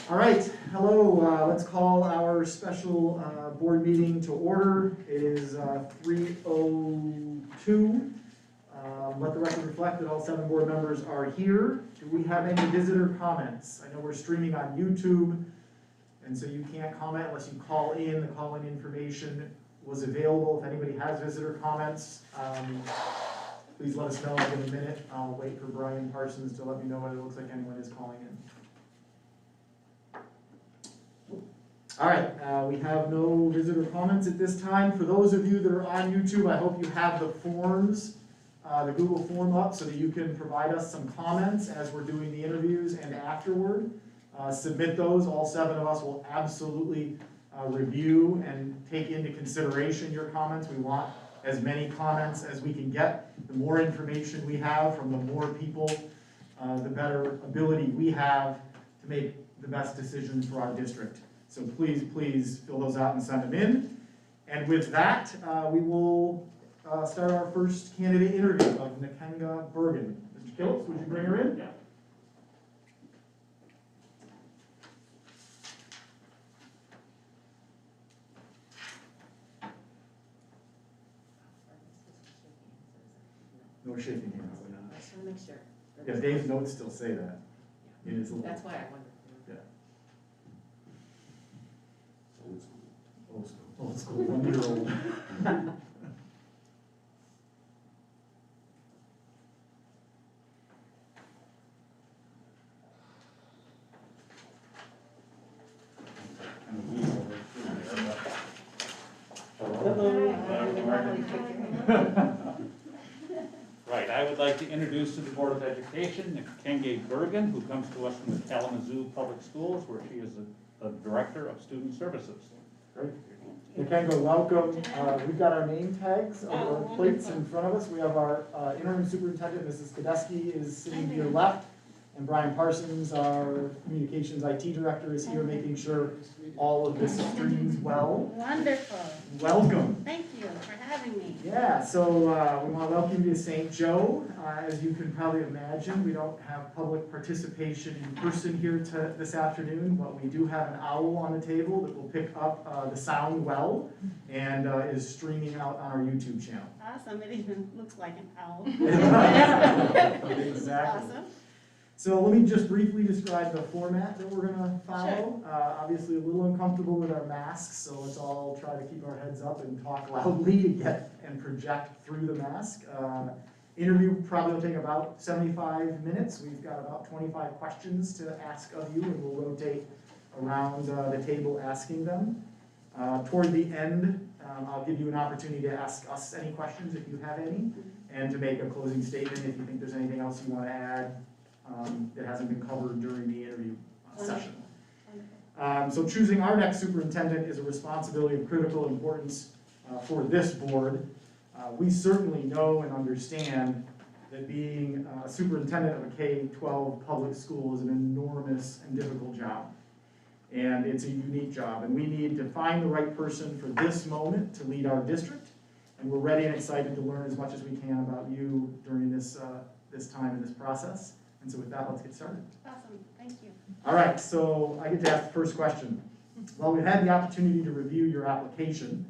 All right, hello. Let's call our special board meeting to order. It is 3:02. Let the record reflect that all 7 board members are here. Do we have any visitor comments? I know we're streaming on YouTube, and so you can't comment unless you call in. The call-in information was available. If anybody has visitor comments, please let us know in a minute. I'll wait for Brian Parsons to let me know whether it looks like anyone is calling in. All right, we have no visitor comments at this time. For those of you that are on YouTube, I hope you have the forms, the Google form up so that you can provide us some comments as we're doing the interviews and afterward. Submit those. All 7 of us will absolutely review and take into consideration your comments. We want as many comments as we can get. The more information we have from the more people, the better ability we have to make the best decisions for our district. So please fill those out and send them in. And with that, we will start our first candidate interview of Nkenge Bergan. Mr. Kiltz, would you bring her in? Yeah. No shaking hands. I just want to make sure. Yeah, Dave's notes still say that. It is a little, That's why I wondered. yeah. Old school, 1-year-old. Right, I would like to introduce to the Board of Education Nkenge Bergan, who comes to us from the Kalamazoo Public Schools, where she is the Director of Student Services. Great. Nkenge, welcome. We've got our name tags on our plates in front of us. We have our interim superintendent, Mrs. Kadeski, is sitting to your left. And Brian Parsons, our communications IT director, is here making sure all of this streams well. Wonderful. Welcome. Thank you for having me. Yeah, so we want to welcome you to St. Joe. As you can probably imagine, we don't have public participation in person here this afternoon, but we do have an owl on the table that will pick up the sound well and is streaming out on our YouTube channel. Awesome. It even looks like an owl. Exactly. Awesome. So let me just briefly describe the format that we're going to follow. Sure. Obviously a little uncomfortable with our masks, so let's all try to keep our heads up and talk loudly to get and project through the mask. Interview probably will take about 75 minutes. We've got about 25 questions to ask of you, and we'll rotate around the table asking them. Toward the end, I'll give you an opportunity to ask us any questions if you have any, and to make a closing statement if you think there's anything else you want to add that hasn't been covered during the interview session. So choosing our next superintendent is a responsibility of critical importance for this board. We certainly know and understand that being a superintendent of a K-12 public school is an enormous and difficult job. And it's a unique job, and we need to find the right person for this moment to lead our district. And we're ready and excited to learn as much as we can about you during this time in this process. And so with that, let's get started. Awesome. Thank you. All right, so I get to ask the first question. Well, we've had the opportunity to review your application.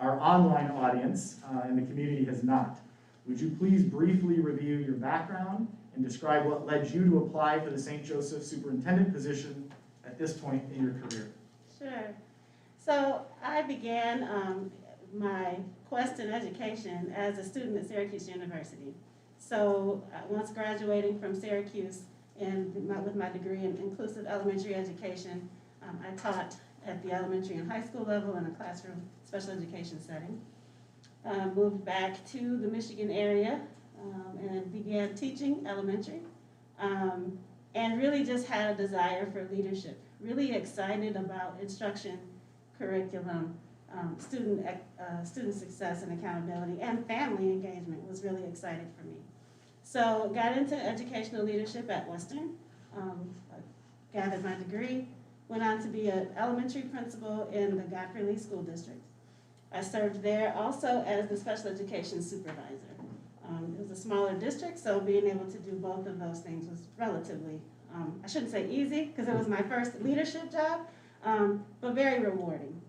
Our online audience and the community has not. Would you please briefly review your background and describe what led you to apply for the St. Joseph superintendent position at this point in your career? Sure. So I began my quest in education as a student at Syracuse University. So once graduating from Syracuse and with my degree in inclusive elementary education, I taught at the elementary and high school level in a classroom special education setting. Moved back to the Michigan area and began teaching elementary, and really just had a desire for leadership. Really excited about instruction, curriculum, student success and accountability, and family engagement was really exciting for me. So got into educational leadership at Western, gathered my degree, went on to be an elementary principal in the Godfrey Lee School District. I served there also as the special education supervisor. It was a smaller district, so being able to do both of those things was relatively I shouldn't say easy, because it was my first leadership job, but very rewarding.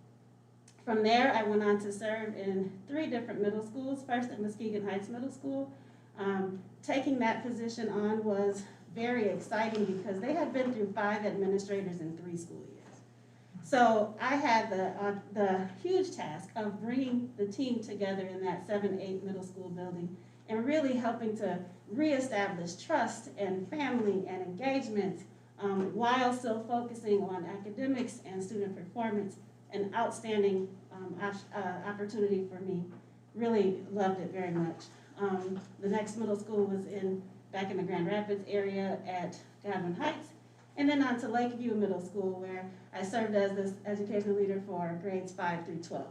From there, I went on to serve in 3 different middle schools, first at Muskegon Heights Middle School. Taking that position on was very exciting because they had been through 5 administrators in 3 school years. So I had the huge task of bringing the team together in that 7-8 middle school building and really helping to reestablish trust and family and engagement while still focusing on academics and student performance. An outstanding opportunity for me. Really loved it very much. The next middle school was back in the Grand Rapids area at Godwin Heights, and then on to Lakeview Middle School, where I served as the educational leader for grades 5 through 12.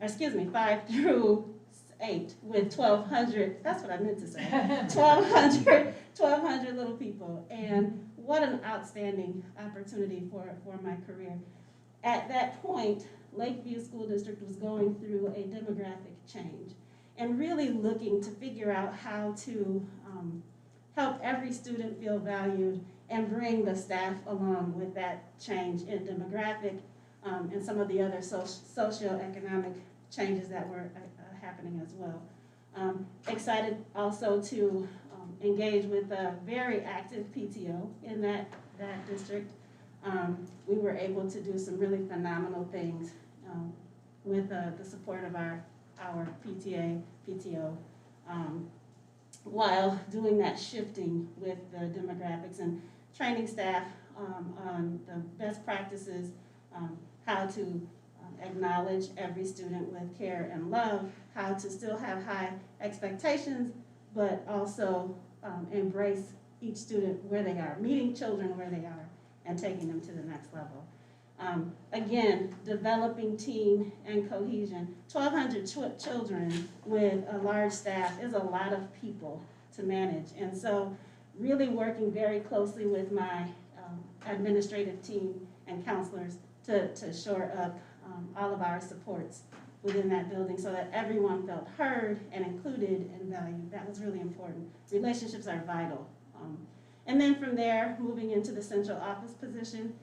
5 through 8 with 1,200, that's what I meant to say, 1,200 little people. And what an outstanding opportunity for my career. At that point, Lakeview School District was going through a demographic change and really looking to figure out how to help every student feel valued and bring the staff along with that change in demographic and some of the other socioeconomic changes that were happening as well. Excited also to engage with a very active PTO in that district. We were able to do some really phenomenal things with the support of our PTO, while doing that shifting with the demographics and training staff on the best practices, how to acknowledge every student with care and love, how to still have high expectations, but also embrace each student where they are, meeting children where they are, and taking them to the next level. Again, developing team and cohesion. 1,200 children with a large staff is a lot of people to manage. And so really working very closely with my administrative team and counselors to shore up all of our supports within that building so that everyone felt heard and included and valued. That was really important. Relationships are vital. And then from there, moving into the central office position,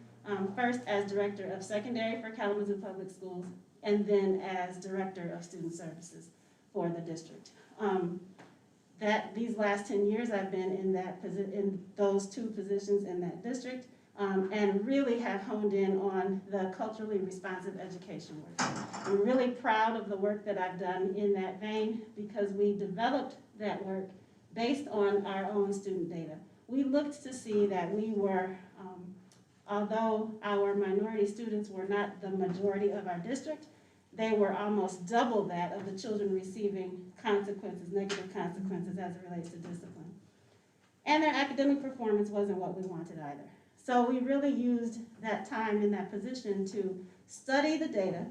first as Director of Secondary for Kalamazoo Public Schools, and then as Director of Student Services for the district. These last 10 years I've been in those 2 positions in that district, and really have honed in on the culturally responsive education work. I'm really proud of the work that I've done in that vein because we developed that work based on our own student data. We looked to see that we were, although our minority students were not the majority of our district, they were almost double that of the children receiving consequences, negative consequences as it relates to discipline. And their academic performance wasn't what we wanted either. So we really used that time in that position to study the data,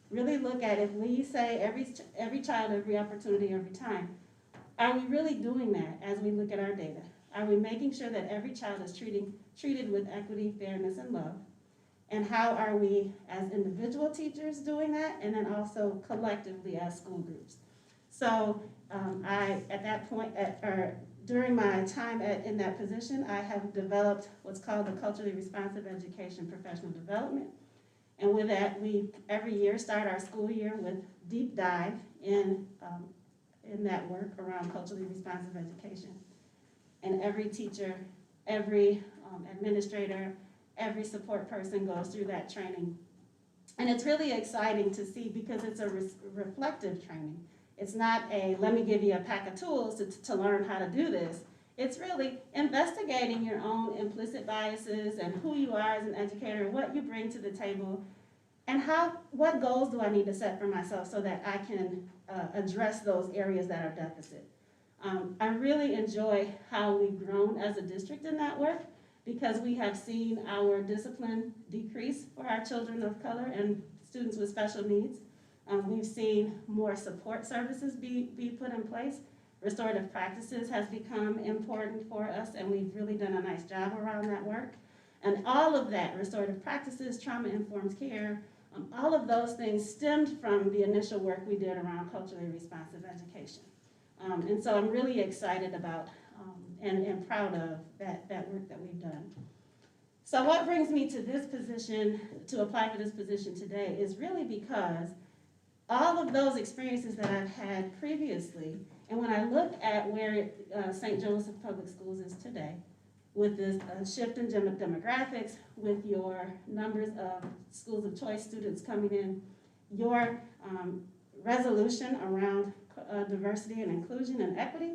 really look at if we say every child, every opportunity, every time, are we really doing that as we look at our data? Are we making sure that every child is treated with equity, fairness, and love? And how are we as individual teachers doing that, and then also collectively as school groups? So at that point, during my time in that position, I have developed what's called the Culturally Responsive Education Professional Development. And with that, we every year start our school year with deep dive in that work around culturally responsive education. And every teacher, every administrator, every support person goes through that training. And it's really exciting to see because it's a reflective training. It's not a, let me give you a pack of tools to learn how to do this. It's really investigating your own implicit biases and who you are as an educator, what you bring to the table, and what goals do I need to set for myself so that I can address those areas that are deficit. I really enjoy how we've grown as a district in that work because we have seen our discipline decrease for our children of color and students with special needs. We've seen more support services be put in place. Restorative practices has become important for us, and we've really done a nice job around that work. And all of that, restorative practices, trauma-informed care, all of those things stemmed from the initial work we did around culturally responsive education. And so I'm really excited about and proud of that work that we've done. So what brings me to this position, to apply for this position today, is really because all of those experiences that I've had previously, and when I look at where St. Joseph Public Schools is today, with this shift in demographics, with your numbers of schools of choice students coming in, your resolution around diversity and inclusion and equity,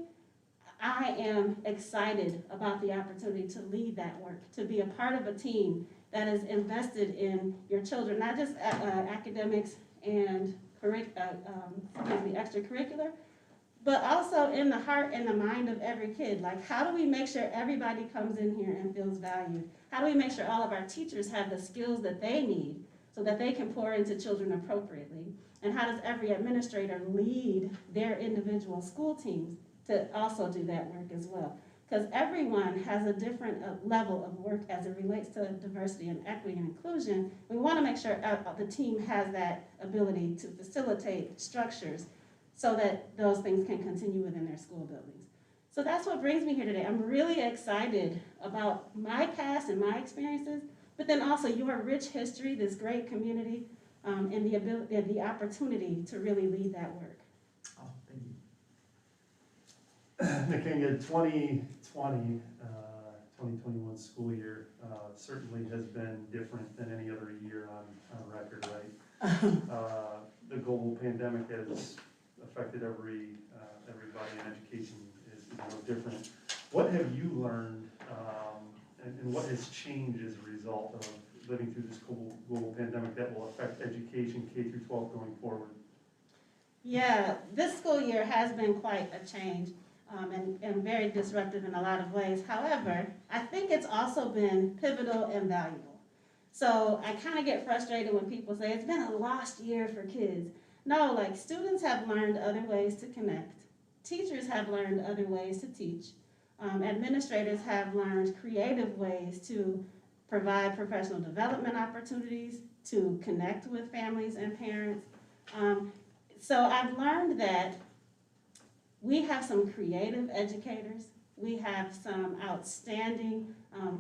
I am excited about the opportunity to lead that work, to be a part of a team that is invested in your children, not just academics and extracurricular, but also in the heart and the mind of every kid. Like, how do we make sure everybody comes in here and feels valued? How do we make sure all of our teachers have the skills that they need so that they can pour into children appropriately? And how does every administrator lead their individual school teams to also do that work as well? Because everyone has a different level of work as it relates to diversity and equity and inclusion. We want to make sure the team has that ability to facilitate structures so that those things can continue within their school buildings. So that's what brings me here today. I'm really excited about my past and my experiences, but then also your rich history, this great community, and the opportunity to really lead that work. Oh, thank you. Nkenge, 2020-2021 school year certainly has been different than any other year on record, right? The global pandemic has affected everybody, and education is no different. What have you learned, and what has changed as a result of living through this global pandemic that will affect education K through 12 going forward? Yeah, this school year has been quite a change. And very disruptive in a lot of ways. However, I think it's also been pivotal and valuable. So I kind of get frustrated when people say it's been a lost year for kids. No, like, students have learned other ways to connect. Teachers have learned other ways to teach. Administrators have learned creative ways to provide professional development opportunities, to connect with families and parents. So I've learned that we have some creative educators. We have some outstanding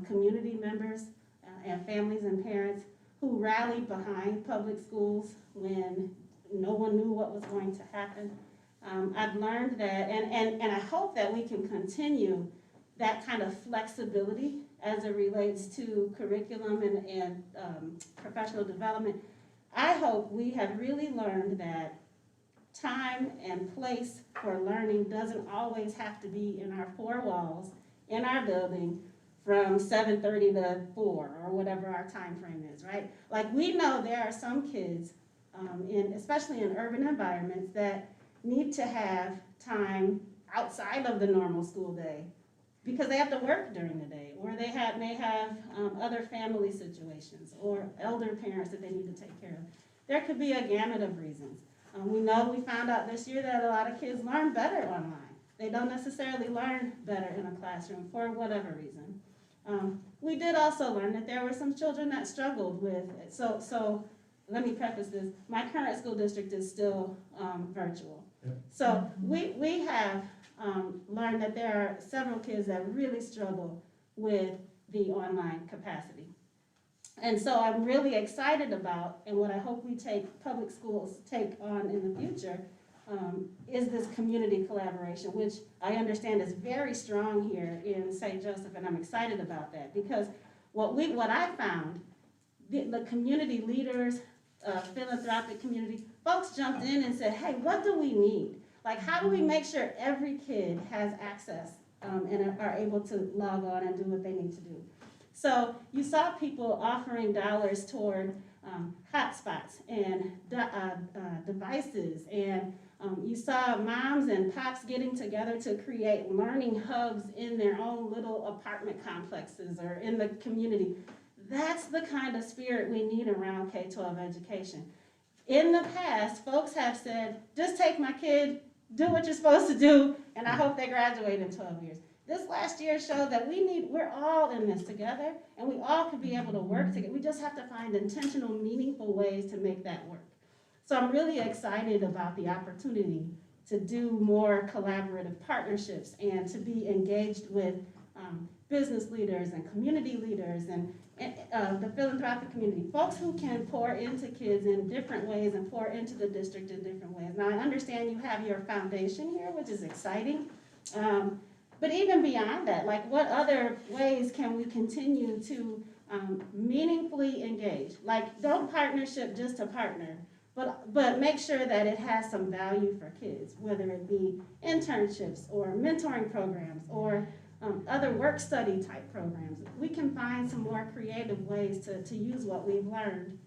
community members and families and parents who rallied behind public schools when no one knew what was going to happen. I've learned that, and I hope that we can continue that kind of flexibility as it relates to curriculum and professional development. I hope we have really learned that time and place for learning doesn't always have to be in our four walls in our building from 7:30 to 4 or whatever our time frame is, right? Like, we know there are some kids, especially in urban environments, that need to have time outside of the normal school day because they have to work during the day, or they may have other family situations or elder parents that they need to take care of. There could be a gamut of reasons. We found out this year that a lot of kids learn better online. They don't necessarily learn better in a classroom for whatever reason. We did also learn that there were some children that struggled with it. So let me preface this. My current school district is still virtual. Yep. So we have learned that there are several kids that really struggle with the online capacity. And so I'm really excited about, and what I hope public schools take on in the future, is this community collaboration, which I understand is very strong here in St. Joseph, and I'm excited about that because what I found, the community leaders, philanthropic community, folks jumped in and said, hey, what do we need? Like, how do we make sure every kid has access and are able to log on and do what they need to do? So you saw people offering dollars toward hotspots and devices, and you saw moms and pops getting together to create learning hubs in their own little apartment complexes or in the community. That's the kind of spirit we need around K-12 education. In the past, folks have said, just take my kid, do what you're supposed to do, and I hope they graduate in 12 years. This last year showed that we're all in this together, and we all could be able to work together. We just have to find intentional, meaningful ways to make that work. So I'm really excited about the opportunity to do more collaborative partnerships and to be engaged with business leaders and community leaders and the philanthropic community, folks who can pour into kids in different ways and pour into the district in different ways. Now, I understand you have your foundation here, which is exciting, but even beyond that, like what other ways can we continue to meaningfully engage? Like, don't partnership just to partner, but make sure that it has some value for kids, whether it be internships or mentoring programs or other work study type programs. We can find some more creative ways to use what we've learned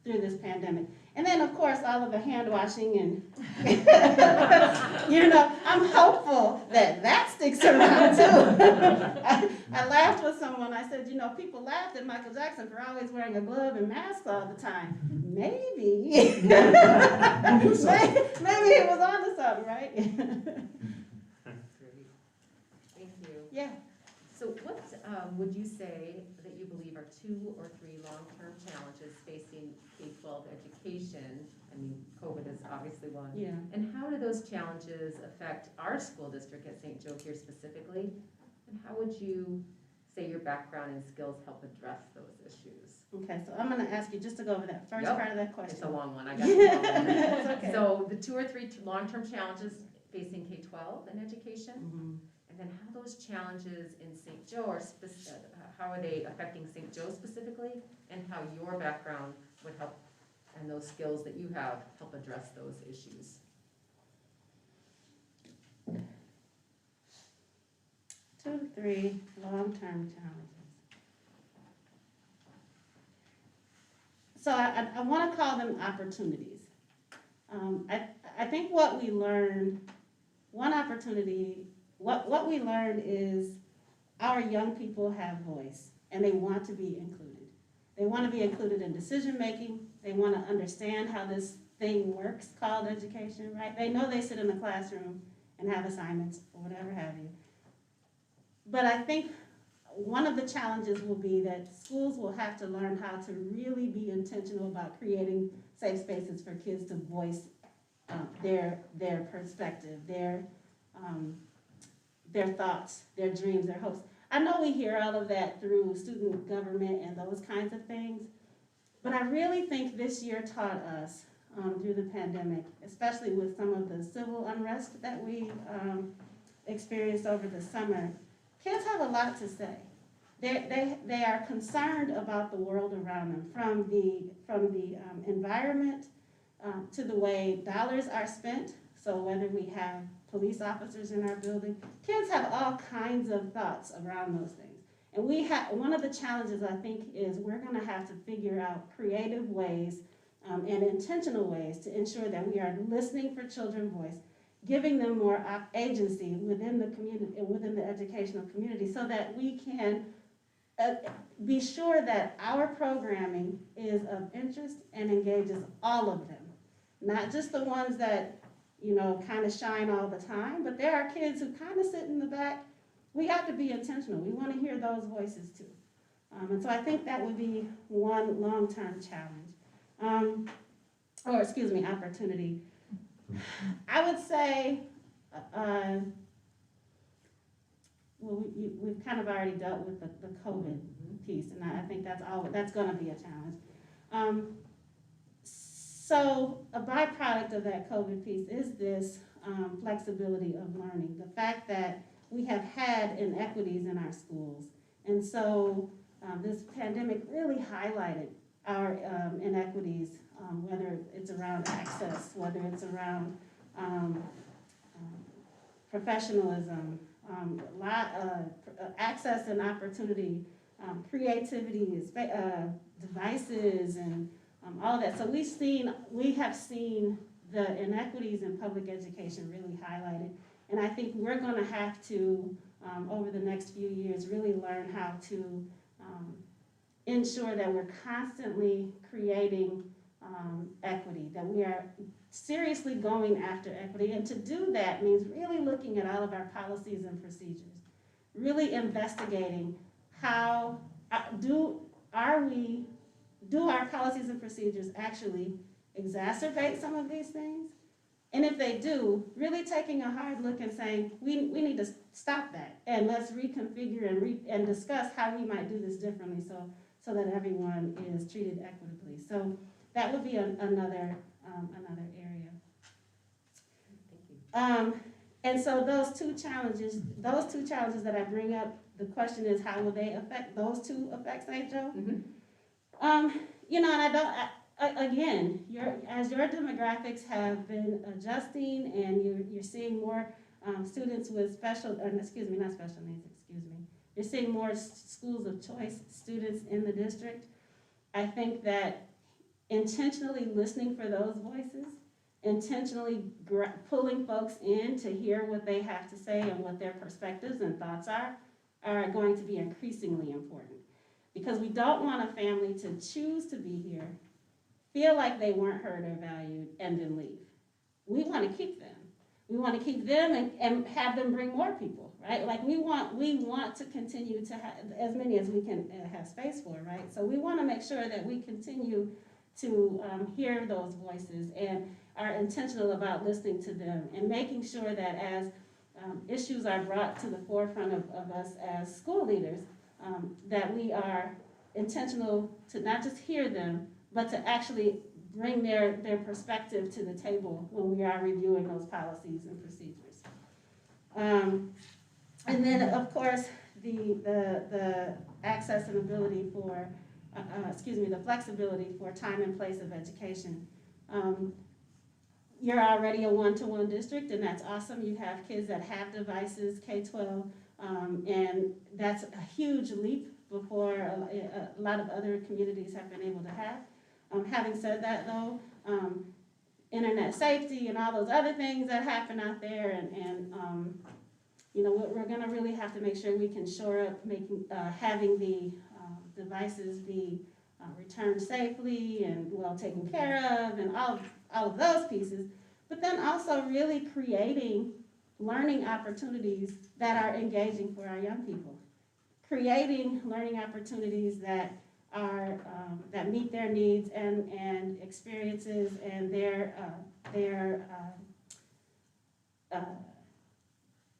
through this pandemic. And then, of course, all of the hand washing and, I'm hopeful that sticks around too. I laughed with someone, I said, people laughed at Michael Jackson for always wearing a glove and mask all the time. Maybe. Maybe he was onto something, right? Thank you. Yeah. So what would you say that you believe are 2 or 3 long-term challenges facing K-12 education? I mean, COVID is obviously one. Yeah. And how do those challenges affect our school district at St. Joe here specifically? And how would you say your background and skills help address those issues? Okay, so I'm going to ask you just to go over that first part of that question. It's a long one. I got it. It's okay. So the 2 or 3 long-term challenges facing K-12 in education. Mm-hmm. And then how those challenges in St. Joe are how are they affecting St. Joe specifically, and how your background would help, and those skills that you have help address those issues. 2 to 3 long-term challenges. So I want to call them opportunities. I think what we learned, one opportunity, what we learned is our young people have voice and they want to be included. They want to be included in decision making. They want to understand how this thing works called education, right? They know they sit in the classroom and have assignments or whatever have you. But I think one of the challenges will be that schools will have to learn how to really be intentional about creating safe spaces for kids to voice their perspective, their thoughts, their dreams, their hopes. I know we hear all of that through student government and those kinds of things, but I really think this year taught us through the pandemic, especially with some of the civil unrest that we experienced over the summer, kids have a lot to say. They are concerned about the world around them, from the environment to the way dollars are spent. So whether we have police officers in our building, kids have all kinds of thoughts around those things. And one of the challenges, I think, is we're going to have to figure out creative ways and intentional ways to ensure that we are listening for children's voice, giving them more agency within the community and within the educational community, so that we can be sure that our programming is of interest and engages all of them, not just the ones that kind of shine all the time, but there are kids who kind of sit in the back. We have to be intentional. We want to hear those voices too. And so I think that would be one long-term challenge, opportunity. I would say, we've kind of already dealt with the COVID piece, and I think that's going to be a challenge. So a byproduct of that COVID piece is this flexibility of learning, the fact that we have had inequities in our schools. And so this pandemic really highlighted our inequities, whether it's around access, whether it's around professionalism, access and opportunity, creativity, devices, and all that. So we have seen the inequities in public education really highlighted. And I think we're going to have to, over the next few years, really learn how to ensure that we're constantly creating equity, that we are seriously going after equity. And to do that means really looking at all of our policies and procedures, really investigating how do our policies and procedures actually exacerbate some of these things, And if they do, really taking a hard look and saying, we need to stop that, and let's reconfigure and discuss how we might do this differently so that everyone is treated equitably. So that would be another area. Thank you. And so those two challenges that I bring up, the question is, how will they affect, those two affect St. Joe? You know, and again, as your demographics have been adjusting and you're seeing more students with you're seeing more schools of choice students in the district, I think that intentionally listening for those voices, intentionally pulling folks in to hear what they have to say and what their perspectives and thoughts are going to be increasingly important. Because we don't want a family to choose to be here, feel like they weren't heard or valued, and then leave. We want to keep them. We want to keep them and have them bring more people, right? Like we want to continue to have as many as we can have space for, right? So we want to make sure that we continue to hear those voices and are intentional about listening to them and making sure that as issues are brought to the forefront of us as school leaders, that we are intentional to not just hear them, but to actually bring their perspective to the table when we are reviewing those policies and procedures. And then, of course, the access and ability for, the flexibility for time and place of education. You're already a one-to-one district, and that's awesome. You have kids that have devices, K-12, and that's a huge leap before a lot of other communities have been able to have. Having said that, though, internet safety and all those other things that happen out there, and you know, we're going to really have to make sure we can shore up having the devices be returned safely and well taken care of, and all of those pieces. But then also really creating learning opportunities that are engaging for our young people, creating learning opportunities that are that meet their needs and experiences and their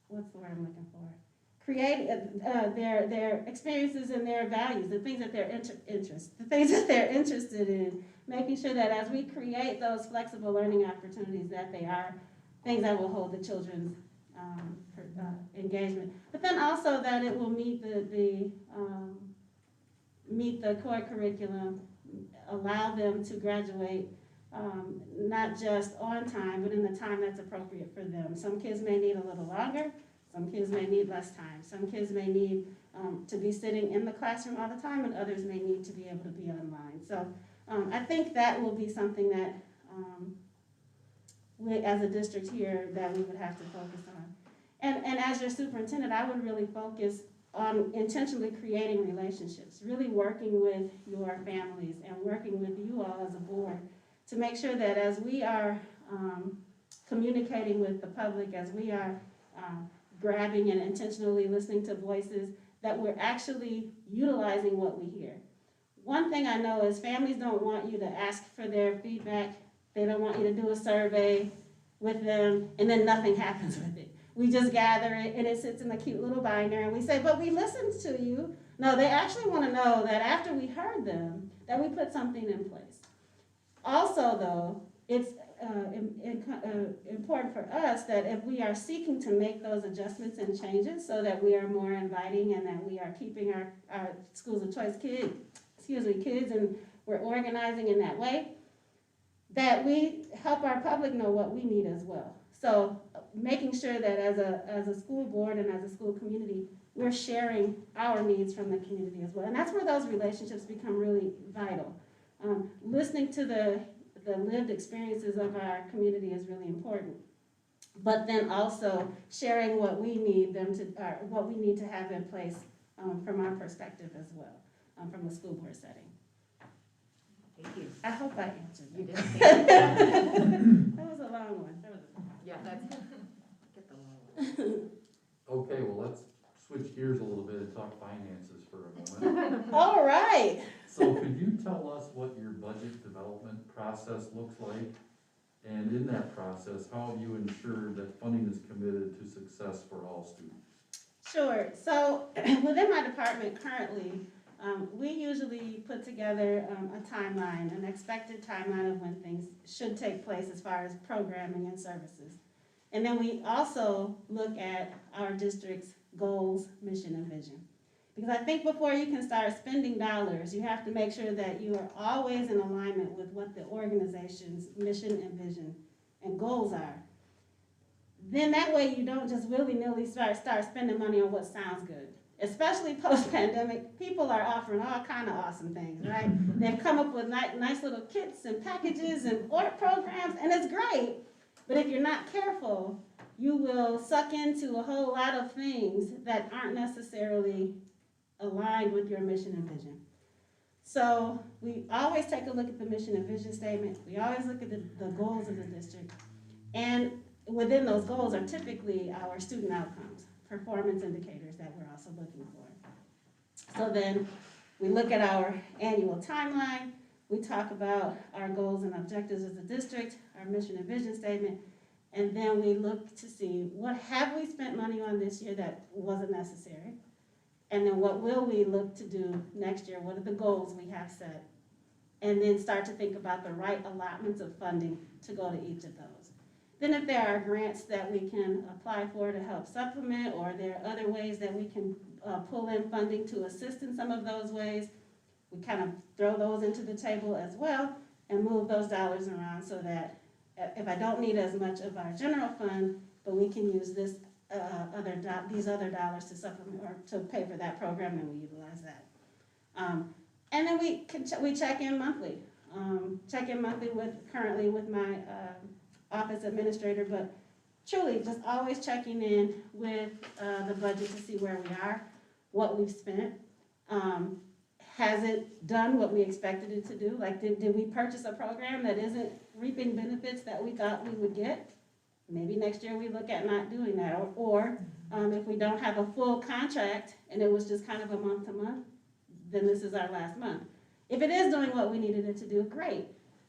what's the word I'm looking for? Create their experiences and their values, the things that they're interested in, making sure that as we create those flexible learning opportunities, that they are things that will hold the children's engagement, but then also that it will meet the core curriculum, allow them to graduate not just on time, but in the time that's appropriate for them. Some kids may need a little longer, some kids may need less time, some kids may need to be sitting in the classroom all the time, and others may need to be able to be online. So I think that will be something that we, as a district here, that we would have to focus on. And as your superintendent, I would really focus on intentionally creating relationships, really working with your families and working with you all as a board to make sure that as we are communicating with the public, as we are grabbing and intentionally listening to voices, that we're actually utilizing what we hear. One thing I know is families don't want you to ask for their feedback. They don't want you to do a survey with them and then nothing happens with it. We just gather it and it sits in a cute little binder and we say, but we listened to you. No, they actually want to know that after we heard them, that we put something in place. Also, though, it's important for us that if we are seeking to make those adjustments and changes so that we are more inviting and that we are keeping our schools of choice kids and we're organizing in that way, that we help our public know what we need as well. So making sure that as a school board and as a school community, we're sharing our needs from the community as well. And that's where those relationships become really vital. Listening to the lived experiences of our community is really important. But then also sharing what we need what we need to have in place from our perspective as well, from the school board setting. Thank you. I hope I answered you. You did. That was a long one. Yeah, that's, get the long one. Okay, well, let's switch gears a little bit and talk finances for a moment. All right. So could you tell us what your budget development process looks like? And in that process, how have you ensured that funding is committed to success for all students? Sure. So within my department currently, we usually put together a timeline, an expected timeline of when things should take place as far as programming and services. And then we also look at our district's goals, mission, and vision. Because I think before you can start spending dollars, you have to make sure that you are always in alignment with what the organization's mission and vision and goals are. Then that way you don't just willy-nilly start spending money on what sounds good. Especially post-pandemic, people are offering all kind of awesome things, right? They've come up with nice little kits and packages and programs, and it's great. But if you're not careful, you will suck into a whole lot of things that aren't necessarily aligned with your mission and vision. So we always take a look at the mission and vision statement. We always look at the goals of the district. And within those goals are typically our student outcomes, performance indicators that we're also looking for. So then we look at our annual timeline. We talk about our goals and objectives as a district, our mission and vision statement, and then we look to see what have we spent money on this year that wasn't necessary. And then what will we look to do next year? What are the goals we have set? And then start to think about the right allotments of funding to go to each of those. Then if there are grants that we can apply for to help supplement, or there are other ways that we can pull in funding to assist in some of those ways, we kind of throw those into the table as well and move those dollars around so that if I don't need as much of our general fund, but we can use this these other dollars to supplement or to pay for that program, and we utilize that. And then we check in monthly. Currently with my office administrator, but truly just always checking in with the budget to see where we are, what we've spent. Has it done what we expected it to do? Like, did we purchase a program that isn't reaping benefits that we thought we would get? Maybe next year we look at not doing that, or if we don't have a full contract and it was just kind of a month to month, then this is our last month. If it is doing what we needed it to do, great.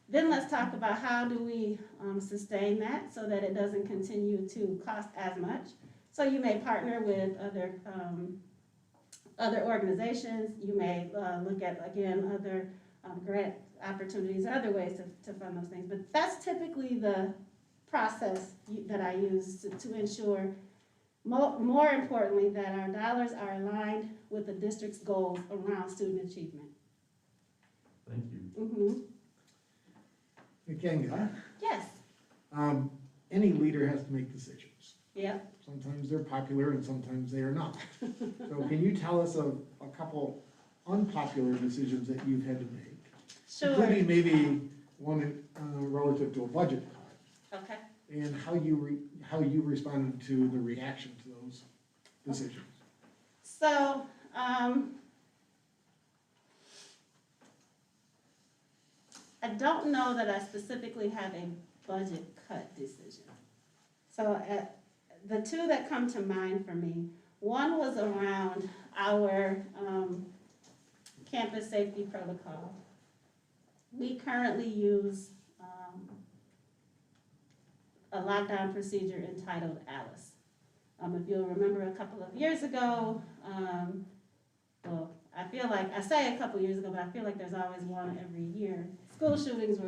Then let's talk about how do we sustain that so that it doesn't continue to cost as much. So you may partner with other organizations. You may look at, again, other grant opportunities, other ways to fund those things. But that's typically the process that I use to ensure, more importantly, that our dollars are aligned with the district's goals around student achievement. Thank you. Nkenge, Yes. any leader has to make decisions. Yep. Sometimes they're popular and sometimes they are not. So can you tell us of a couple unpopular decisions that you've had to make? Sure. Including maybe one relative to a budget cut. Okay. And how you responded to the reaction to those decisions. So, I don't know that I specifically have a budget cut decision. So the two that come to mind for me, one was around our campus safety protocol. We currently use a lockdown procedure entitled Alice. If you'll remember a couple of years ago, well, I say a couple years ago, but I feel like there's always one every year. School shootings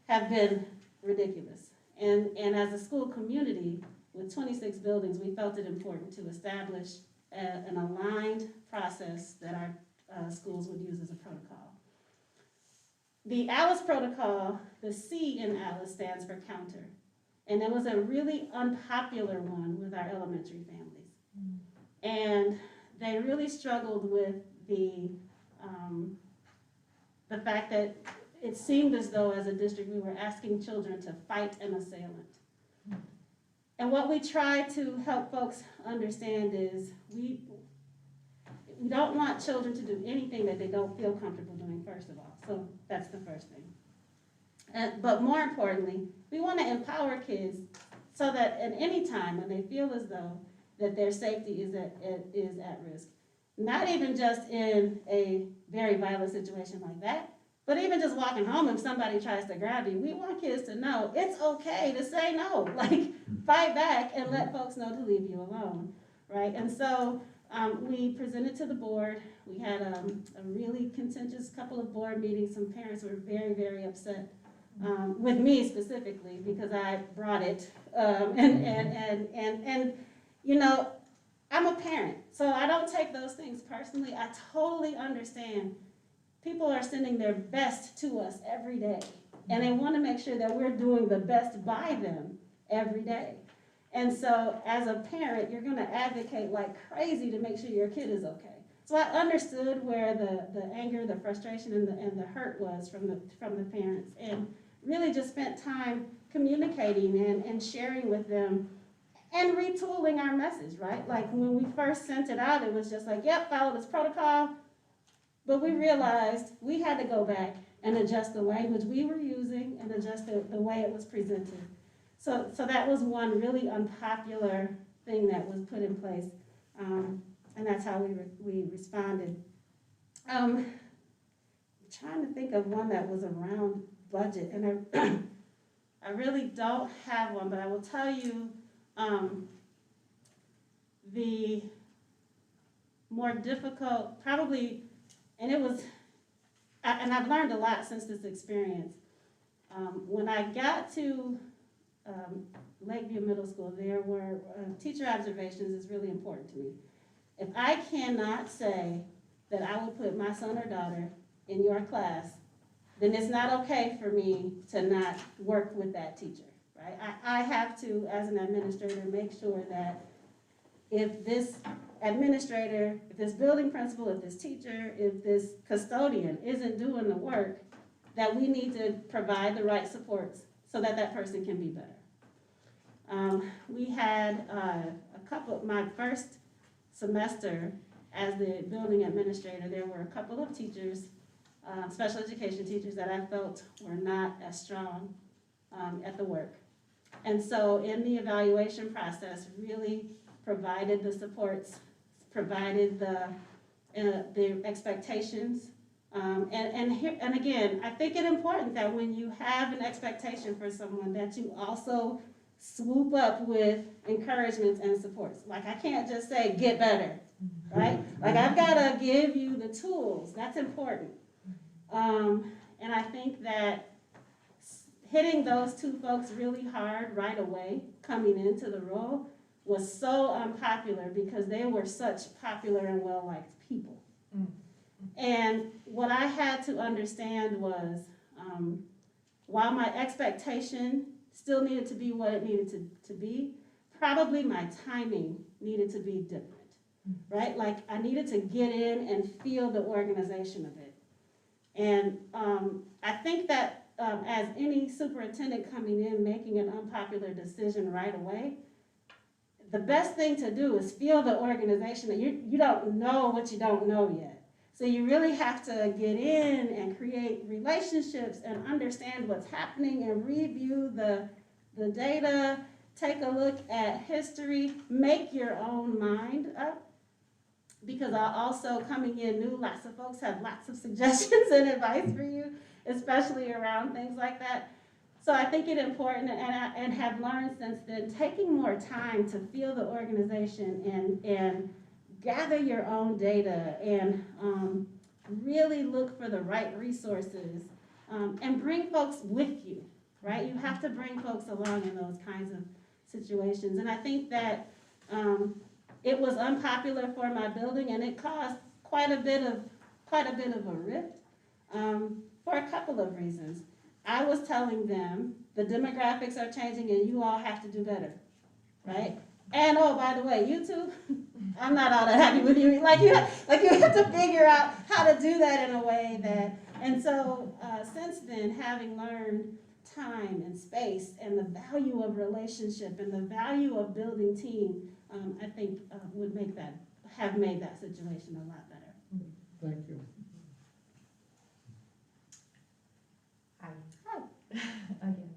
have been ridiculous. And as a school community with 26 buildings, we felt it important to establish an aligned process that our schools would use as a protocol. The Alice protocol, the C in Alice stands for counter. And it was a really unpopular one with our elementary families. And they really struggled with the fact that it seemed as though as a district we were asking children to fight an assailant. And what we try to help folks understand is we don't want children to do anything that they don't feel comfortable doing, first of all. So that's the first thing. But more importantly, we want to empower kids so that at any time when they feel as though that their safety is at risk, not even just in a very violent situation like that, But even just walking home, if somebody tries to grab you, we want kids to know it's okay to say no, like fight back and let folks know to leave you alone, right? And so we presented to the board. We had a really contentious couple of board meetings. Some parents were very, very upset with me specifically because I brought it. And you know, I'm a parent, so I don't take those things personally. I totally understand. People are sending their best to us every day, and they want to make sure that we're doing the best by them every day. And so as a parent, you're going to advocate like crazy to make sure your kid is okay. So I understood where the anger, the frustration, and the hurt was from the parents, and really just spent time communicating and sharing with them and retooling our message, right? Like when we first sent it out, it was just like, yep, follow this protocol. But we realized we had to go back and adjust the language we were using and adjust the way it was presented. So that was one really unpopular thing that was put in place, and that's how we responded. I'm trying to think of one that was around budget, and I really don't have one, but I will tell you the more difficult, probably. And it was, and I've learned a lot since this experience. When I got to Lakeview Middle School, there were teacher observations is really important to me. If I cannot say that I will put my son or daughter in your class, then it's not okay for me to not work with that teacher, right? I have to, as an administrator, make sure that if this administrator, if this building principal, if this teacher, if this custodian isn't doing the work, that we need to provide the right supports so that that person can be better. We had my first semester as the building administrator, there were a couple of teachers, special education teachers that I felt were not as strong at the work. And so in the evaluation process, really provided the supports, provided the expectations, and again, I think it's important that when you have an expectation for someone, that you also swoop up with encouragements and supports. Like I can't just say get better, right? Like I've got to give you the tools. That's important, and I think that hitting those two folks really hard right away coming into the role was so unpopular because they were such popular and well-liked people. And what I had to understand was, while my expectation still needed to be what it needed to be, probably my timing needed to be different, right? Like I needed to get in and feel the organization of it. And I think that as any superintendent coming in, making an unpopular decision right away, the best thing to do is feel the organization. That you don't know what you don't know yet. So you really have to get in and create relationships and understand what's happening and review the data, take a look at history, make your own mind up. Because also coming in new, lots of folks have lots of suggestions and advice for you, especially around things like that. So I think it's important, and have learned since then, taking more time to feel the organization and gather your own data and really look for the right resources and bring folks with you, right? You have to bring folks along in those kinds of situations. And I think that it was unpopular for my building, and it caused quite a bit of a rift for a couple of reasons. I was telling them the demographics are changing and you all have to do better, right? And oh, by the way, you too, I'm not all that happy with you. Like you have to figure out how to do that in a way that, and so since then, having learned time and space and the value of relationship and the value of building team, I think have made that situation a lot better. Thank you. Hi. Again.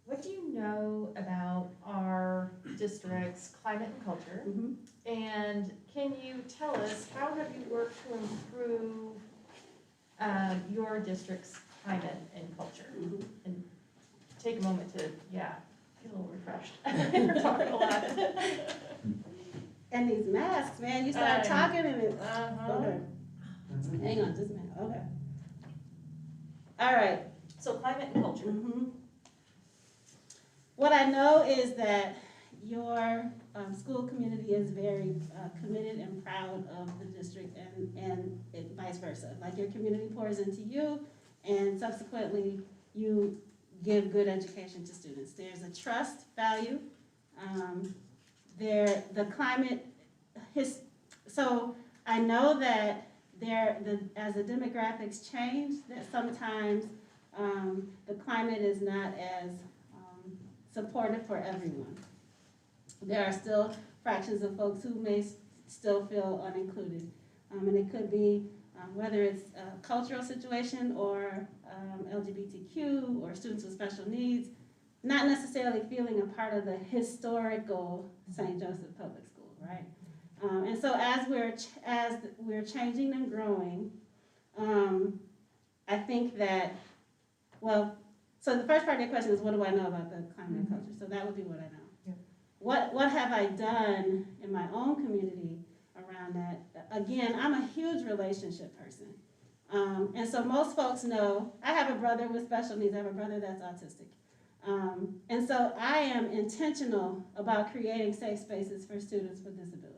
What do you know about our district's climate and culture? Mm-hmm. And can you tell us, how have you worked to improve your district's climate and culture. Mhm. And take a moment to, get a little refreshed. We're talking a lot. And these masks, man, you start talking and it, okay. Mhm. Hang on just a minute, okay. All right. So climate and culture. Mhm. What I know is that your school community is very committed and proud of the district and vice versa. Like your community pours into you and subsequently you give good education to students. There's a trust value. The climate, so I know that as the demographics change, that sometimes the climate is not as supportive for everyone. There are still fractions of folks who may still feel unincluded. And it could be whether it's a cultural situation or LGBTQ or students with special needs, not necessarily feeling a part of the historical St. Joseph Public School, right? And so as we're changing and growing, I think that, so the first part of your question is, what do I know about the climate and culture? So that would be what I know. Yeah. What have I done in my own community around that? Again, I'm a huge relationship person. And so most folks know, I have a brother with special needs. I have a brother that's autistic. And so I am intentional about creating safe spaces for students with disabilities.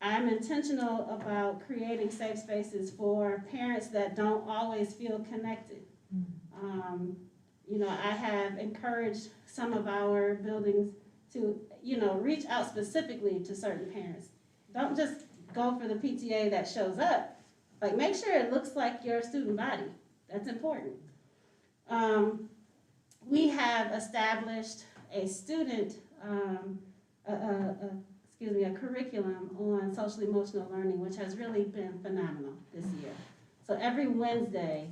I'm intentional about creating safe spaces for parents that don't always feel connected. I have encouraged some of our buildings to, reach out specifically to certain parents. Don't just go for the PTA that shows up. Like, make sure it looks like your student body. That's important. We have established a curriculum on social emotional learning, which has really been phenomenal this year. So every Wednesday,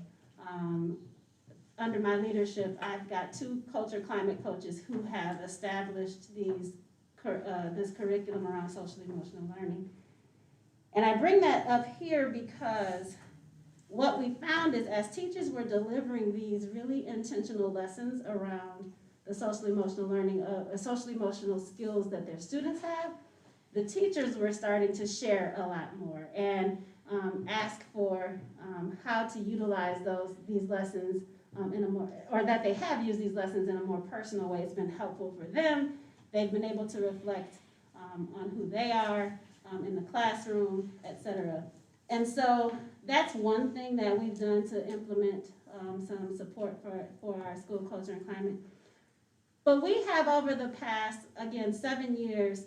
under my leadership, I've got 2 culture climate coaches who have established this curriculum around social emotional learning. And I bring that up here because what we found is as teachers were delivering these really intentional lessons around the social emotional learning, social emotional skills that their students have, the teachers were starting to share a lot more and ask for how to utilize these lessons in a more, or that they have used these lessons in a more personal way. It's been helpful for them. They've been able to reflect on who they are in the classroom, etc. And so that's one thing that we've done to implement some support for our school culture and climate. But we have over the past, again, 7 years,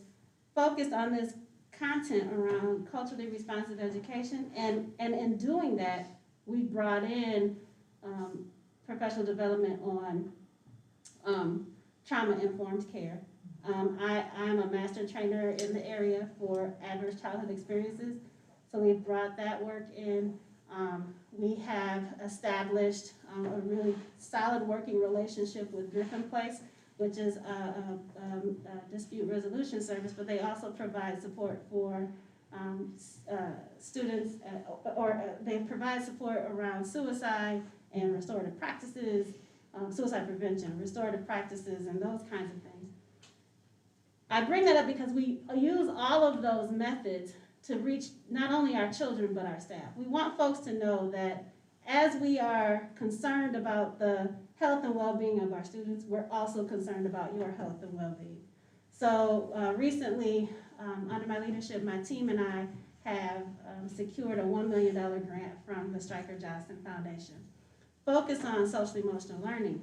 focused on this content around culturally responsive education. And in doing that, we brought in professional development on trauma-informed care. I'm a master trainer in the area for adverse childhood experiences, so we've brought that work in. We have established a really solid working relationship with Griffin Place, which is a dispute resolution service, but they also provide support for students, they provide support around suicide and restorative practices, suicide prevention, restorative practices, and those kinds of things. I bring that up because we use all of those methods to reach not only our children, but our staff. We want folks to know that as we are concerned about the health and well-being of our students, we're also concerned about your health and well-being. So recently, under my leadership, my team and I have secured a $1 million grant from the Stryker Johnson Foundation, focused on social emotional learning.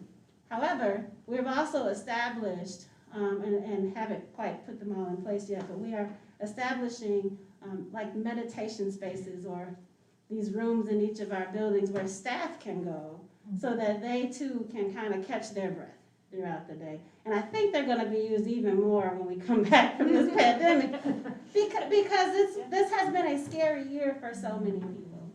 However, we've also established, and haven't quite put them all in place yet, but we are establishing like meditation spaces or these rooms in each of our buildings where staff can go so that they too can kind of catch their breath throughout the day. And I think they're going to be used even more when we come back from this pandemic because this has been a scary year for so many people.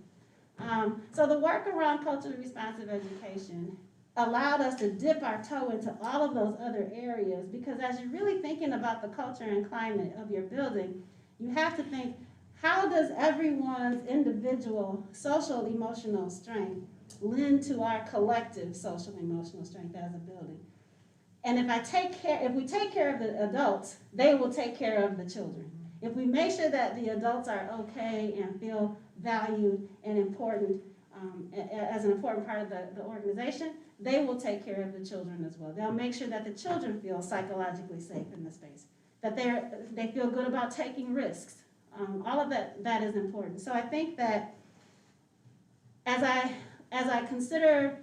So the work around culturally responsive education allowed us to dip our toe into all of those other areas because as you're really thinking about the culture and climate of your building, you have to think, how does everyone's individual social emotional strength lend to our collective social emotional strength as a building? And if we take care of the adults, they will take care of the children. If we make sure that the adults are okay and feel valued and important as an important part of the organization, they will take care of the children as well. They'll make sure that the children feel psychologically safe in the space, that they feel good about taking risks. All of that is important. So I think that as I consider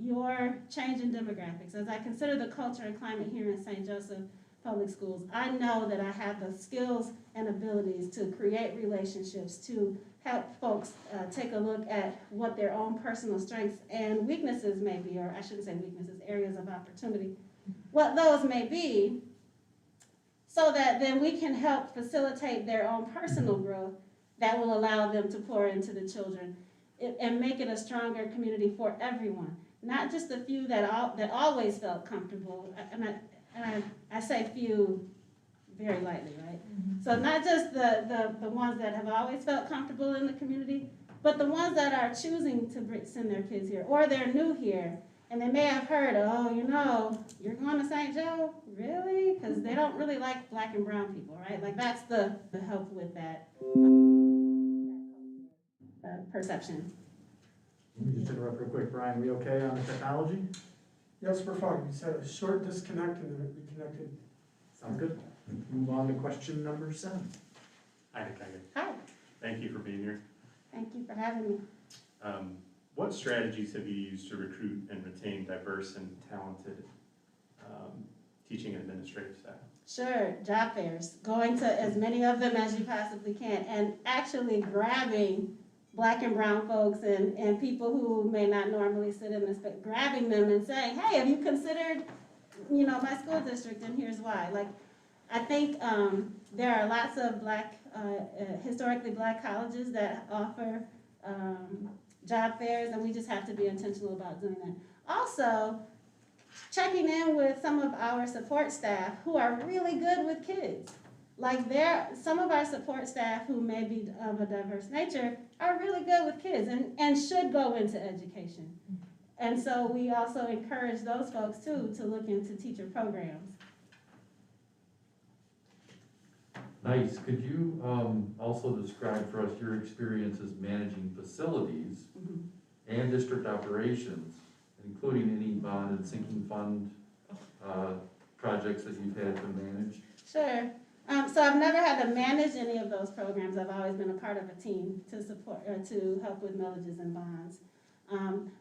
your change in demographics, as I consider the culture and climate here in St. Joseph Public Schools, I know that I have the skills and abilities to create relationships, to help folks take a look at what their own personal strengths and weaknesses may be, or I shouldn't say weaknesses, areas of opportunity, what those may be, so that then we can help facilitate their own personal growth that will allow them to pour into the children and make it a stronger community for everyone, not just the few that always felt comfortable. And I say few very lightly, right? So not just the ones that have always felt comfortable in the community, but the ones that are choosing to send their kids here, or they're new here, and they may have heard, oh, you're going to St. Joe? Really? Because they don't really like black and brown people, right? Like that's the help with that perception. Let me just interrupt real quick. Brian, we okay on the technology? Yes, we're fine. We had a short disconnect and then it reconnected. Sounds good. Move on to question number 7. Hi, Nkenge. Hi, Thank you for being here. thank you for having me. What strategies have you used to recruit and retain diverse and talented teaching and administrative staff? Sure, job fairs, going to as many of them as you possibly can, and actually grabbing black and brown folks and people who may not normally sit in this, but grabbing them and saying, hey, have you considered, my school district, and here's why. Like, I think there are lots of historically black colleges that offer job fairs, and we just have to be intentional about doing that. Also, checking in with some of our support staff who are really good with kids. Like some of our support staff who may be of a diverse nature are really good with kids and should go into education. And so we also encourage those folks too to look into teacher programs. Nice. Could you also describe for us your experiences managing facilities and district operations, including any bond and sinking fund projects that you've had to manage? Sure. So I've never had to manage any of those programs. I've always been a part of a team to support or to help with millages and bonds.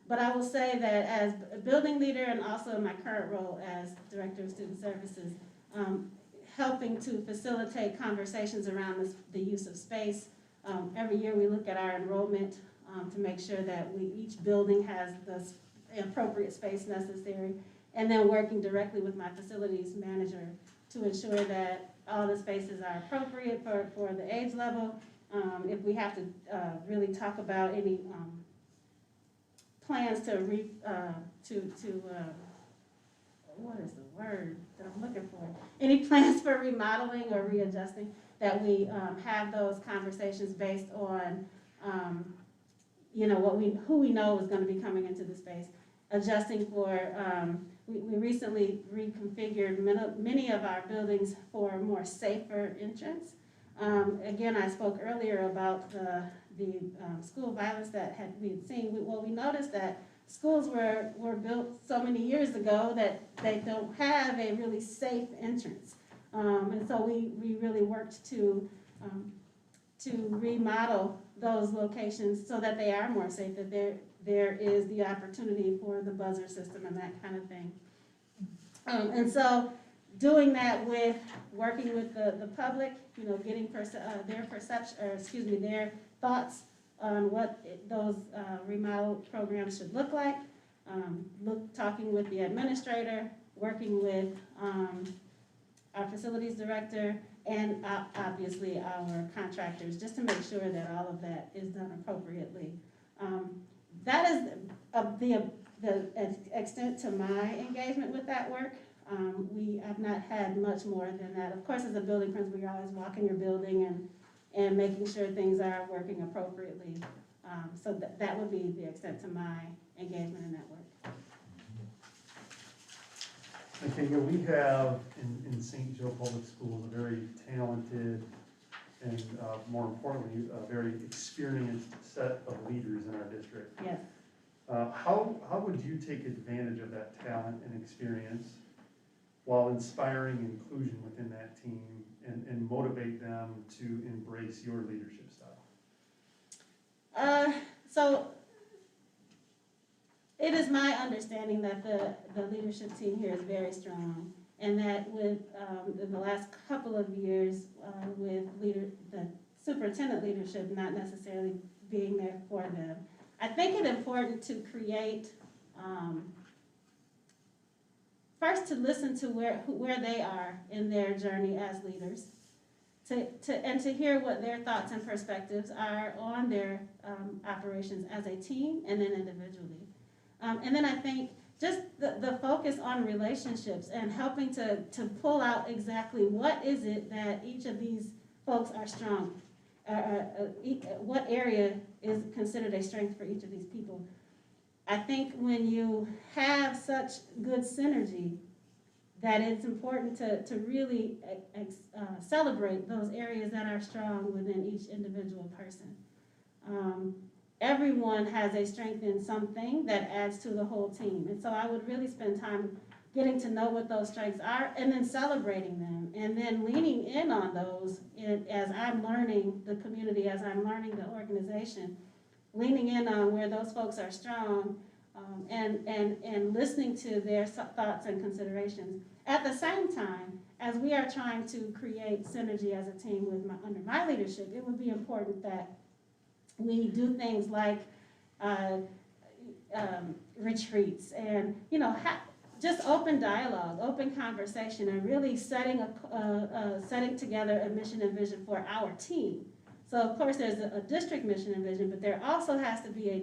But I will say that as a building leader and also in my current role as Director of Student Services, helping to facilitate conversations around the use of space. Every year we look at our enrollment to make sure that each building has the appropriate space necessary, and then working directly with my facilities manager to ensure that all the spaces are appropriate for the age level. If we have to really talk about any plans what is the word that I'm looking for? Any plans for remodeling or readjusting, that we have those conversations based on, who we know is going to be coming into the space. Adjusting for, we recently reconfigured many of our buildings for a more safer entrance. Again, I spoke earlier about the school violence that we had seen. We noticed that schools were built so many years ago that they don't have a really safe entrance. And so we really worked to remodel those locations so that they are more safe, that there is the opportunity for the buzzer system and that kind of thing. And so doing that with working with the public, getting their thoughts on what those remodel programs should look like, talking with the administrator, working with our facilities director, and obviously our contractors, just to make sure that all of that is done appropriately. That is the extent to my engagement with that work. We have not had much more than that. Of course, as a building principal, you're always walking your building and and making sure things are working appropriately. So that would be the extent to my engagement in that work. Okay, yeah, we have in St. Joe Public Schools a very talented and more importantly, a very experienced set of leaders in our district. Yes. How would you take advantage of that talent and experience while inspiring inclusion within that team and motivate them to embrace your leadership style? So it is my understanding that the leadership team here is very strong, and that with in the last couple of years with the superintendent leadership not necessarily being there for them, I think it's important to create first to listen to where they are in their journey as leaders, and to hear what their thoughts and perspectives are on their operations as a team and then individually. And then I think just the focus on relationships and helping to pull out exactly what is it that each of these folks are strong, what area is considered a strength for each of these people. I think when you have such good synergy, that it's important to really celebrate those areas that are strong within each individual person. Everyone has a strength in something that adds to the whole team. And so I would really spend time getting to know what those strengths are and then celebrating them and then leaning in on those as I'm learning the community, as I'm learning the organization, leaning in on where those folks are strong and listening to their thoughts and considerations. At the same time, as we are trying to create synergy as a team under my leadership, it would be important that we do things like retreats and, just open dialogue, open conversation, and really setting together a mission and vision for our team. So of course there's a district mission and vision, but there also has to be a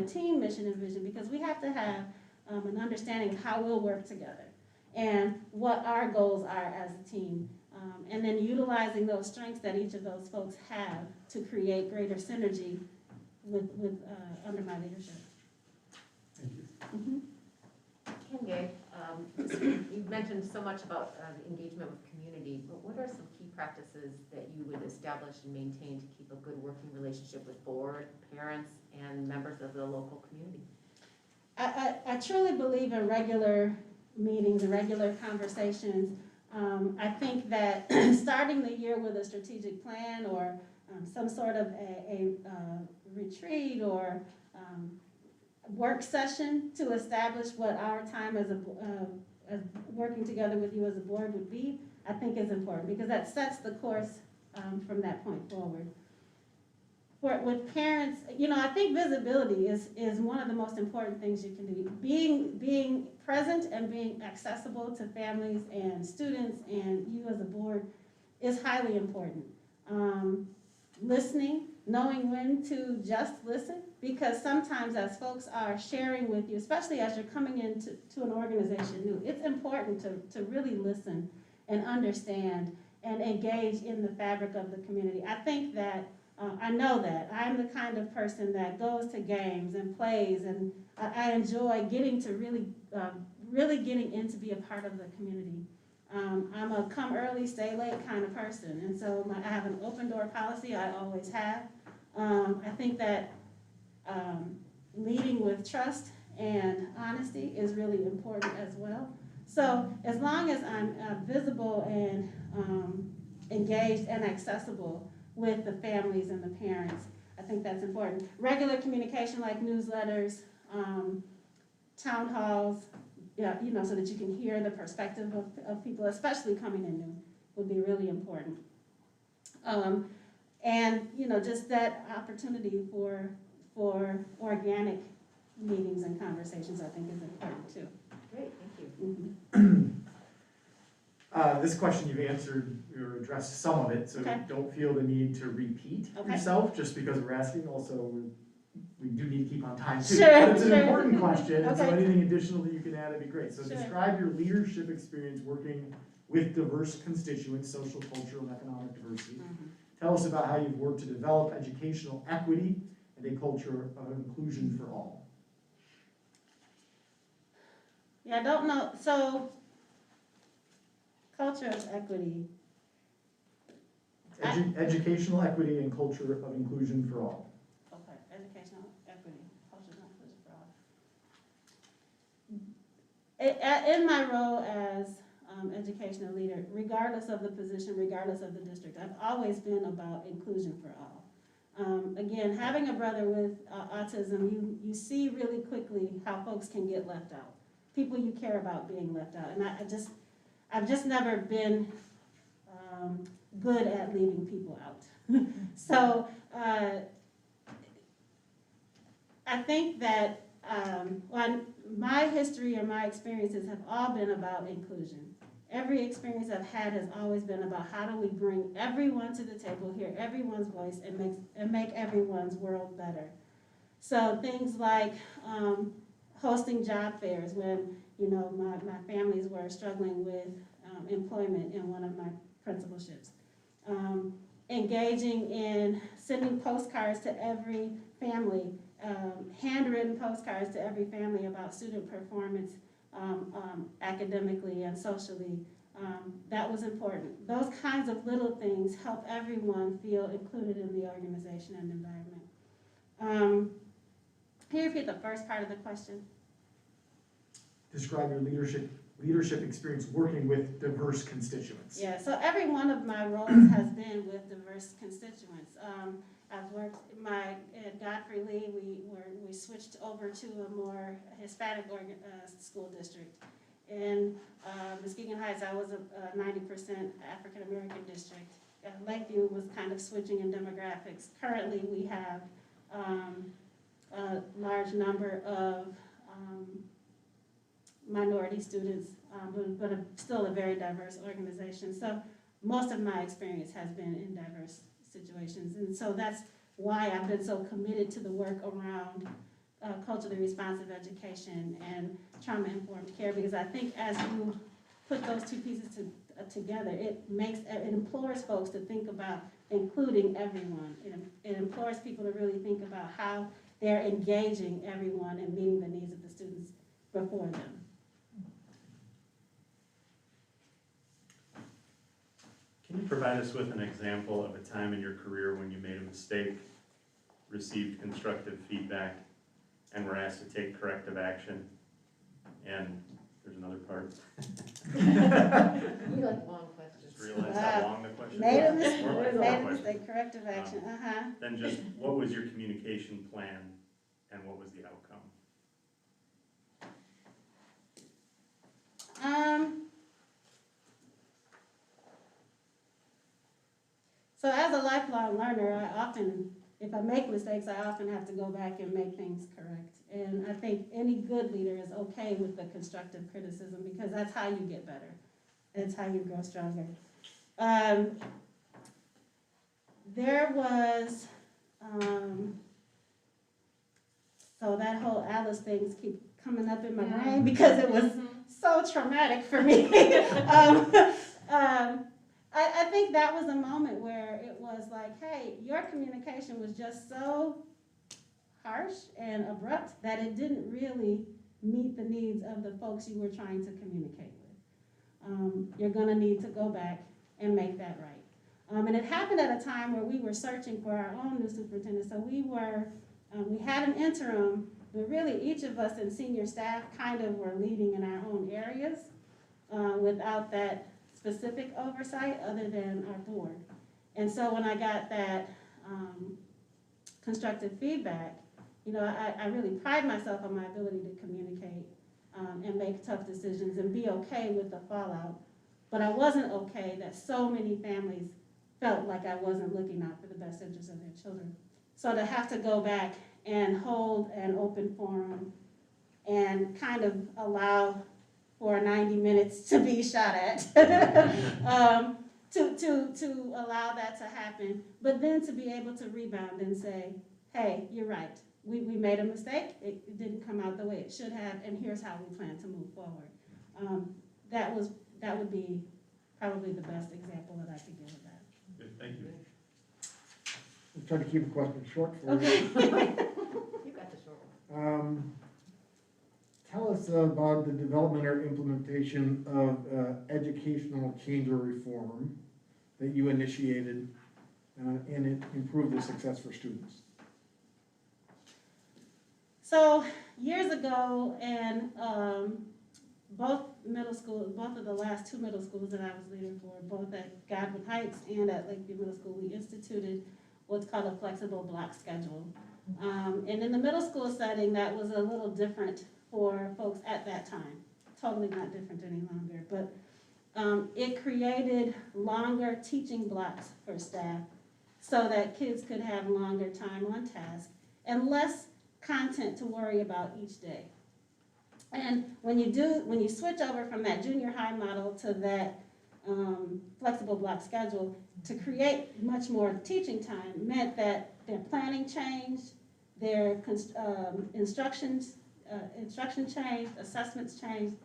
team mission and vision, because we have to have an understanding of how we'll work together and what our goals are as a team. And then utilizing those strengths that each of those folks have to create greater synergy with under my leadership. Thank you. Mm-hmm. Nkenge, you've mentioned so much about engagement with community, but what are some key practices that you would establish and maintain to keep a good working relationship with board, parents, and members of the local community? I truly believe in regular meetings and regular conversations. I think that starting the year with a strategic plan or some sort of a retreat or work session to establish what our time as working together with you as a board would be, I think is important, because that sets the course from that point forward. With parents, I think visibility is one of the most important things you can do. Being present and being accessible to families and students and you as a board is highly important. Listening, knowing when to just listen, because sometimes as folks are sharing with you, especially as you're coming into an organization new, it's important to really listen and understand and engage in the fabric of the community. I think that I know that I'm the kind of person that goes to games and plays, and I enjoy getting to really getting in to be a part of the community. I'm a come early, stay late kind of person, and so I have an open door policy. I always have. I think that leading with trust and honesty is really important as well. So as long as I'm visible and engaged and accessible with the families and the parents, I think that's important. Regular communication like newsletters, town halls, so that you can hear the perspective of people, especially coming in new, would be really important. And just that opportunity for organic meetings and conversations, I think, is important too. Great, thank you. Mm-hmm. This question you've answered or addressed some of it, so Okay. don't feel the need to repeat Okay. yourself just because we're asking. Also, we do need to keep on time too. Sure, But it's an sure. important question, and so Okay. anything additional that you can add would be great. So Sure. describe your leadership experience working with diverse constituents, social, cultural, and economic diversity. Mm-hmm. Tell us about how you've worked to develop educational equity and a culture of inclusion for all. Yeah, I don't know, so, culture of equity. Educational equity and culture of inclusion for all. Okay, educational equity, culture of inclusion for all. In my role as educational leader, regardless of the position, regardless of the district, I've always been about inclusion for all. Again, having a brother with autism, you see really quickly how folks can get left out. People you care about being left out, and I've just never been good at leaving people out. So I think that my history and my experiences have all been about inclusion. Every experience I've had has always been about how do we bring everyone to the table, hear everyone's voice, and make everyone's world better. So things like hosting job fairs when, you know, my families were struggling with employment in one of my principalships. Engaging in sending postcards to every family, handwritten postcards to every family about student performance academically and socially. That was important. Those kinds of little things help everyone feel included in the organization and environment. Can you repeat the first part of the question? Describe your leadership experience working with diverse constituents. Yeah, so every one of my roles has been with diverse constituents. I've worked at Godfrey Lee. We switched over to a more Hispanic school district. In Muskegon Heights, I was a 90% African American district. Lakeview was kind of switching in demographics. Currently, we have a large number of minority students, but still a very diverse organization. So most of my experience has been in diverse situations. And so that's why I've been so committed to the work around culturally responsive education and trauma-informed care, because I think as you put those two pieces together, it implores folks to think about including everyone. It implores people to really think about how they're engaging everyone and meeting the needs of the students before them. Can you provide us with an example of a time in your career when you made a mistake, received constructive feedback, and were asked to take corrective action? And there's another part. You like long questions. Just realized how long the question was. Made a More like four mistake, questions. corrective action, Then just, what was your communication plan and what was the outcome? So as a lifelong learner, if I make mistakes, I often have to go back and make things correct. And I think any good leader is okay with the constructive criticism, because that's how you get better. It's how you grow stronger. There was, so that whole Alice things keep coming up in my brain because it was so traumatic for me. I think that was a moment where it was like, hey, your communication was just so harsh and abrupt that it didn't really meet the needs of the folks you were trying to communicate with. You're gonna need to go back and make that right. And it happened at a time where we were searching for our own new superintendent. So we had an interim, but really each of us in senior staff kind of were leading in our own areas without that specific oversight other than our board. And so when I got that constructive feedback, you know, I really pride myself on my ability to communicate and make tough decisions and be okay with the fallout. But I wasn't okay that so many families felt like I wasn't looking out for the best interests of their children. So to have to go back and hold an open forum and kind of allow for 90 minutes to be shot at, to allow that to happen, but then to be able to rebound and say, hey, you're right, we made a mistake, it didn't come out the way it should have, and here's how we plan to move forward. That would be probably the best example that I could give of that. Good, thank you. I'll try to keep the question short for you. Okay. You got the short one. Tell us about the development or implementation of educational change or reform that you initiated and it improved the success for students. So years ago, and both of the last two middle schools that I was leading for, both at Godwin Heights and at Lakeview Middle School, we instituted what's called a flexible block schedule. And in the middle school setting, that was a little different for folks at that time. Totally not different any longer, but it created longer teaching blocks for staff so that kids could have longer time on task and less content to worry about each day. And when you switch over from that junior high model to that flexible block schedule, to create much more teaching time meant that their planning changed, their instruction changed, assessments changed,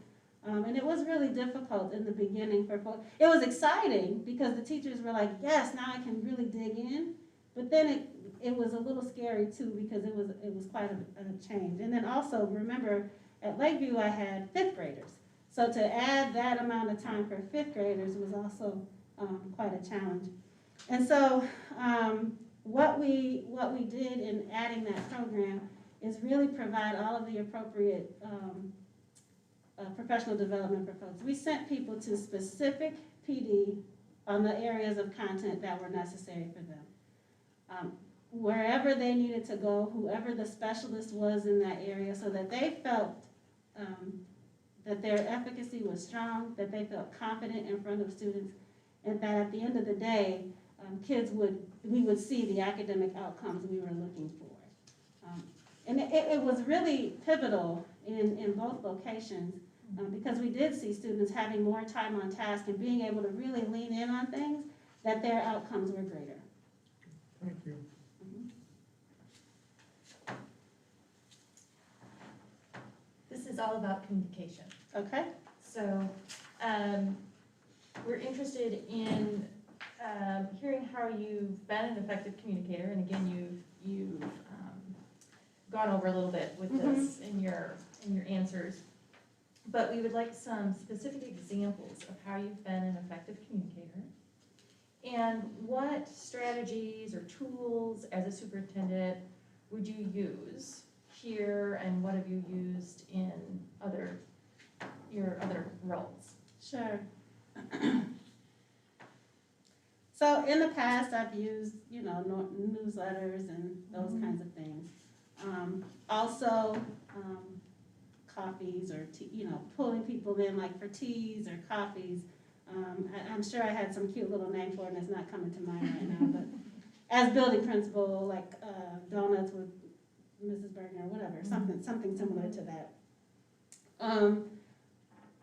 and it was really difficult in the beginning for folks. It was exciting because the teachers were like, yes, now I can really dig in, but then it was a little scary too because it was quite a change. And then also, remember, at Lakeview I had 5th graders. So to add that amount of time for 5th graders was also quite a challenge. And so what we did in adding that program is really provide all of the appropriate professional development for folks. We sent people to specific PD on the areas of content that were necessary for them. Wherever they needed to go, whoever the specialist was in that area, so that they felt that their efficacy was strong, that they felt confident in front of students, and that at the end of the day, we would see the academic outcomes we were looking for. And it was really pivotal in both locations because we did see students having more time on task and being able to really lean in on things, that their outcomes were greater. Thank you. This is all about communication. Okay. So, we're interested in hearing how you've been an effective communicator, and again, you've gone over a little bit with this in your answers. But we would like some specific examples of how you've been an effective communicator, and what strategies or tools as a superintendent would you use here, and what have you used in your other roles? Sure. So in the past, I've used, newsletters and those kinds of things. Also, coffees or pulling people in like for teas or coffees. I'm sure I had some cute little name for it and it's not coming to mind right now, but as building principal, like donuts with Mrs. Bergan or whatever, something similar to that.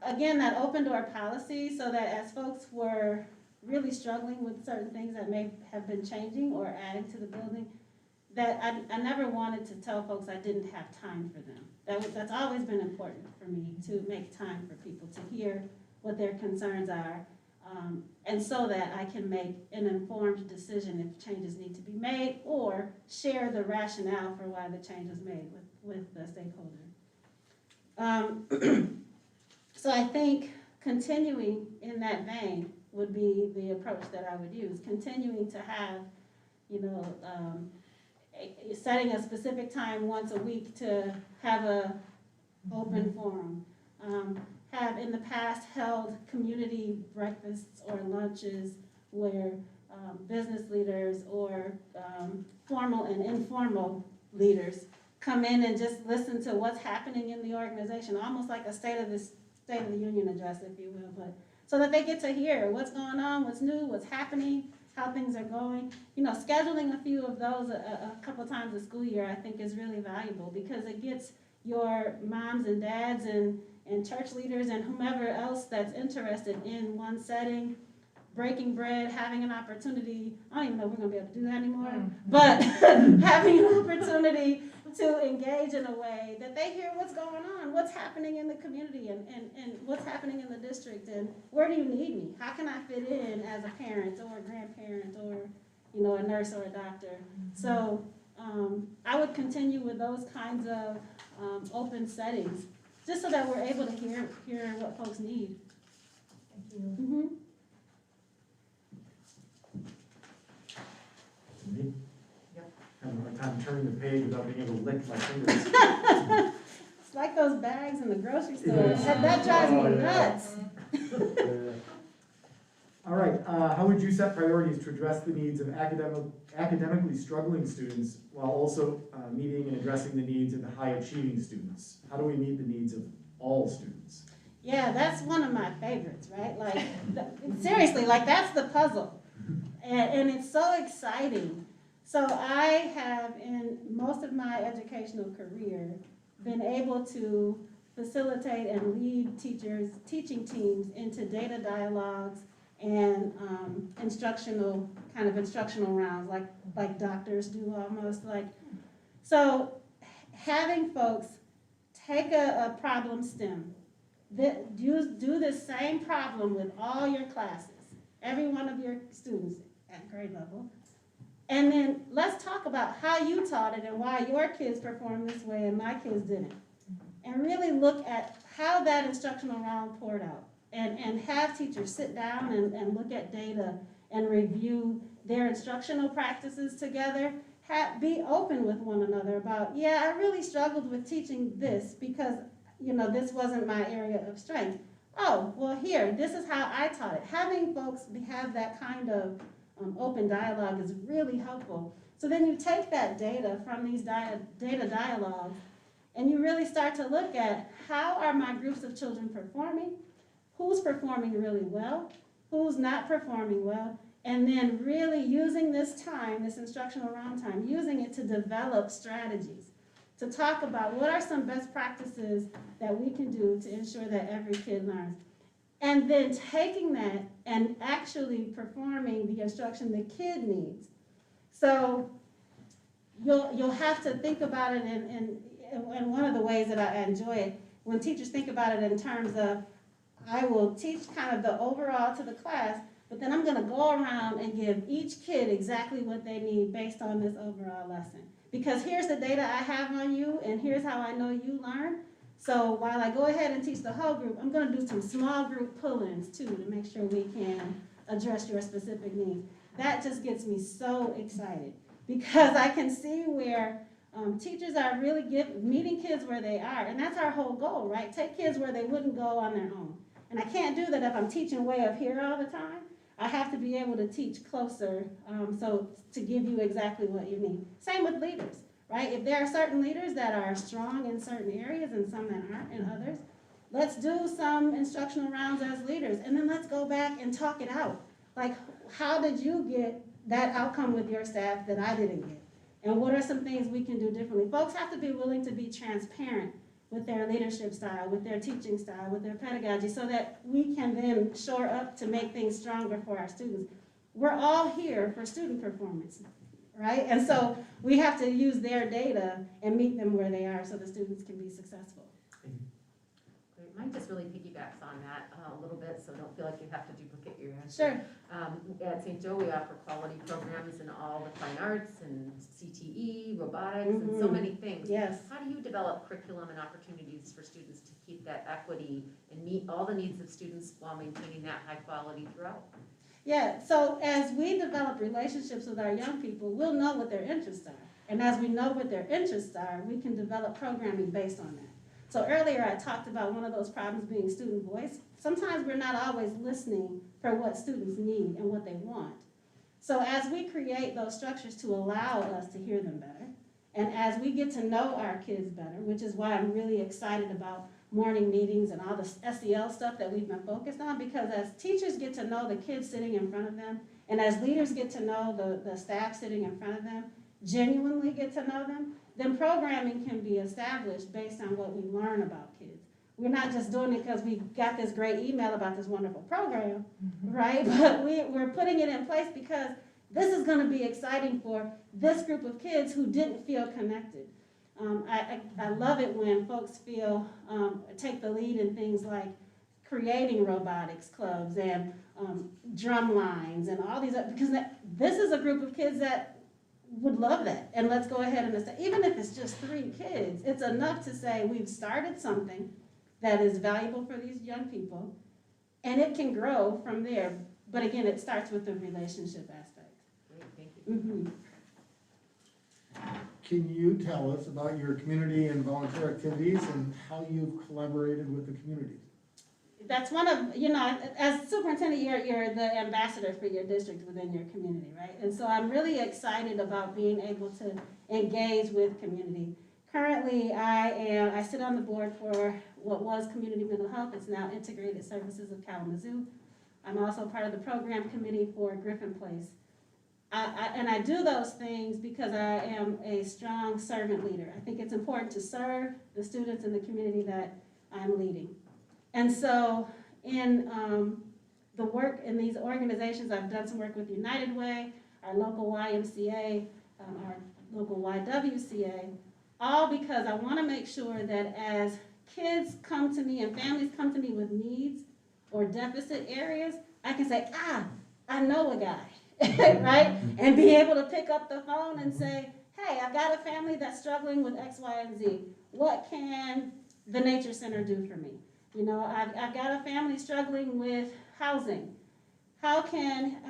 Again, that open door policy, so that as folks were really struggling with certain things that may have been changing or adding to the building, that I never wanted to tell folks I didn't have time for them. That's always been important for me, to make time for people, to hear what their concerns are, and so that I can make an informed decision if changes need to be made, or share the rationale for why the change was made with the stakeholder. So I think continuing in that vein would be the approach that I would use. Continuing to have, setting a specific time once a week to have a open forum. Have in the past held community breakfasts or lunches where business leaders or formal and informal leaders come in and just listen to what's happening in the organization, almost like a State of the Union address, if you will, but so that they get to hear what's going on, what's new, what's happening, how things are going. Scheduling a few of those a couple times a school year, I think, is really valuable because it gets your moms and dads and church leaders and whomever else that's interested in one setting, breaking bread, having an opportunity. I don't even know if we're going to be able to do that anymore, but having an opportunity to engage in a way that they hear what's going on, what's happening in the community and what's happening in the district, and where do you need me? How can I fit in as a parent or a grandparent or a nurse or a doctor. So I would continue with those kinds of open settings, just so that we're able to hear what folks need. Thank you. Mm-hmm. Me? Yep. Having a hard time turning the page without being able to lick my fingers. It's like those bags in the grocery store. Yes. That drives me Oh, yeah. nuts. All right, how would you set priorities to address the needs of academically struggling students while also meeting and addressing the needs of the high achieving students? How do we meet the needs of all students? Yeah, that's one of my favorites, right? Like, seriously, like that's the puzzle. And it's so exciting. So I have, in most of my educational career, been able to facilitate and lead teaching teams into data dialogues and instructional rounds, like doctors do almost. So having folks take a problem stem, do the same problem with all your classes, every one of your students at grade level, and then let's talk about how you taught it and why your kids performed this way and my kids didn't. And really look at how that instructional round poured out. And have teachers sit down and look at data and review their instructional practices together. Be open with one another about, yeah, I really struggled with teaching this because, this wasn't my area of strength. Oh, well here, this is how I taught it. Having folks have that kind of open dialogue is really helpful. So then you take that data from these data dialogues and you really start to look at how are my groups of children performing, who's performing really well, who's not performing well, and then really using this time, this instructional round time, using it to develop strategies, to talk about what are some best practices that we can do to ensure that every kid learns. And then taking that and actually performing the instruction the kid needs. So you'll have to think about it and one of the ways that I enjoy it, when teachers think about it in terms of, I will teach kind of the overall to the class, but then I'm going to go around and give each kid exactly what they need based on this overall lesson. Because here's the data I have on you, and here's how I know you learn. So while I go ahead and teach the whole group, I'm going to do some small group pull-ins too to make sure we can address your specific needs. That just gets me so excited because I can see where teachers are really meeting kids where they are, and that's our whole goal, right? Take kids where they wouldn't go on their own. And I can't do that if I'm teaching way up here all the time. I have to be able to teach closer, so to give you exactly what you need. Same with leaders, right? If there are certain leaders that are strong in certain areas and some that aren't in others, let's do some instructional rounds as leaders, and then let's go back and talk it out. Like, how did you get that outcome with your staff that I didn't get? And what are some things we can do differently? Folks have to be willing to be transparent with their leadership style, with their teaching style, with their pedagogy, so that we can then shore up to make things stronger for our students. We're all here for student performance, right? And so we have to use their data and meet them where they are so the students can be successful. Great. Mine just really piggybacks on that a little bit, so don't feel like you have to duplicate your answer. Sure. At St. Joe, we offer quality programs in all the fine arts and CTE, robotics, and so many things. Yes. How do you develop curriculum and opportunities for students to keep that equity and meet all the needs of students while maintaining that high quality throughout? Yeah, so as we develop relationships with our young people, we'll know what their interests are. And as we know what their interests are, we can develop programming based on that. So earlier I talked about one of those problems being student voice. Sometimes we're not always listening for what students need and what they want. So as we create those structures to allow us to hear them better, and as we get to know our kids better, which is why I'm really excited about morning meetings and all the SEL stuff that we've been focused on, because as teachers get to know the kids sitting in front of them, and as leaders get to know the staff sitting in front of them, genuinely get to know them, then programming can be established based on what we learn about kids. We're not just doing it because we got this great email about this wonderful program, right? But we're putting it in place because this is going to be exciting for this group of kids who didn't feel connected. I love it when folks take the lead in things like creating robotics clubs and drum lines and all these, because this is a group of kids that would love that. And let's go ahead and, even if it's just 3 kids, it's enough to say we've started something that is valuable for these young people, and it can grow from there. But again, it starts with the relationship aspect. Great, thank you. Mm-hmm. Can you tell us about your community and volunteer activities and how you've collaborated with the community? That's one of, as superintendent, you're the ambassador for your district within your community, right? And so I'm really excited about being able to engage with community. Currently, I sit on the board for what was Community Mental Health. It's now Integrated Services of Kalamazoo. I'm also part of the program committee for Griffin Place. And I do those things because I am a strong servant leader. I think it's important to serve the students in the community that I'm leading. And so in the work in these organizations, I've done some work with United Way, our local YMCA, our local YWCA, all because I want to make sure that as kids come to me and families come to me with needs or deficit areas, I can say, I know a guy. Right? And be able to pick up the phone and say, hey, I've got a family that's struggling with X, Y, and Z. What can the Nature Center do for me? I've got a family struggling with housing. How can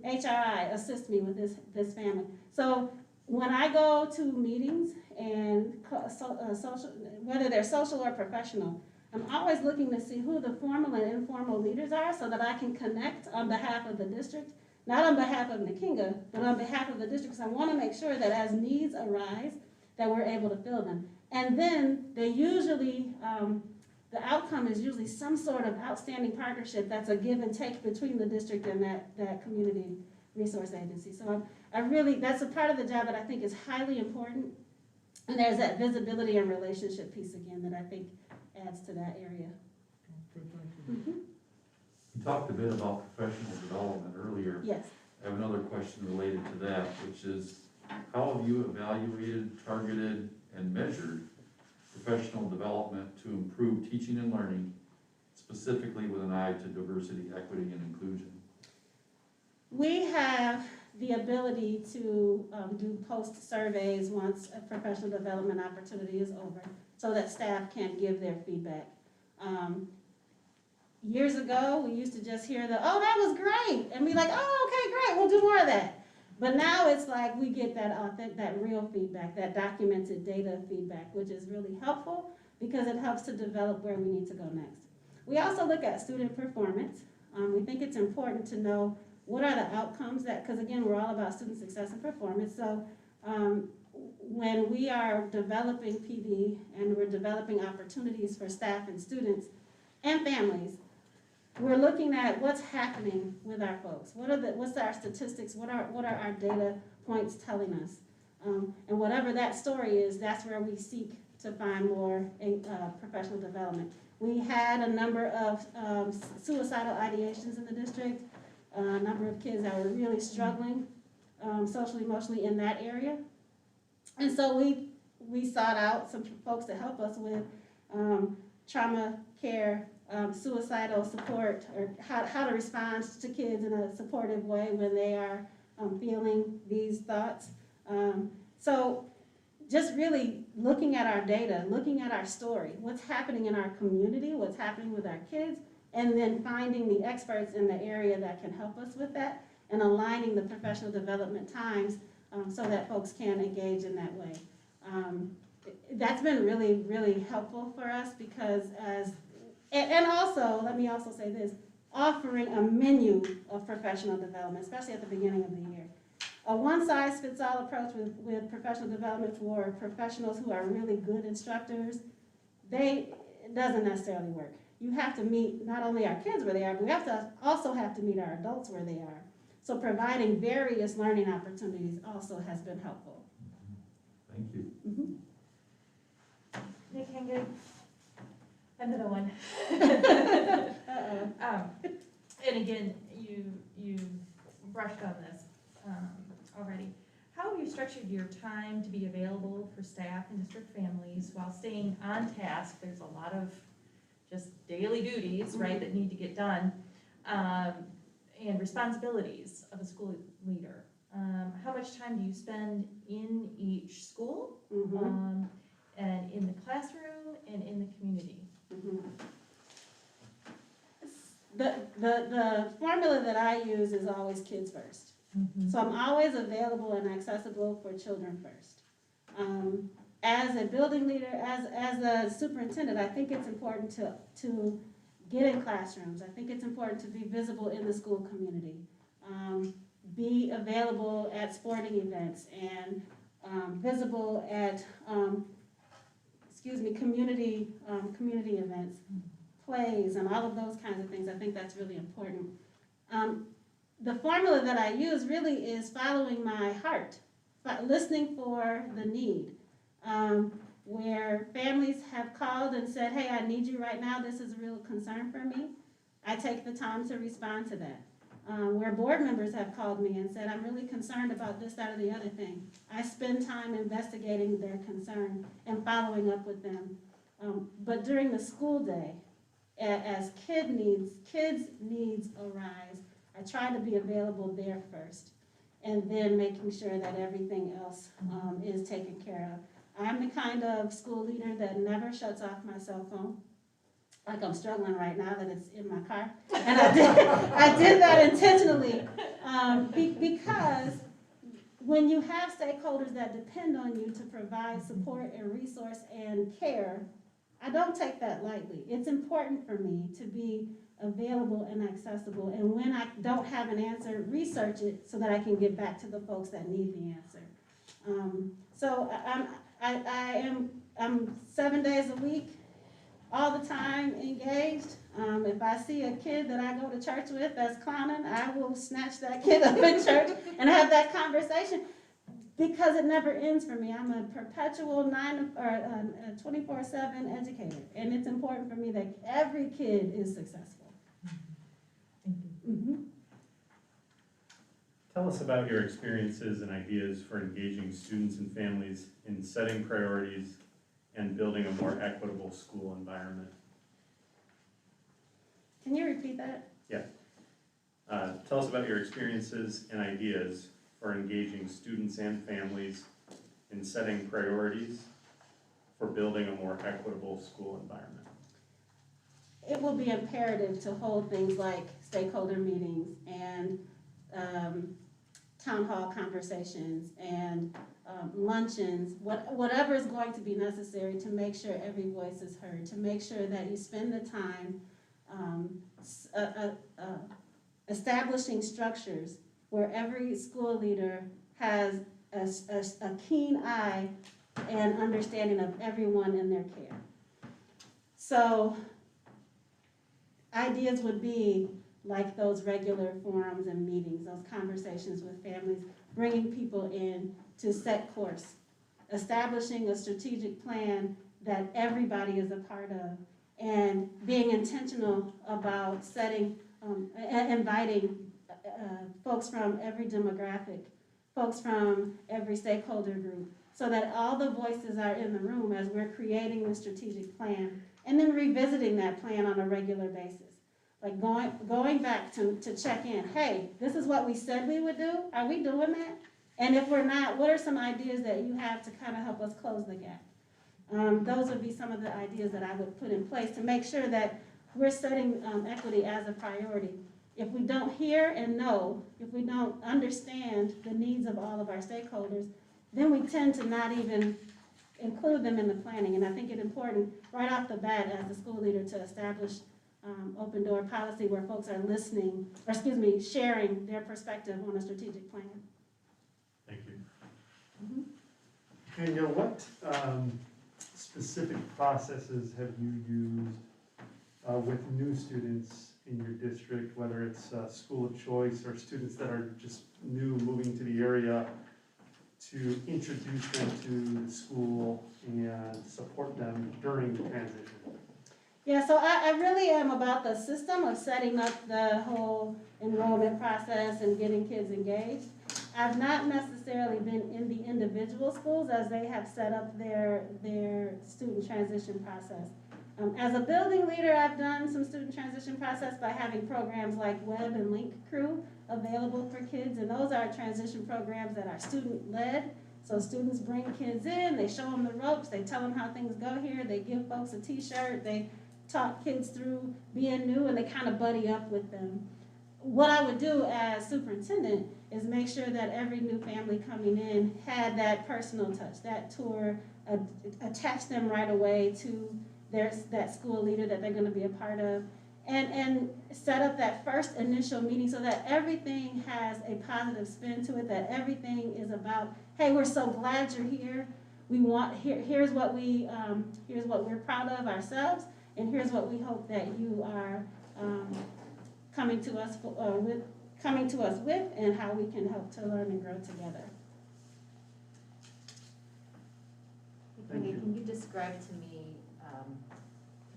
HRI assist me with this family? So when I go to meetings and social, whether they're social or professional, I'm always looking to see who the formal and informal leaders are so that I can connect on behalf of the district. Not on behalf of Nkenge, but on behalf of the district, because I want to make sure that as needs arise, that we're able to fill them. And then they usually, the outcome is usually some sort of outstanding partnership that's a give and take between the district and that community resource agency. So that's a part of the job that I think is highly important. And there's that visibility and relationship piece again that I think adds to that area. Mm-hmm. You talked a bit about professional development earlier. Yes. I have another question related to that, which is, how have you evaluated, targeted, and measured professional development to improve teaching and learning, specifically with an eye to diversity, equity, and inclusion? We have the ability to do post surveys once a professional development opportunity is over, so that staff can give their feedback. Years ago, we used to just hear oh, that was great, and be like, oh, okay, great, we'll do more of that. But now it's like we get that real feedback, that documented data feedback, which is really helpful because it helps to develop where we need to go next. We also look at student performance. We think it's important to know what are the outcomes because again, we're all about student success and performance. So when we are developing PD and we're developing opportunities for staff and students and families, we're looking at what's happening with our folks. What's our statistics? What are our data points telling us? And whatever that story is, that's where we seek to find more professional development. We had a number of suicidal ideations in the district, a number of kids that were really struggling socially, emotionally in that area. And so we sought out some folks to help us with trauma care, suicidal support, or how to respond to kids in a supportive way when they are feeling these thoughts. So just really looking at our data, looking at our story, what's happening in our community, what's happening with our kids, and then finding the experts in the area that can help us with that, and aligning the professional development times so that folks can engage in that way. That's been really, really helpful for us because and also, let me also say this, offering a menu of professional development, especially at the beginning of the year. A one-size-fits-all approach with professional development for professionals who are really good instructors, it doesn't necessarily work. You have to meet not only our kids where they are, but we also have to meet our adults where they are. So providing various learning opportunities also has been helpful. Thank you. Mm-hmm. Nkenge, another one. And again, you brushed on this already. How have you structured your time to be available for staff and district families while staying on task? There's a lot of just daily duties, right, that need to get done, and responsibilities of a school leader. How much time do you spend in each school, and in the classroom and in the community? The formula that I use is always kids first. So I'm always available and accessible for children first. As a building leader, as a superintendent, I think it's important to get in classrooms. I think it's important to be visible in the school community. Be available at sporting events and visible at community events, plays, and all of those kinds of things. I think that's really important. The formula that I use really is following my heart, listening for the need. Where families have called and said, hey, I need you right now, this is a real concern for me, I take the time to respond to that. Where board members have called me and said, I'm really concerned about this, that, or the other thing, I spend time investigating their concern and following up with them. But during the school day, as kids' needs arise, I try to be available there first, and then making sure that everything else is taken care of. I'm the kind of school leader that never shuts off my cell phone. Like I'm struggling right now that it's in my car. And I did that intentionally because when you have stakeholders that depend on you to provide support and resource and care, I don't take that lightly. It's important for me to be available and accessible. And when I don't have an answer, research it so that I can get back to the folks that need the answer. So I'm 7 days a week, all the time engaged. If I see a kid that I go to church with that's clowning, I will snatch that kid up in church and have that conversation because it never ends for me. I'm a perpetual 24/7 educator, and it's important for me that every kid is successful. Tell us about your experiences and ideas for engaging students and families in setting priorities and building a more equitable school environment. Can you repeat that? Yeah. Tell us about your experiences and ideas for engaging students and families in setting priorities for building a more equitable school environment. It will be imperative to hold things like stakeholder meetings and town hall conversations and luncheons, whatever is going to be necessary to make sure every voice is heard, to make sure that you spend the time establishing structures where every school leader has a keen eye and understanding of everyone in their care. So ideas would be like those regular forums and meetings, those conversations with families, bringing people in to set course, establishing a strategic plan that everybody is a part of, and being intentional about setting, inviting folks from every demographic, folks from every stakeholder group, so that all the voices are in the room as we're creating the strategic plan, and then revisiting that plan on a regular basis. Like going back to check in, hey, this is what we said we would do, are we doing that? And if we're not, what are some ideas that you have to kind of help us close the gap? Those would be some of the ideas that I would put in place to make sure that we're setting equity as a priority. If we don't hear and know, if we don't understand the needs of all of our stakeholders, then we tend to not even include them in the planning. And I think it's important right off the bat as a school leader to establish open door policy where folks are listening, or sharing their perspective on a strategic plan. Thank you. And what specific processes have you used with new students in your district, whether it's school of choice or students that are just new, moving to the area, to introduce them to the school and support them during the transition? Yeah, so I really am about the system of setting up the whole enrollment process and getting kids engaged. I've not necessarily been in the individual schools as they have set up their student transition process. As a building leader, I've done some student transition process by having programs like Web and Link Crew available for kids, and those are transition programs that are student-led. So students bring kids in, they show them the ropes, they tell them how things go here, they give folks a t-shirt, they talk kids through being new, and they kind of buddy up with them. What I would do as superintendent is make sure that every new family coming in had that personal touch, that tour, attach them right away to that school leader that they're going to be a part of, and set up that first initial meeting so that everything has a positive spin to it, that everything is about, hey, we're so glad you're here. We want here's what we're proud of ourselves, and here's what we hope that you are coming to us with, and how we can help to learn and grow together. Can you describe to me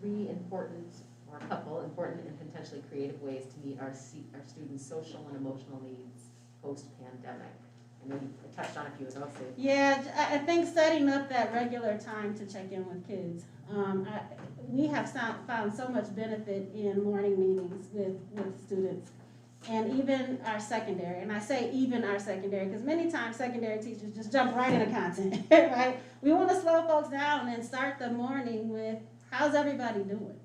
three important, or a couple important and potentially creative ways to meet our students' social and emotional needs post-pandemic? I know you touched on a few of those. Yeah, I think setting up that regular time to check in with kids. We have found so much benefit in morning meetings with students, and even our secondary. And I say even our secondary because many times secondary teachers just jump right into content, right? We want to slow folks down and start the morning with, how's everybody doing?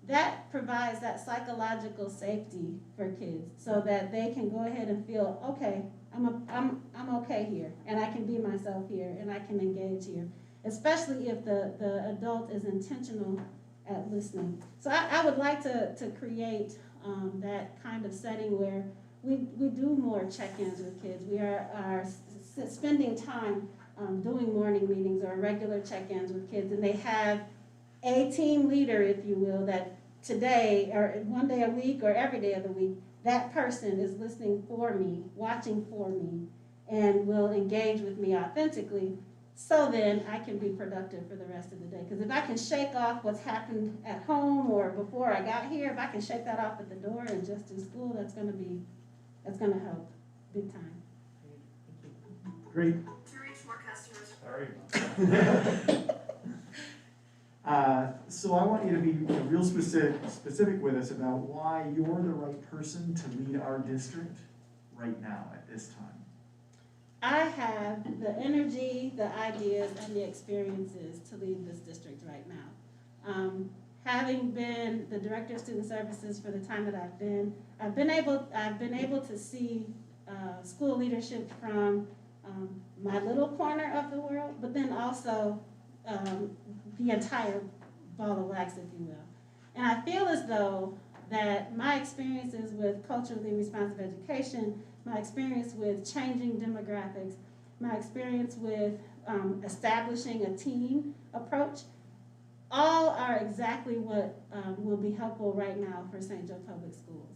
That provides that psychological safety for kids so that they can go ahead and feel, okay, I'm okay here, and I can be myself here, and I can engage here, especially if the adult is intentional at listening. So I would like to create that kind of setting where we do more check-ins with kids. We are spending time doing morning meetings or regular check-ins with kids, and they have a team leader, if you will, that today or one day a week or every day of the week, that person is listening for me, watching for me, and will engage with me authentically, so then I can be productive for the rest of the day. Because if I can shake off what's happened at home or before I got here, if I can shake that off at the door and just do school, that's gonna help big time. Great. To reach more customers. Sorry. So I want you to be real specific with us about why you're the right person to lead our district right now at this time. I have the energy, the ideas, and the experiences to lead this district right now. Having been the director of student services for the time that I've been able to see school leadership from my little corner of the world, but then also the entire ball of wax, if you will. And I feel as though that my experiences with culturally responsive education, my experience with changing demographics, my experience with establishing a team approach, all are exactly what will be helpful right now for St. Joe Public Schools.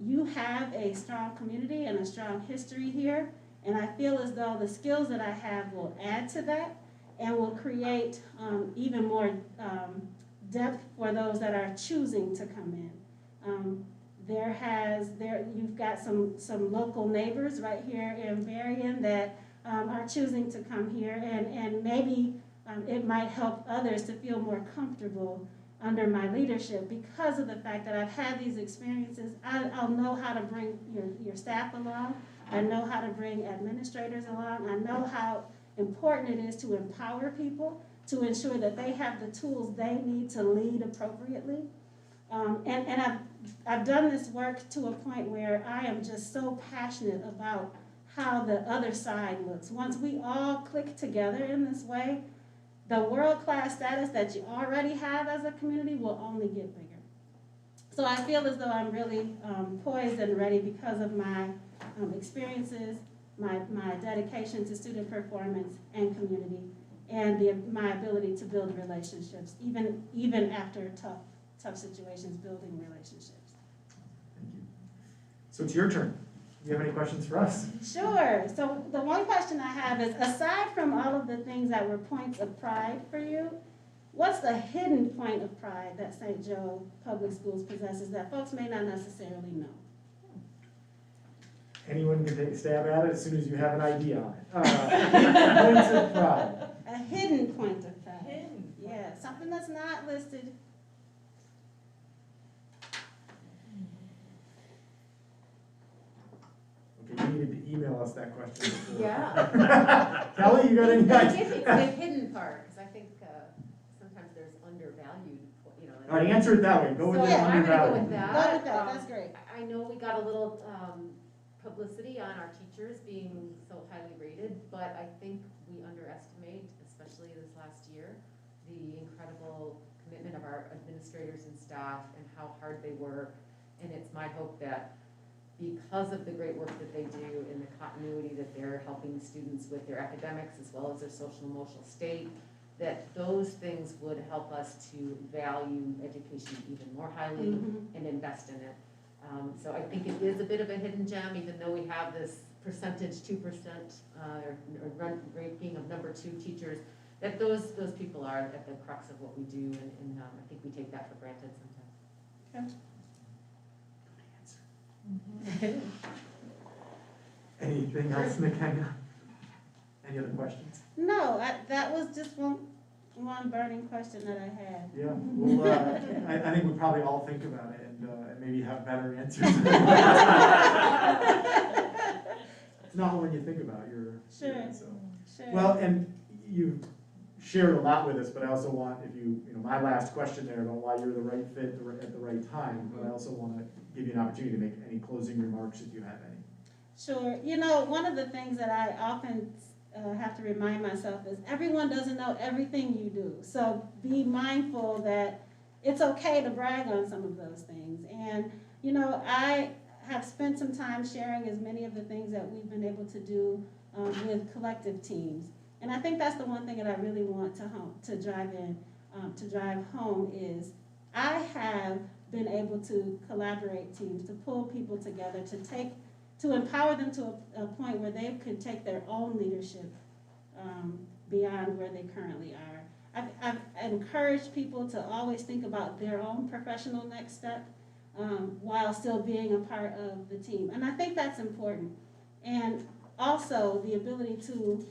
You have a strong community and a strong history here, and I feel as though the skills that I have will add to that and will create even more depth for those that are choosing to come in. You've got some local neighbors right here in Bergan that are choosing to come here, and maybe it might help others to feel more comfortable under my leadership because of the fact that I've had these experiences. I'll know how to bring your staff along. I know how to bring administrators along. I know how important it is to empower people to ensure that they have the tools they need to lead appropriately. And I've done this work to a point where I am just so passionate about how the other side looks. Once we all click together in this way, the world-class status that you already have as a community will only get bigger. So I feel as though I'm really poised and ready because of my experiences, my dedication to student performance and community, and my ability to build relationships, even after tough situations, building relationships. Thank you. So it's your turn. Do you have any questions for us? Sure. So the one question I have is, aside from all of the things that were points of pride for you, what's the hidden point of pride that St. Joe Public Schools possesses that folks may not necessarily know? Anyone can take a stab at it as soon as you have an idea on it. Points of pride. A hidden point of pride. Hidden. Yeah, something something that's not listed. Okay, you needed to email us that question before. Yeah. Kelly, you got any I ideas? think it's the hidden part, because I think sometimes there's undervalued, you know. All right, answer it that way, go with So the I'm gonna go undervalue. with that. Go with that, that's great. I know we got a little publicity on our teachers being so highly rated, but I think we underestimate, especially this last year, the incredible commitment of our administrators and staff and how hard they work. And it's my hope that because of the great work that they do and the continuity that they're helping students with their academics as well as their social and emotional state, that those things would help us to value education even more highly and invest in it. So I think it is a bit of a hidden gem, even though we have this percentage, 2%, or ranking of number 2 teachers, that those people are at the crux of what we do, and I think we take that for granted sometimes. Anything else, Nkenge? Any other questions? No, that was just one burning question that I had. Yeah, well, I think we probably all think about it and maybe have better answers. It's not when you think about it, you're. Sure. So. Sure. Well, and you've shared a lot with us, but I also want, if you know, my last question there about why you're the right fit at the right time, but I also want to give you an opportunity to make any closing remarks if you have any. Sure. You know, one of the things that I often have to remind myself is everyone doesn't know everything you do. So be mindful that it's okay to brag on some of those things. And, you know, I have spent some time sharing as many of the things that we've been able to do with collective teams. And I think that's the one thing that I really want to drive home is I have been able to collaborate teams, to pull people together, to empower them to a point where they could take their own leadership beyond where they currently are. I've encouraged people to always think about their own professional next step while still being a part of the team. And I think that's important. And also the ability to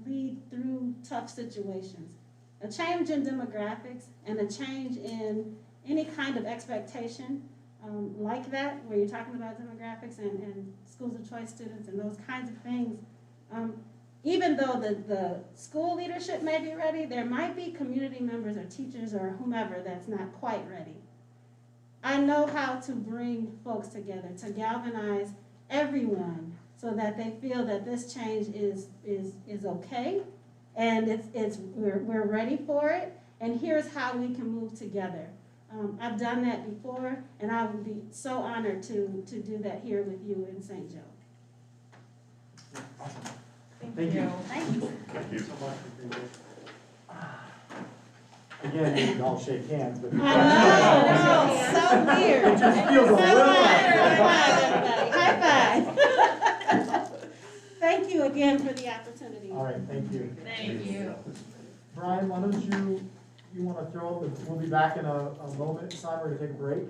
lead through tough situations. A change in demographics and a change in any kind of expectation like that, where you're talking about demographics and schools of choice students and those kinds of things, even though the school leadership may be ready, there might be community members or teachers or whomever that's not quite ready. I know how to bring folks together, to galvanize everyone so that they feel that this change is okay and we're ready for it, and here's how we can move together. I've done that before, and I would be so honored to do that here with you in St. Joe. Awesome. Thank you. Thank you. Thank you so much. Again, we can all shake hands, but. I know, so weird. It just feels a little. High five. Thank you again for the opportunity. All right, thank you. Thank you. Brian, why don't you want to throw up, we'll be back in a moment, Simon, we're going to take a break.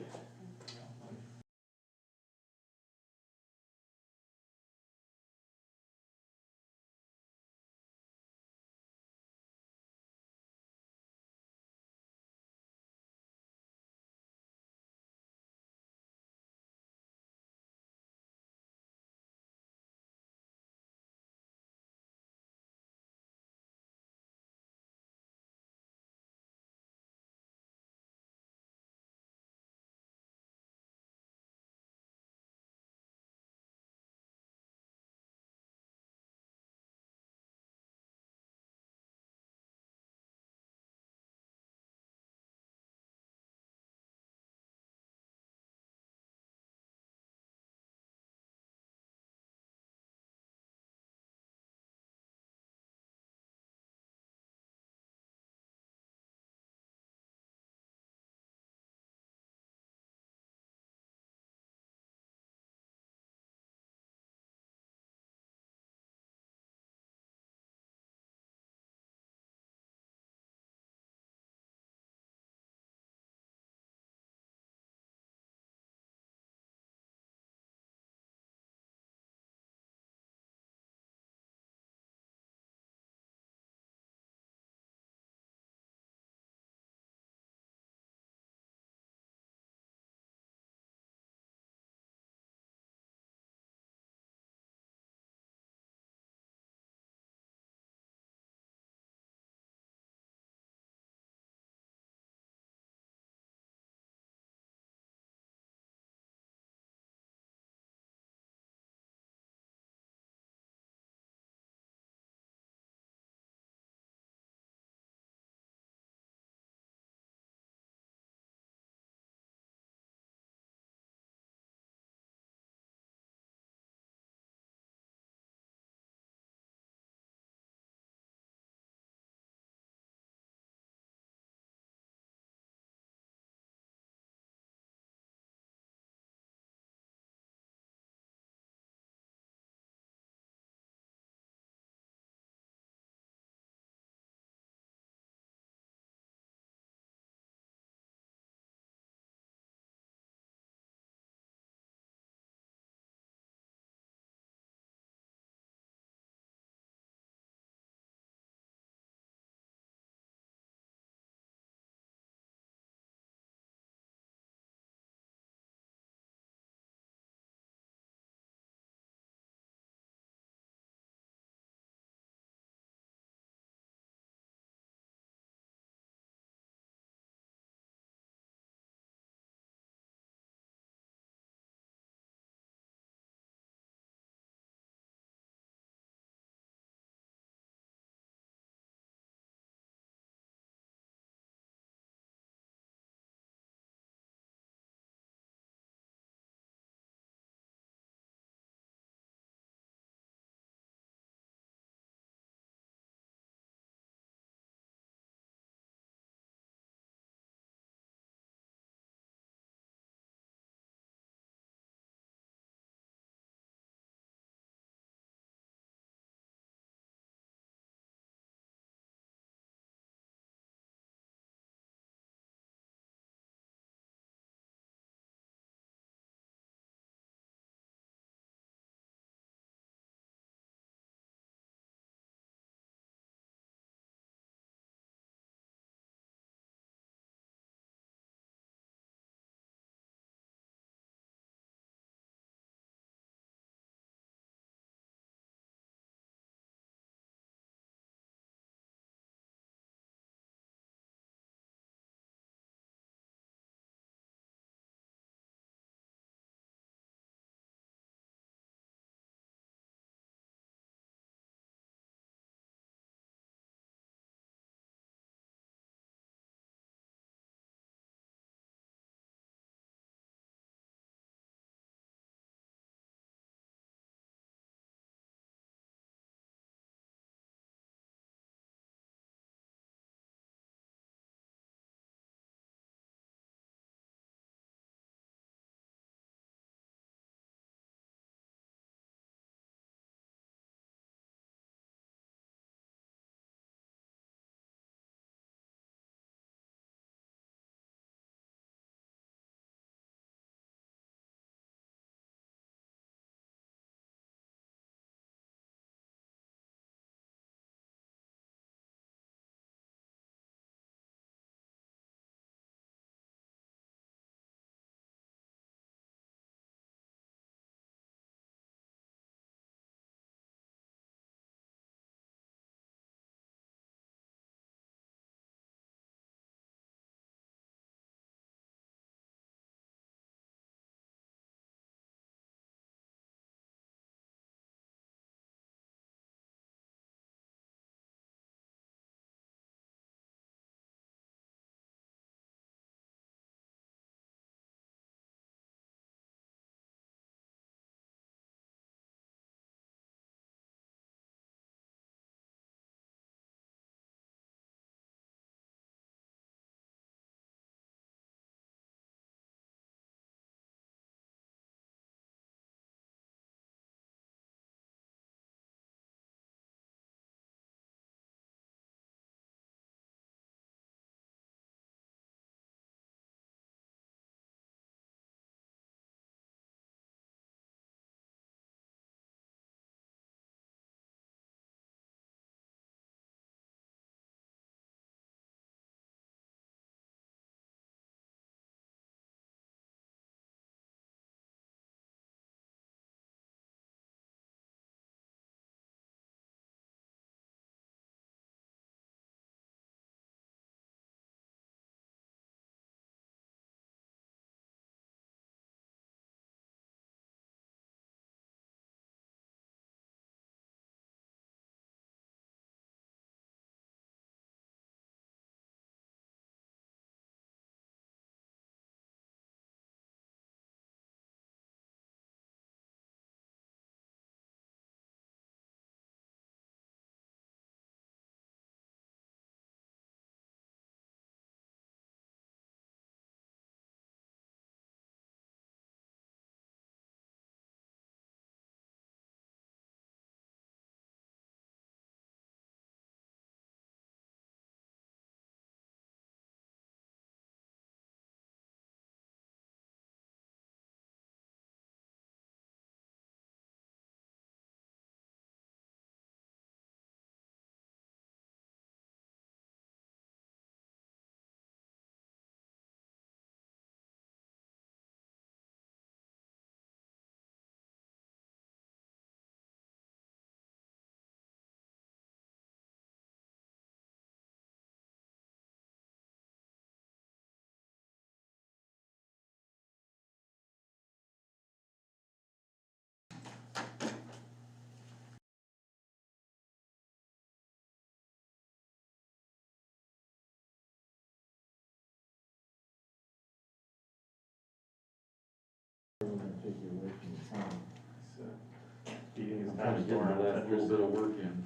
Trying to get all that little bit of work in.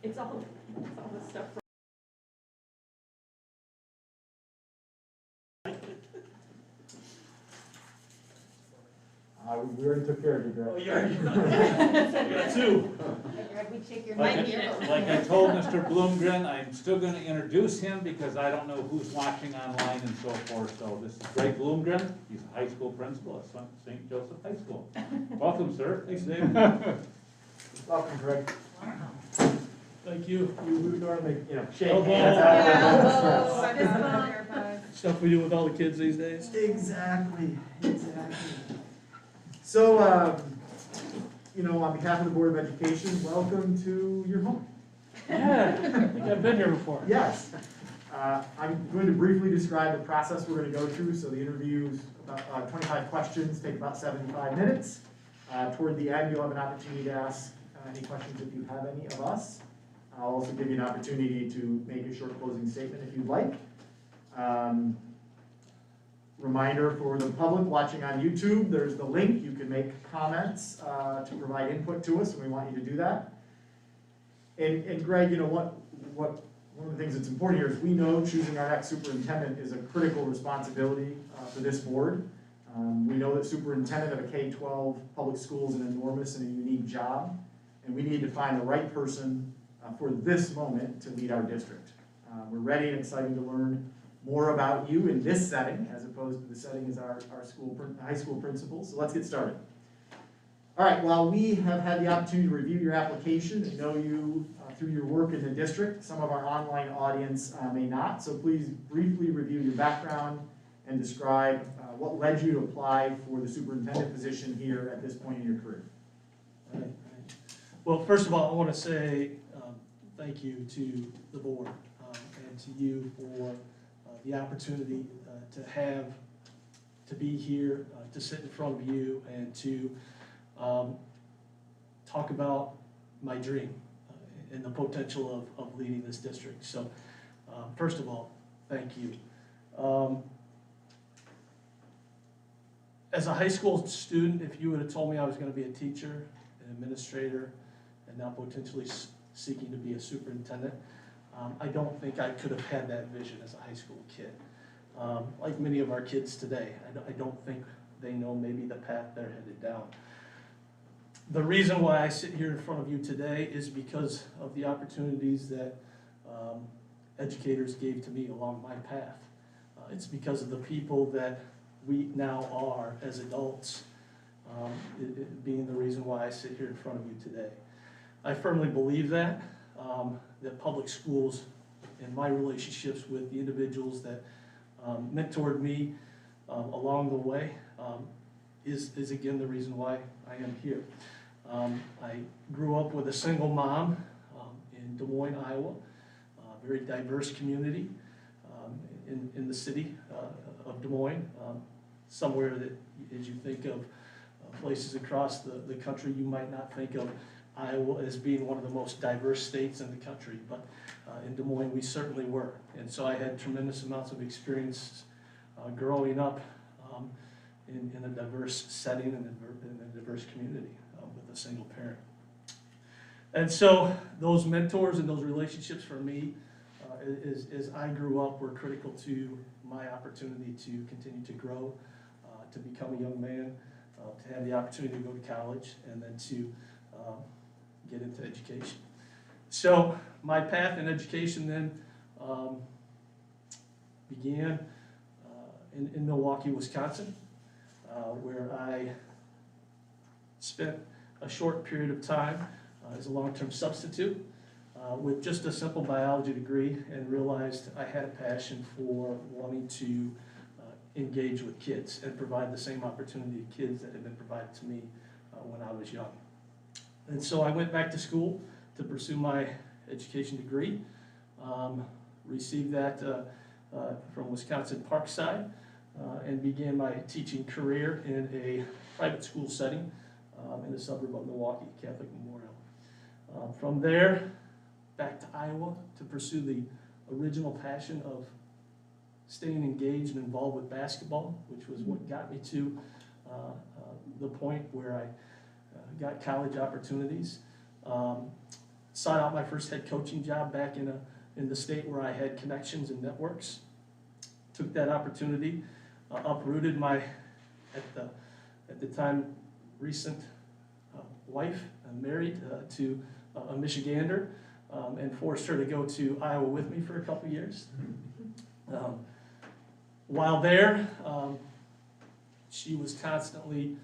It's all the stuff. We already took care of you, Greg. Oh, you already got two. We check your Like mic here. like I told Mr. Blomgren, I'm still gonna introduce him because I don't know who's watching online and so forth. So this is Greg Blomgren. He's a high school principal at St. Joseph High School. Welcome, sir. Thanks, Dave. Welcome, Greg. Thank you. We would normally, shake Elbow. hands afterwards. Yeah. Stuff we do with all the kids these days. Exactly. So, on behalf of the Board of Education, welcome to your home. Yeah, I think I've been here before. Yes. I'm going to briefly describe the process we're going to go through. So the interview's about 25 questions, take about 75 minutes. Toward the end, you'll have an opportunity to ask any questions if you have any of us. I'll also give you an opportunity to make a short closing statement if you'd like. Reminder for the public watching on YouTube, there's the link. You can make comments to provide input to us, and we want you to do that. And Greg, one of the things that's important here is we know choosing our next superintendent is a critical responsibility for this board. We know that superintendent of a K-12 public school is an enormous and a unique job, and we need to find the right person for this moment to lead our district. We're ready and excited to learn more about you in this setting, as opposed to the setting as our high school principals. So let's get started. All right, while we have had the opportunity to review your application and know you through your work in the district, some of our online audience may not. So please briefly review your background and describe what led you to apply for the superintendent position here at this point in your career. Right. Well, first of all, I want to say thank you to the board and to you for the opportunity to be here, to sit in front of you and to talk about my dream and the potential of leading this district. So first of all, thank you. As a high school student, if you would have told me I was going to be a teacher, an administrator, and now potentially seeking to be a superintendent, I don't think I could have had that vision as a high school kid. Like many of our kids today, I don't think they know maybe the path they're headed down. The reason why I sit here in front of you today is because of the opportunities that educators gave to me along my path. It's because of the people that we now are as adults, it being the reason why I sit here in front of you today. I firmly believe that public schools and my relationships with the individuals that mentored me along the way is again the reason why I am here. I grew up with a single mom in Des Moines, Iowa, a very diverse community in the city of Des Moines, somewhere that as you think of places across the country, you might not think of Iowa as being one of the most diverse states in the country, but in Des Moines we certainly were. And so I had tremendous amounts of experience growing up in a diverse setting and in a diverse community with a single parent. And so those mentors and those relationships for me as I grew up were critical to my opportunity to continue to grow, to become a young man, to have the opportunity to go to college, and then to get into education. So my path in education then began in Milwaukee, Wisconsin, where I spent a short period of time as a long-term substitute with just a simple biology degree, and realized I had a passion for wanting to engage with kids and provide the same opportunity to kids that had been provided to me when I was young. And so I went back to school to pursue my education degree, received that from Wisconsin Parkside, and began my teaching career in a private school setting in the suburb of Milwaukee, Catholic Memorial. From there, back to Iowa to pursue the original passion of staying engaged and involved with basketball, which was what got me to the point where I got college opportunities. Sought out my first head coaching job back in the state where I had connections and networks. Took that opportunity, uprooted my, at the time, recent wife, married to a Michigander, and forced her to go to Iowa with me for a couple years. While there, she was constantly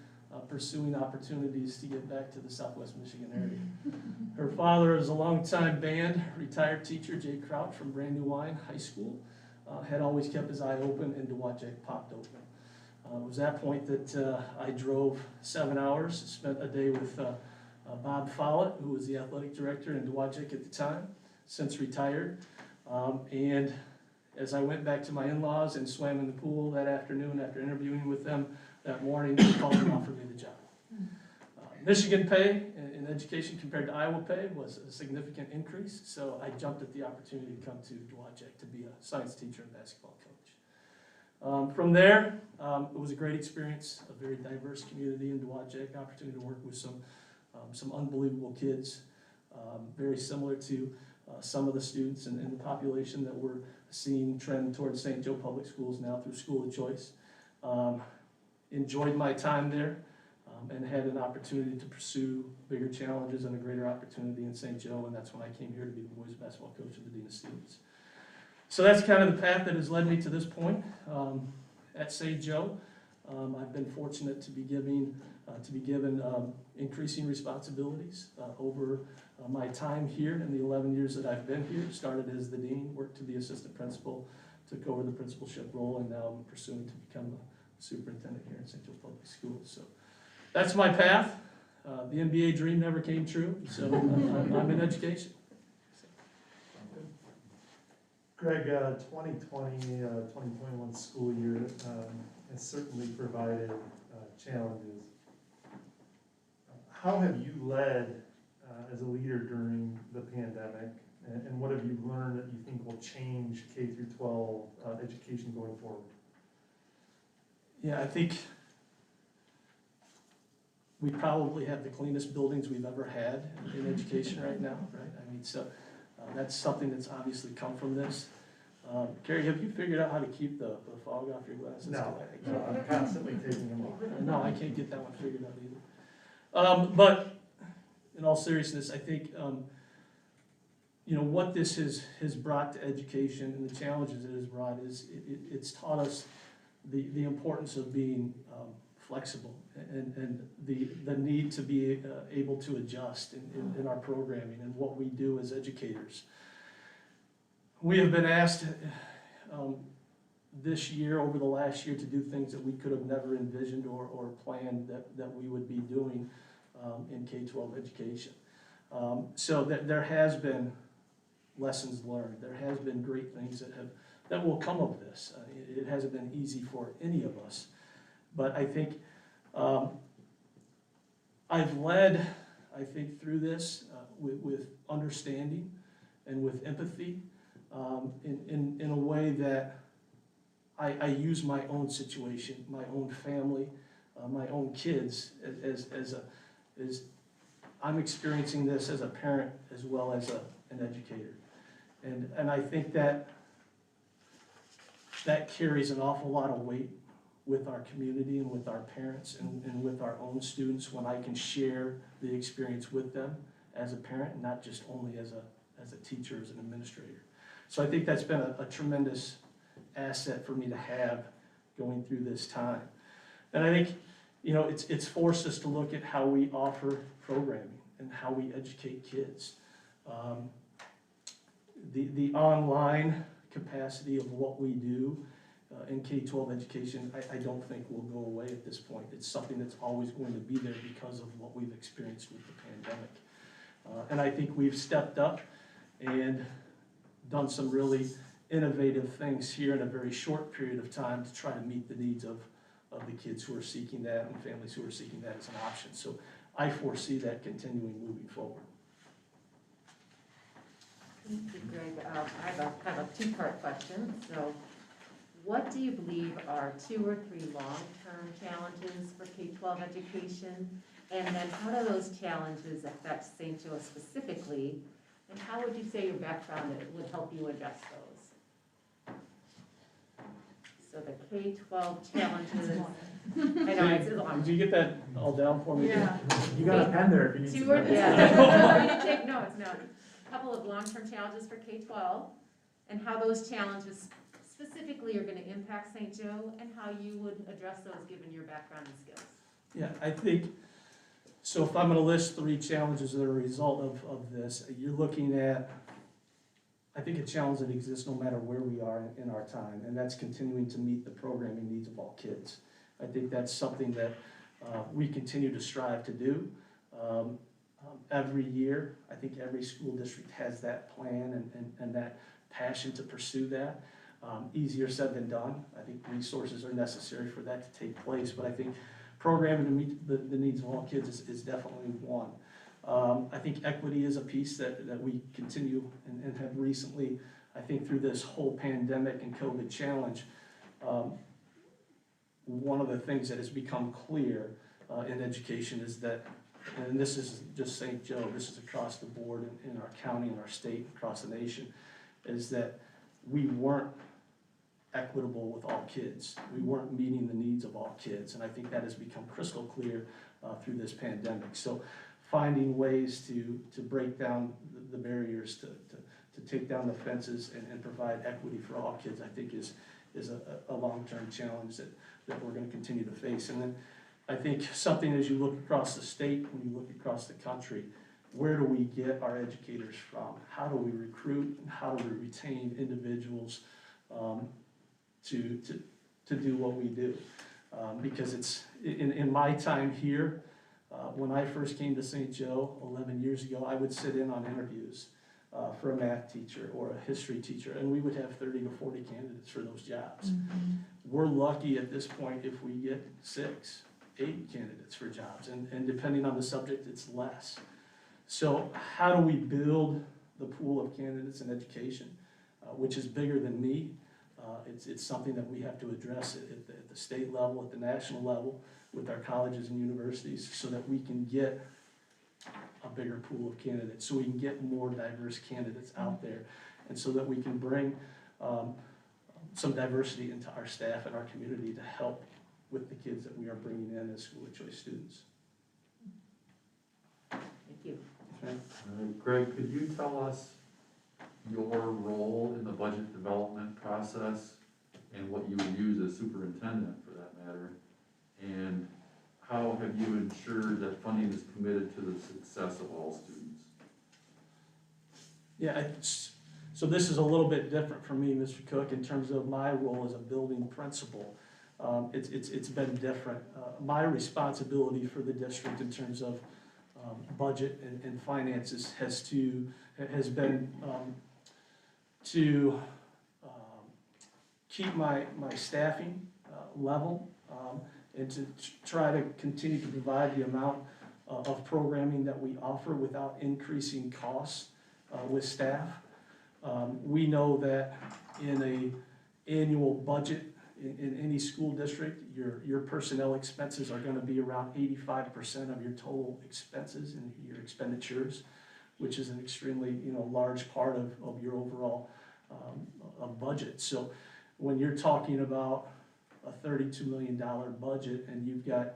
pursuing opportunities to get back to the Southwest Michigan area. Her father is a longtime band retired teacher, Jay Crouch from Brandywine High School. Had always kept his eye open, and Dowagiac popped open. It was that point that I drove 7 hours, spent a day with Bob Follett, who was the athletic director in Dowagiac at the time, since retired. And as I went back to my in-laws and swam in the pool that afternoon after interviewing with them that morning, they called and offered me the job. Michigan pay in education compared to Iowa pay was a significant increase, so I jumped at the opportunity to come to Dowagiac to be a science teacher and basketball coach. From there, it was a great experience, a very diverse community in Dowagiac, opportunity to work with some unbelievable kids, very similar to some of the students and the population that we're seeing trend towards St. Joe Public Schools now through School of Choice. Enjoyed my time there and had an opportunity to pursue bigger challenges and a greater opportunity in St. Joe, and that's when I came here to be the boys basketball coach of the Dean of Students. So that's kind of the path that has led me to this point. At St. Joe, I've been fortunate to be given increasing responsibilities over my time here in the 11 years that I've been here. Started as the dean, worked to the assistant principal, took over the principalship role, and now I'm pursuing to become a superintendent here in St. Joe Public Schools. So that's my path. The MBA dream never came true, so I'm in education. Greg, 2020, 2021 school year has certainly provided challenges. How have you led as a leader during the pandemic, and what have you learned that you think will change K through 12 education going forward? Yeah, I think we probably have the cleanest buildings we've ever had in education right now, right? I mean, so that's something that's obviously come from this. Carrie, have you figured out how to keep the fog off your glasses? No, I'm constantly taking them off. No, I can't get that one figured out either. But in all seriousness, I think what this has brought to education and the challenges it has brought is it's taught us the importance of being flexible and the need to be able to adjust in our programming and what we do as educators. We have been asked this year, over the last year, to do things that we could have never envisioned or planned that we would be doing in K-12 education. So there has been lessons learned. There has been great things that will come of this. It hasn't been easy for any of us, but I think I've led, through this with understanding and with empathy in a way that I use my own situation, my own family, my own kids as I'm experiencing this as a parent as well as an educator. And I think that carries an awful lot of weight with our community and with our parents and with our own students when I can share the experience with them as a parent, not just only as a teacher, as an administrator. So I think that's been a tremendous asset for me to have going through this time. And I think, it's forced us to look at how we offer programming and how we educate kids. The online capacity of what we do in K-12 education, I don't think will go away at this point. It's something that's always going to be there because of what we've experienced with the pandemic. And I think we've stepped up and done some really innovative things here in a very short period of time to try to meet the needs of the kids who are seeking that and families who are seeking that as an option. So I foresee that continuing moving forward. Thank you, Greg. I have a kind of two-part question. So what do you believe are 2 or 3 long-term challenges for K-12 education? And then how do those challenges affect St. Joe specifically? And how would you say your background would help you address those? So the K-12 challenges. I know, it's long. Did you get that all down for me? Yeah. You got a pen there if you need Two some or, notes. yeah, take notes, no. A couple of long-term challenges for K-12, and how those challenges specifically are gonna impact St. Joe, and how you would address those given your background and skills. Yeah, I think, so if I'm gonna list 3 challenges that are a result of this, you're looking at, I think, a challenge that exists no matter where we are in our time, and that's continuing to meet the programming needs of all kids. I think that's something that we continue to strive to do. Every year, I think every school district has that plan and that passion to pursue that. Easier said than done. I think resources are necessary for that to take place, but I think programming to meet the needs of all kids is definitely one. I think equity is a piece that we continue and have recently, I think through this whole pandemic and COVID challenge, one of the things that has become clear in education is that, and this is just St. Joe, this is across the board in our county, in our state, across the nation, is that we weren't equitable with all kids. We weren't meeting the needs of all kids, and I think that has become crystal clear through this pandemic. So finding ways to break down the barriers, to take down the fences and provide equity for all kids, I think is a long-term challenge that we're gonna continue to face. And then I think something as you look across the state, when you look across the country, where do we get our educators from? How do we recruit and how do we retain individuals to do what we do? Because it's, in my time here, when I first came to St. Joe 11 years ago, I would sit in on interviews for a math teacher or a history teacher, and we would have 30 to 40 candidates for those jobs. We're lucky at this point if we get 6, 8 candidates for jobs, and depending on the subject, it's less. So how do we build the pool of candidates in education, which is bigger than me? It's something that we have to address at the state level, at the national level, with our colleges and universities, so that we can get a bigger pool of candidates, so we can get more diverse candidates out there, and so that we can bring some diversity into our staff and our community to help with the kids that we are bringing in as school of choice students. Thank you. Okay. Greg, could you tell us your role in the budget development process and what you would use as superintendent for that matter? And how have you ensured that funding is committed to the success of all students? Yeah, so this is a little bit different for me, Mr. Cook, in terms of my role as a building principal. It's been different. My responsibility for the district in terms of budget and finances has been to keep my staffing level and to try to continue to provide the amount of programming that we offer without increasing costs with staff. We know that in an annual budget in any school district, your personnel expenses are gonna be around 85% of your total expenses and your expenditures, which is an extremely large part of your overall budget. So when you're talking about a $32 million budget and you've got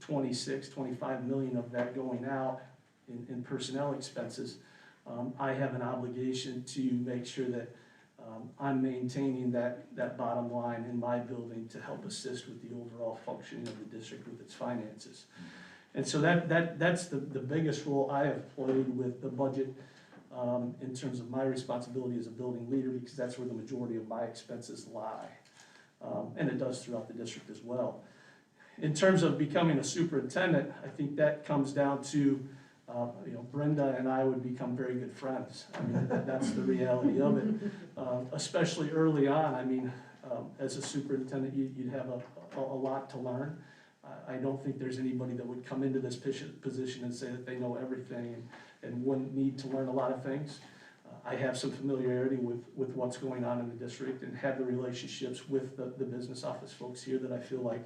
25 million of that going out in personnel expenses, I have an obligation to make sure that I'm maintaining that bottom line in my building to help assist with the overall functioning of the district with its finances. And so that's the biggest role I have played with the budget in terms of my responsibility as a building leader, because that's where the majority of my expenses lie. And it does throughout the district as well. In terms of becoming a superintendent, I think that comes down to Brenda and I would become very good friends. I mean, that's the reality of it. Especially early on, I mean, as a superintendent, you'd have a lot to learn. I don't think there's anybody that would come into this position and say that they know everything and wouldn't need to learn a lot of things. I have some familiarity with what's going on in the district and have the relationships with the business office folks here that I feel like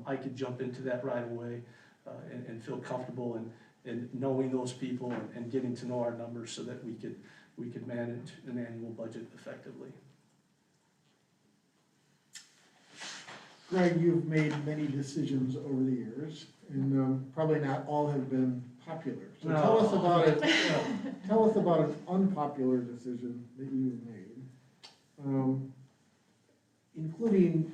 I could jump into that right away. and feel comfortable in knowing those people and getting to know our numbers so that we could manage an annual budget effectively. Greg, you've made many decisions over the years, and probably not all have been popular. So tell us about it. Tell us about an unpopular decision that you've made, including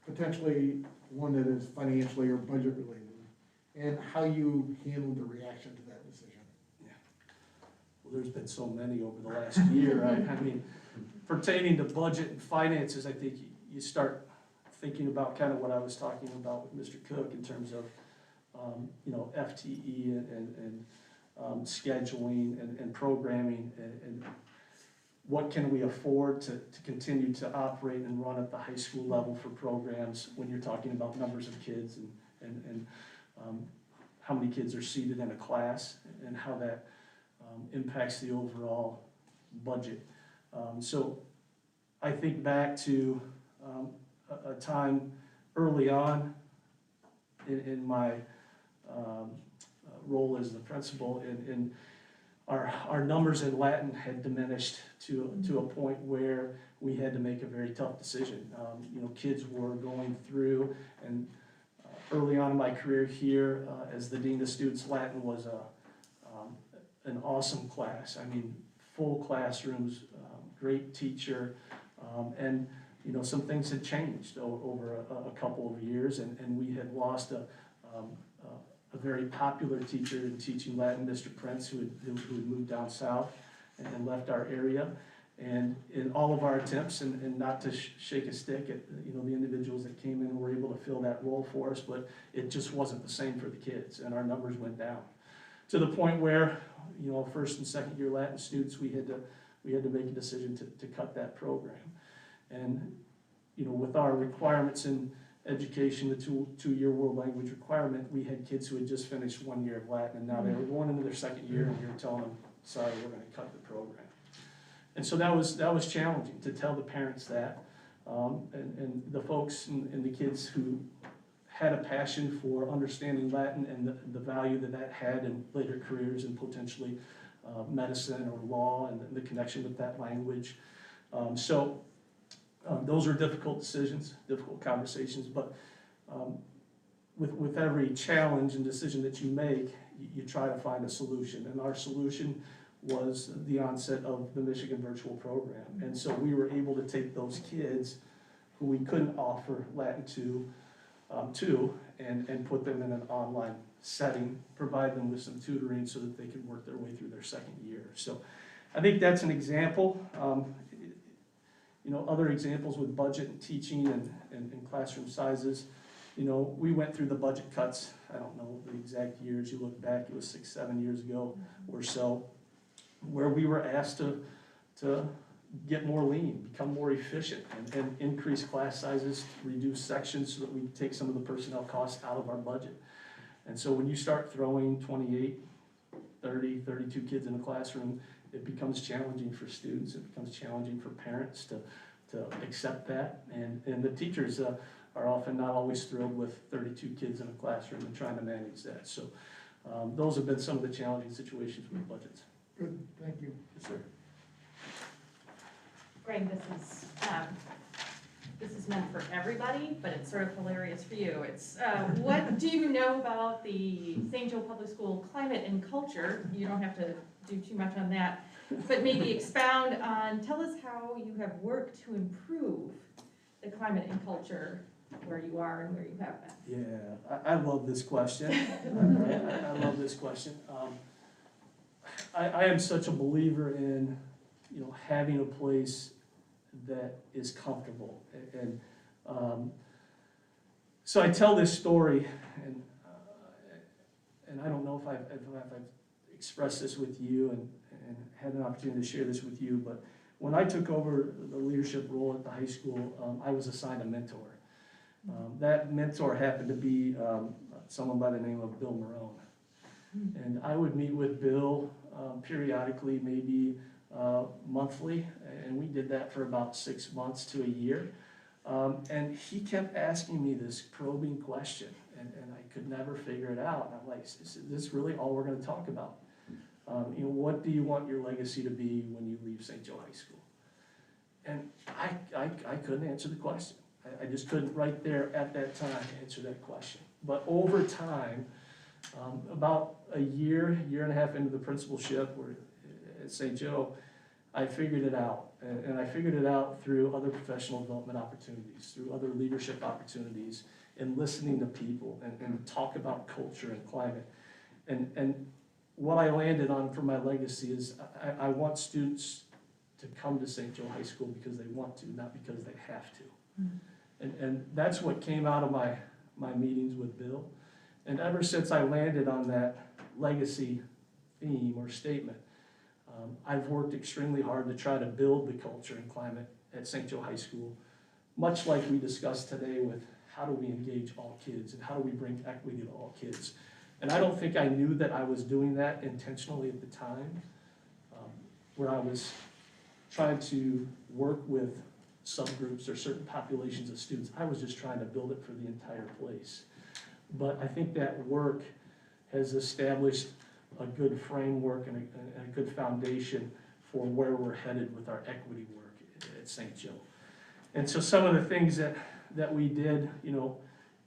potentially one that is financially or budget related, and how you handled the reaction to that decision. Well, there's been so many over the last year. I mean, pertaining to budget and finances, I think you start thinking about kind of what I was talking about with Mr. Cook in terms of, FTE and scheduling and programming and what can we afford to continue to operate and run at the high school level for programs when you're talking about numbers of kids and how many kids are seated in a class and how that impacts the overall budget. So I think back to a time early on in my role as the principal, and our numbers in Latin had diminished to a point where we had to make a very tough decision. Kids were going through, and early on in my career here as the Dean of Students, Latin was an awesome class. I mean, full classrooms, great teacher, and some things had changed over a couple of years, and we had lost a very popular teacher in teaching Latin, Mr. Prince, who had moved down south and left our area. And in all of our attempts, and not to shake a stick at the individuals that came in and were able to fill that role for us, but it just wasn't the same for the kids, and our numbers went down to the point where first and second year Latin students, we had to make a decision to cut that program. And with our requirements in education, the two-year world language requirement, we had kids who had just finished 1 year of Latin, and now they were going into their second year, and we were telling them, sorry, we're going to cut the program. And so that was challenging to tell the parents that, and the folks and the kids who had a passion for understanding Latin and the value that had in later careers and potentially medicine or law and the connection with that language. Those are difficult decisions, difficult conversations, but with every challenge and decision that you make, you try to find a solution. And our solution was the onset of the Michigan virtual program. And so we were able to take those kids who we couldn't offer Latin to and put them in an online setting, provide them with some tutoring so that they could work their way through their second year. So I think that's an example. Other examples with budget and teaching and classroom sizes, we went through the budget cuts. I don't know the exact years. You look back, it was 6-7 years ago or so, where we were asked to get more lean, become more efficient, and increase class sizes, reduce sections so that we take some of the personnel costs out of our budget. And so when you start throwing 28, 30, 32 kids in a classroom, it becomes challenging for students, it becomes challenging for parents to accept that, and the teachers are often not always thrilled with 32 kids in a classroom and trying to manage that. So those have been some of the challenging situations with budgets. Good, thank you. Yes, sir. Greg, this is meant for everybody, but it's sort of hilarious for you. It's what do you know about the St. Joe Public School climate and culture? You don't have to do too much on that, but maybe expound on, tell us how you have worked to improve the climate and culture where you are and where you have been. Yeah, I love this question. I love this question. I am such a believer in having a place that is comfortable, and so I tell this story, and I don't know if I've expressed this with you and had an opportunity to share this with you, but when I took over the leadership role at the high school, I was assigned a mentor. That mentor happened to be someone by the name of Bill Marone, and I would meet with Bill periodically, maybe monthly, and we did that for about 6 months to a year. And he kept asking me this probing question, and I could never figure it out. And I'm like, is this really all we're gonna talk about? What do you want your legacy to be when you leave St. Joe High School? And I couldn't answer the question. I just couldn't right there at that time answer that question. But over time, about a year and a half into the principalship at St. Joe, I figured it out. And I figured it out through other professional development opportunities, through other leadership opportunities, and listening to people and talk about culture and climate. And what I landed on for my legacy is I want students to come to St. Joe High School because they want to, not because they have to. And that's what came out of my meetings with Bill. And ever since I landed on that legacy theme or statement, I've worked extremely hard to try to build the culture and climate at St. Joe High School, much like we discussed today with how do we engage all kids and how do we bring equity to all kids. And I don't think I knew that I was doing that intentionally at the time, where I was trying to work with subgroups or certain populations of students. I was just trying to build it for the entire place. But I think that work has established a good framework and a good foundation for where we're headed with our equity work at St. Joe. And so some of the things that we did,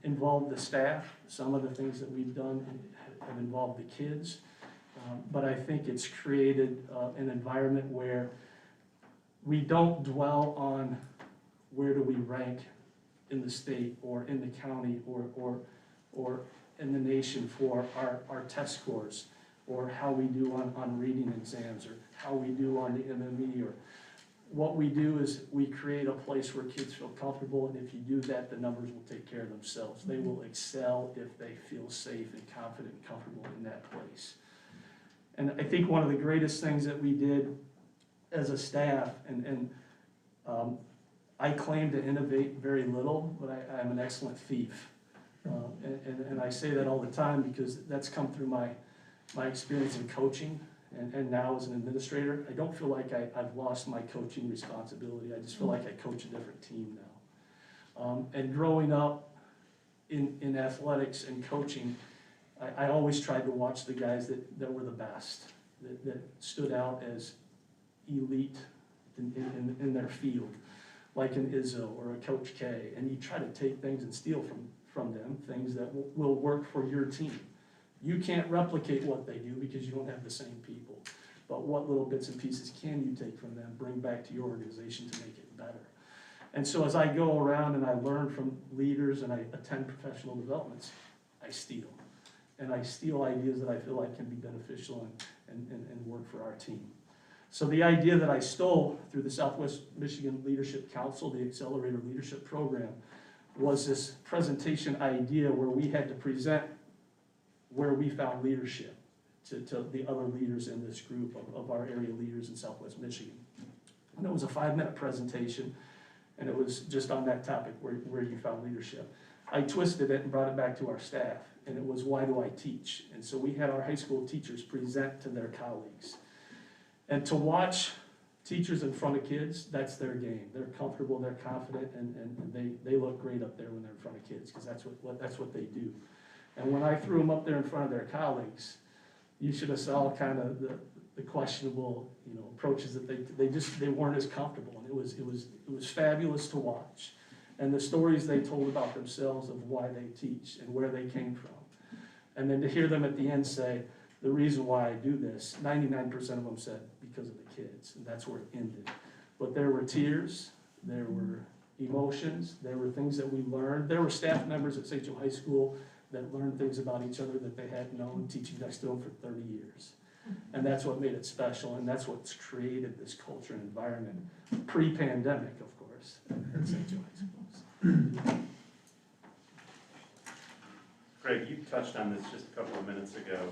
involved the staff. Some of the things that we've done have involved the kids. But I think it's created an environment where we don't dwell on where do we rank in the state or in the county or in the nation for our test scores, or how we do on reading exams, or how we do on the MME. Or what we do is we create a place where kids feel comfortable, and if you do that, the numbers will take care of themselves. They will excel if they feel safe and confident and comfortable in that place. And I think one of the greatest things that we did as a staff, and I claim to innovate very little, but I'm an excellent thief. And I say that all the time because that's come through my experience in coaching and now as an administrator. I don't feel like I've lost my coaching responsibility. I just feel like I coach a different team now. And growing up in athletics and coaching, I always tried to watch the guys that were the best, that stood out as elite in their field, like an Izzo or a Coach K. And you try to take things and steal from them, things that will work for your team. You can't replicate what they do because you don't have the same people. But what little bits and pieces can you take from them, bring back to your organization to make it better? And so as I go around and I learn from leaders and I attend professional developments, I steal. And I steal ideas that I feel like can be beneficial and work for our team. So the idea that I stole through the Southwest Michigan Leadership Council, the Accelerator Leadership Program, was this presentation idea where we had to present where we found leadership to the other leaders in this group of our area leaders in Southwest Michigan. And it was a 5-minute presentation, and it was just on that topic, where you found leadership. I twisted it and brought it back to our staff, and it was, why do I teach? And so we had our high school teachers present to their colleagues. And to watch teachers in front of kids, that's their game. They're comfortable, they're confident, and they look great up there when they're in front of kids, because that's what they do. And when I threw them up there in front of their colleagues, you should have saw kind of the questionable, approaches that they weren't as comfortable. And it was fabulous to watch. And the stories they told about themselves of why they teach and where they came from. And then to hear them at the end say, the reason why I do this, 99% of them said because of the kids, and that's where it ended. But there were tears, there were emotions, there were things that we learned. There were staff members at St. Joe High School that learned things about each other that they hadn't known, teaching next to them for 30 years. And that's what made it special, and that's what's created this culture and environment, pre-pandemic, of course, at St. Joe High School. Greg, you touched on this just a couple of minutes ago.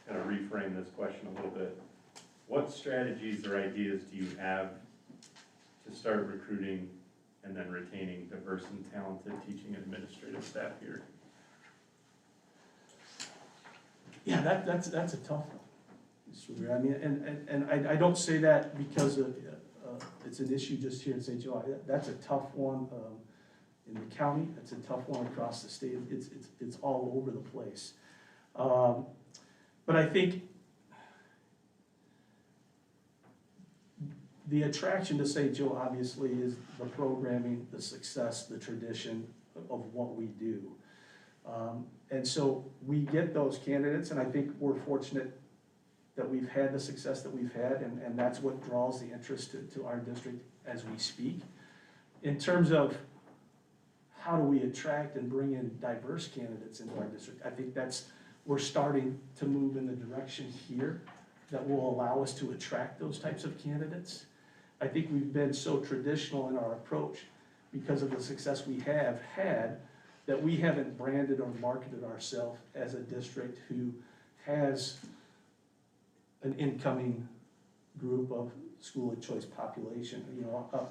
Kind of reframe this question a little bit. What strategies or ideas do you have to start recruiting and then retaining diverse and talented teaching and administrative staff here? Yeah, that's a tough one. I mean, and I don't say that because of, it's an issue just here in St. Joe. That's a tough one. in the county, it's a tough one across the state, it's all over the place. But I think the attraction to St. Joe obviously is the programming, the success, the tradition of what we do. And so we get those candidates, and I think we're fortunate that we've had the success that we've had, and that's what draws the interest to our district as we speak. In terms of how do we attract and bring in diverse candidates into our district, I think we're starting to move in the direction here that will allow us to attract those types of candidates. I think we've been so traditional in our approach because of the success we have had that we haven't branded or marketed ourselves as a district who has an incoming group of school of choice population,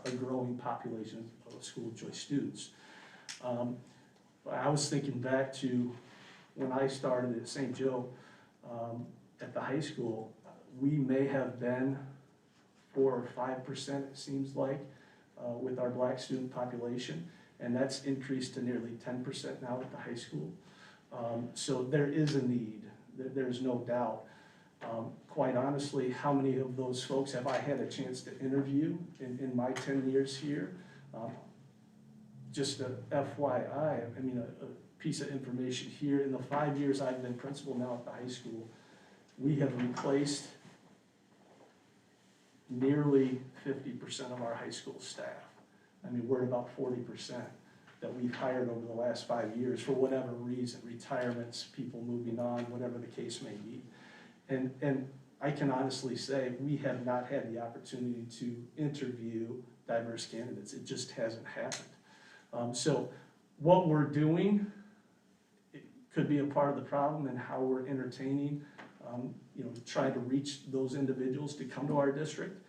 a growing population of school of choice students. I was thinking back to when I started at St. Joe at the high school, we may have been 4 or 5%, it seems like, with our black student population, and that's increased to nearly 10% now at the high school. So there is a need, there's no doubt. Quite honestly, how many of those folks have I had a chance to interview in my 10 years here? Just a FYI, I mean, a piece of information here, in the 5 years I've been principal now at the high school, we have replaced nearly 50% of our high school staff. I mean, we're at about 40% that we've hired over the last 5 years for whatever reason, retirements, people moving on, whatever the case may be. And I can honestly say we have not had the opportunity to interview diverse candidates. It just hasn't happened. So what we're doing, it could be a part of the problem, and how we're entertaining, trying to reach those individuals to come to our district.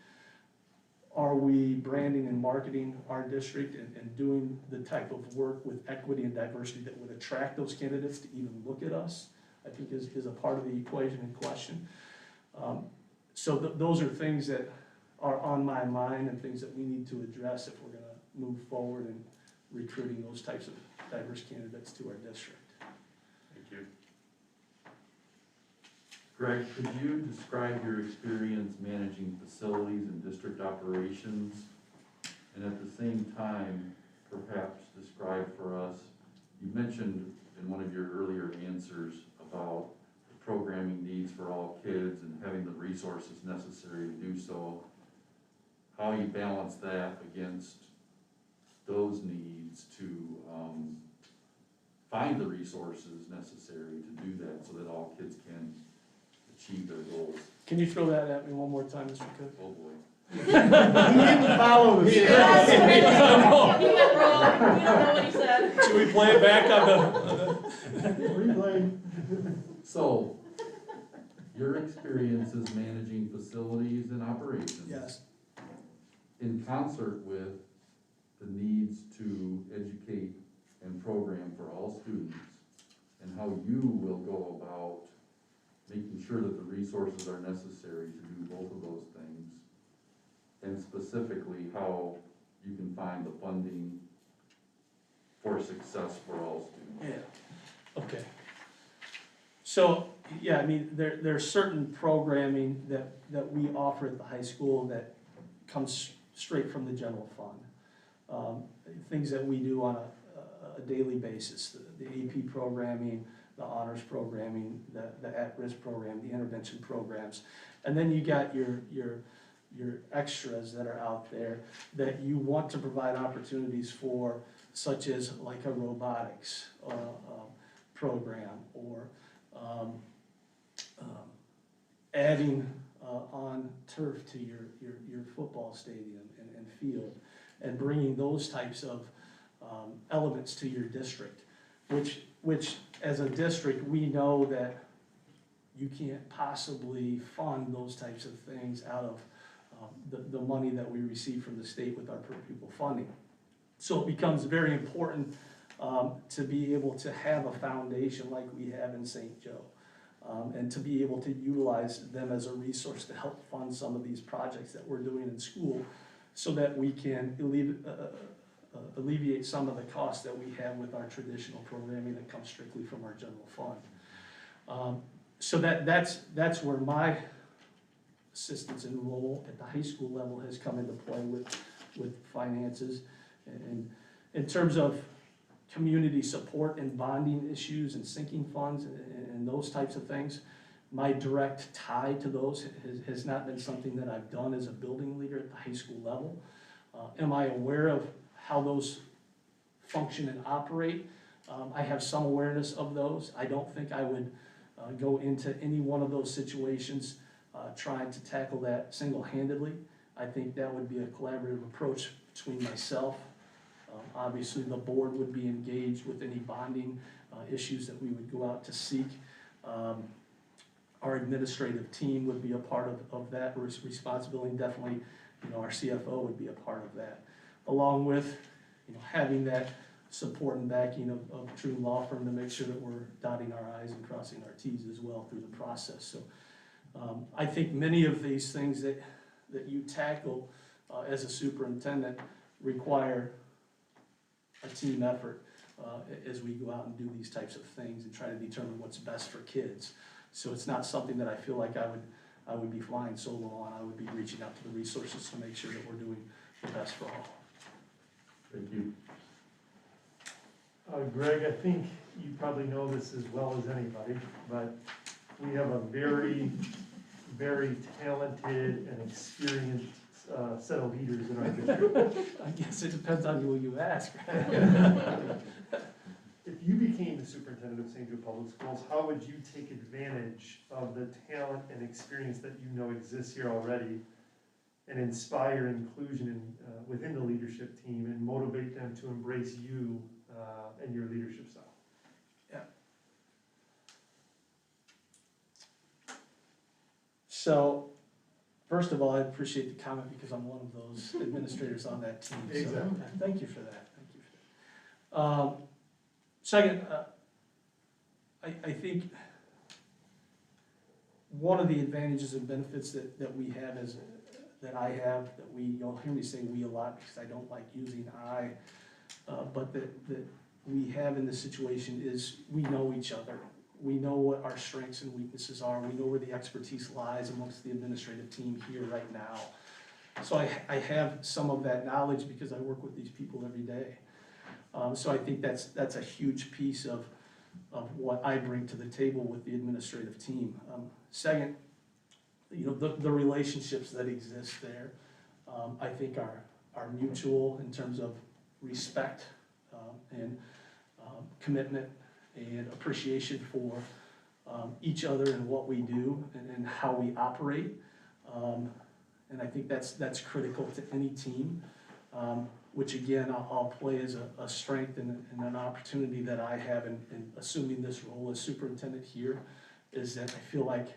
Are we branding and marketing our district and doing the type of work with equity and diversity that would attract those candidates to even look at us? I think is a part of the equation in question. So those are things that are on my mind and things that we need to address if we're going to move forward in recruiting those types of diverse candidates to our district. Thank you. Greg, could you describe your experience managing facilities and district operations? And at the same time, perhaps describe for us, you mentioned in one of your earlier answers about the programming needs for all kids and having the resources necessary to do so, how you balance that against those needs to find the resources necessary to do that so that all kids can achieve their goals. Can you throw that at me one more time, Mr. Cook? Oh boy. He didn't follow the script. He went wrong, we don't know what he said. Should we play it back on the Replay. So, your experiences managing facilities and operations. Yes. In concert with the needs to educate and program for all students, and how you will go about making sure that the resources are necessary to do both of those things, and specifically how you can find the funding for success for all students. Yeah, okay. So, yeah, I mean, there's certain programming that we offer at the high school that comes straight from the general fund. Things that we do on a daily basis, the AP programming, the honors programming, the at-risk program, the intervention programs. And then you got your extras that are out there that you want to provide opportunities for, such as like a robotics program, or adding on turf to your football stadium and field, and bringing those types of elements to your district, which as a district, we know that you can't possibly fund those types of things out of the money that we receive from the state with our per pupil funding. So it becomes very important to be able to have a foundation like we have in St. Joe, and to be able to utilize them as a resource to help fund some of these projects that we're doing in school, so that we can alleviate some of the costs that we have with our traditional programming that comes strictly from our general fund. So that's where my assistance and role at the high school level has come into play with finances. And in terms of community support and bonding issues and sinking funds and those types of things, my direct tie to those has not been something that I've done as a building leader at the high school level. Am I aware of how those function and operate? I have some awareness of those. I don't think I would go into any one of those situations trying to tackle that single-handedly. I think that would be a collaborative approach between myself. Obviously, the board would be engaged with any bonding issues that we would go out to seek. Our administrative team would be a part of that responsibility. Definitely, our CFO would be a part of that, along with, having that support and backing of a true law firm to make sure that we're dotting our I's and crossing our T's as well through the process. So I think many of these things that you tackle as a superintendent require a team effort as we go out and do these types of things and try to determine what's best for kids. So it's not something that I feel like I would be flying solo on. I would be reaching out to the resources to make sure that we're doing the best for all. Thank you. Greg, I think you probably know this as well as anybody, but we have a very, very talented and experienced set of leaders in our district. I guess it depends on who you ask. If you became the superintendent of St. Joe Public Schools, how would you take advantage of the talent and experience that you know exists here already and inspire inclusion within the leadership team and motivate them to embrace you and your leadership style? Yeah. So, first of all, I appreciate the comment because I'm one of those administrators on that team. So Exactly. thank you for that. Thank you for that. Second, I think one of the advantages and benefits that we have that I have, you'll hear me say we a lot because I don't like using I, but that we have in this situation is we know each other. We know what our strengths and weaknesses are. We know where the expertise lies amongst the administrative team here right now. So I have some of that knowledge because I work with these people every day. So I think that's a huge piece of what I bring to the table with the administrative team. Second, the relationships that exist there, I think are mutual in terms of respect and commitment and appreciation for each other and what we do and how we operate. And I think that's critical to any team, which again, I'll play as a strength and an opportunity that I have in assuming this role as superintendent here, is that I feel like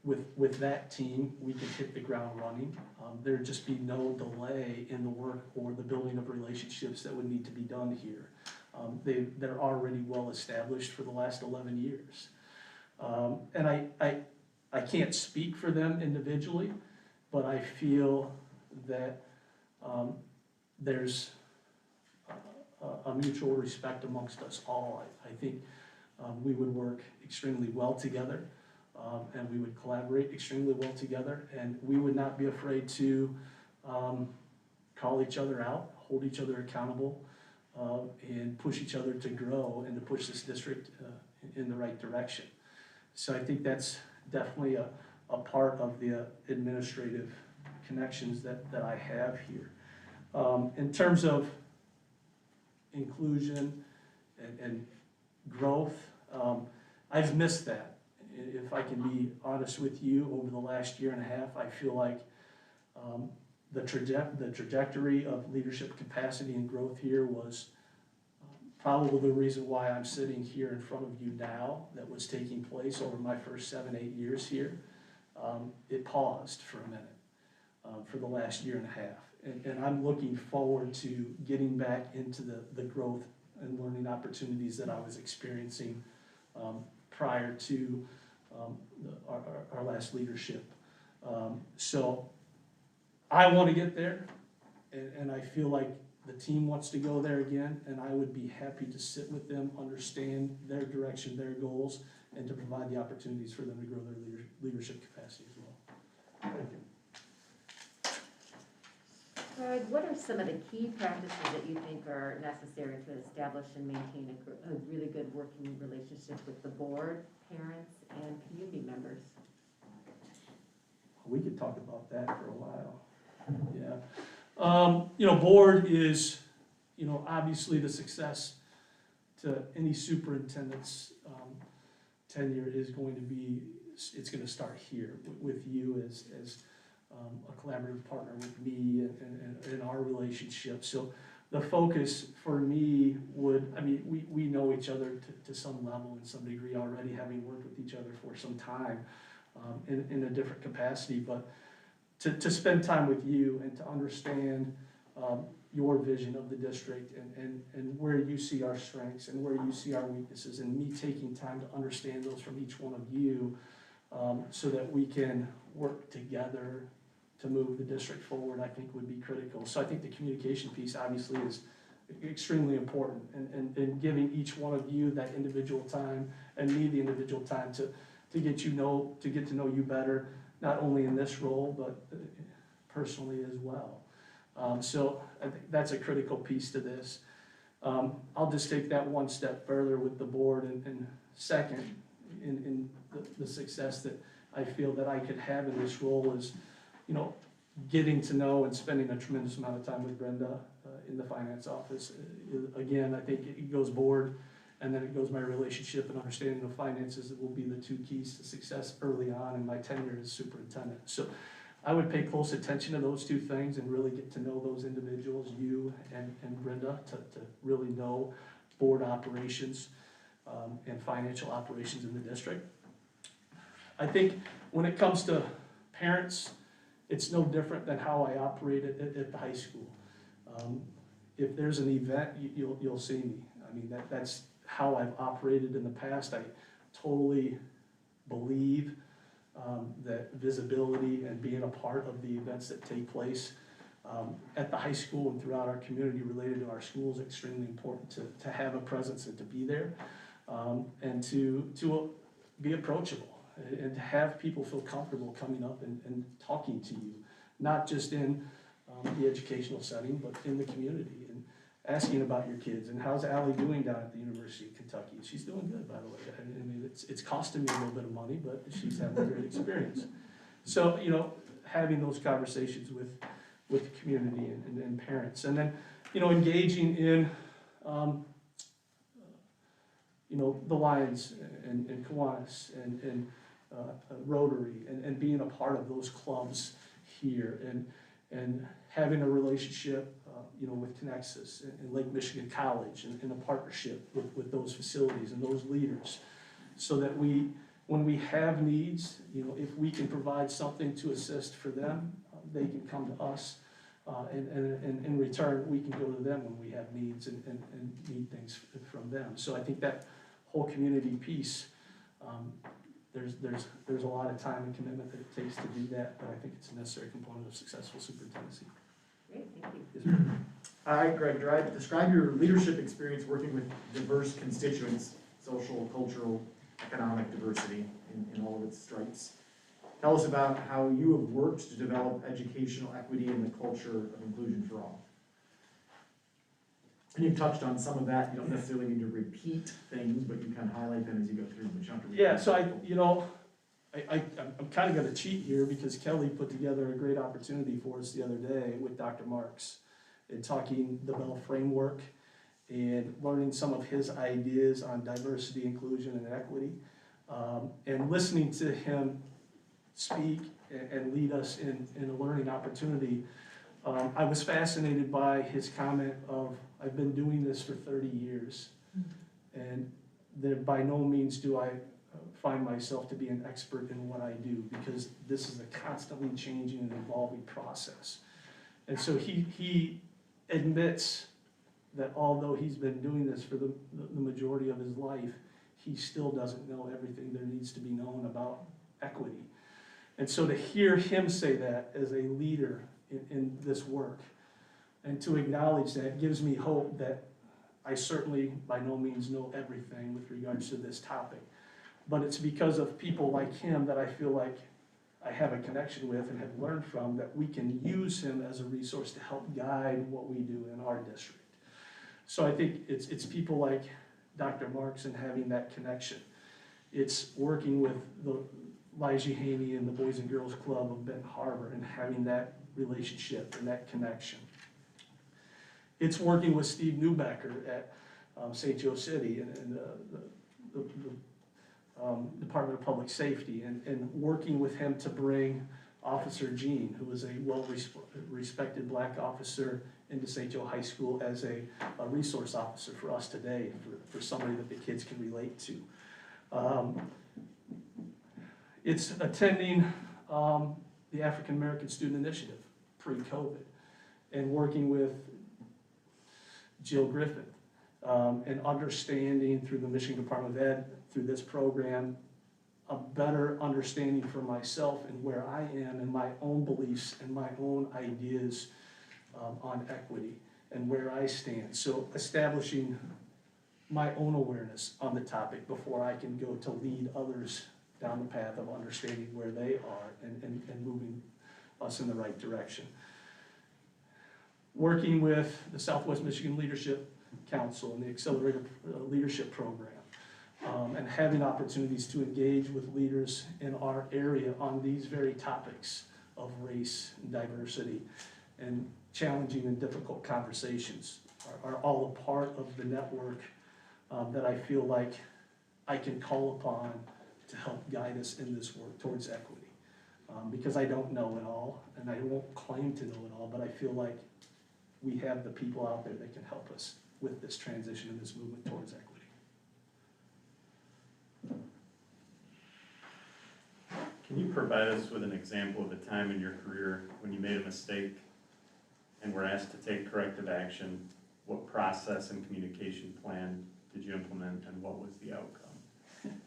with that team, we can hit the ground running. There'd just be no delay in the work or the building of relationships that would need to be done here. They're already well established for the last 11 years. And I can't speak for them individually, but I feel that there's a mutual respect amongst us all. I think we would work extremely well together, and we would collaborate extremely well together, and we would not be afraid to call each other out, hold each other accountable, and push each other to grow and to push this district in the right direction. So I think that's definitely a part of the administrative connections that I have here. In terms of inclusion and growth, I've missed that. If I can be honest with you, over the last year and a half, I feel like the trajectory of leadership capacity and growth here was probably the reason why I'm sitting here in front of you now. That was taking place over my first 7-8 years here. It paused for a minute for the last year and a half. And I'm looking forward to getting back into the growth and learning opportunities that I was experiencing prior to our last leadership. So I want to get there, and I feel like the team wants to go there again, and I would be happy to sit with them, understand their direction, their goals, and to provide the opportunities for them to grow their leadership capacity as well. Thank you. Greg, what are some of the key practices that you think are necessary to establish and maintain a really good working relationship with the board, parents, and community members? We could talk about that for a while. Yeah. Board is, obviously the success to any superintendent's tenure is going to be, it's going to start here with you as a collaborative partner with me and our relationship. So the focus for me we know each other to some level, in some degree already, having worked with each other for some time in a different capacity, but to spend time with you and to understand your vision of the district and where you see our strengths and where you see our weaknesses, and me taking time to understand those from each one of you, so that we can work together to move the district forward, I think would be critical. So I think the communication piece obviously is extremely important, and giving each one of you that individual time and me the individual time to get to know you better, not only in this role, but personally as well. So I think that's a critical piece to this. I'll just take that one step further with the board, and second, in the success that I feel that I could have in this role is, getting to know and spending a tremendous amount of time with Brenda in the finance office. Again, I think it goes board, and then it goes my relationship and understanding of finances that will be the two keys to success early on in my tenure as superintendent. So I would pay close attention to those two things and really get to know those individuals, you and Brenda, to really know board operations and financial operations in the district. I think when it comes to parents, it's no different than how I operate at the high school. If there's an event, you'll see me. I mean, that's how I've operated in the past. I totally believe that visibility and being a part of the events that take place at the high school and throughout our community related to our schools is extremely important to have a presence and to be there, and to be approachable, and to have people feel comfortable coming up and talking to you, not just in the educational setting, but in the community, and asking about your kids, and how's Allie doing down at the University of Kentucky? She's doing good, by the way. I mean, it's costing me a little bit of money, but she's having a great experience. So, having those conversations with the community and parents, and then, engaging in, the Lions and Kiwanis and Rotary, and being a part of those clubs here, and having a relationship, with Connexus and Lake Michigan College, and a partnership with those facilities and those leaders, so that when we have needs, if we can provide something to assist for them, they can come to us, and in return, we can go to them when we have needs and need things from them. So I think that whole community piece, there's a lot of time and commitment that it takes to do that, but I think it's a necessary component of successful superintendency. Great, thank you. Yes, sir. All right, Greg, describe your leadership experience working with diverse constituents, social, cultural, economic diversity in all of its stripes. Tell us about how you have worked to develop educational equity and the culture of inclusion for all. And you've touched on some of that. You don't necessarily need to repeat things, but you kind of highlight them as you go through the chunk of it. Yeah, so I'm kind of going to cheat here, because Kelly put together a great opportunity for us the other day with Dr. Marks, in talking the Bell framework and learning some of his ideas on diversity, inclusion, and equity, and listening to him speak and lead us in a learning opportunity. I was fascinated by his comment of, I've been doing this for 30 years, and that by no means do I find myself to be an expert in what I do, because this is a constantly changing and evolving process. And so he admits that although he's been doing this for the majority of his life, he still doesn't know everything there needs to be known about equity. And so to hear him say that as a leader in this work, And to acknowledge that gives me hope that I certainly by no means know everything with regards to this topic. But it's because of people like him that I feel like I have a connection with and have learned from, that we can use him as a resource to help guide what we do in our district. So I think it's people like Dr. Marks and having that connection. It's working with the Lige Haney and the Boys and Girls Club of Benton Harbor and having that relationship and that connection. It's working with Steve Newbecker at St. Joe City and the Department of Public Safety, and working with him to bring Officer Gene, who is a well-respected black officer, into St. Joe High School as a resource officer for us today, for somebody that the kids can relate to. It's attending the African American Student Initiative pre-COVID and working with Jill Griffin and understanding through the Michigan Department of Ed, through this program, a better understanding for myself and where I am and my own beliefs and my own ideas on equity and where I stand. So establishing my own awareness on the topic before I can go to lead others down the path of understanding where they are and moving us in the right direction. Working with the Southwest Michigan Leadership Council and the Accelerated Leadership Program, and having opportunities to engage with leaders in our area on these very topics of race and diversity, and challenging and difficult conversations are all a part of the network that I feel like I can call upon to help guide us in this work towards equity. Because I don't know it all, and I won't claim to know it all, but I feel like we have the people out there that can help us with this transition and this movement towards equity. Can you provide us with an example of a time in your career when you made a mistake and were asked to take corrective action? What process and communication plan did you implement, and what was the outcome?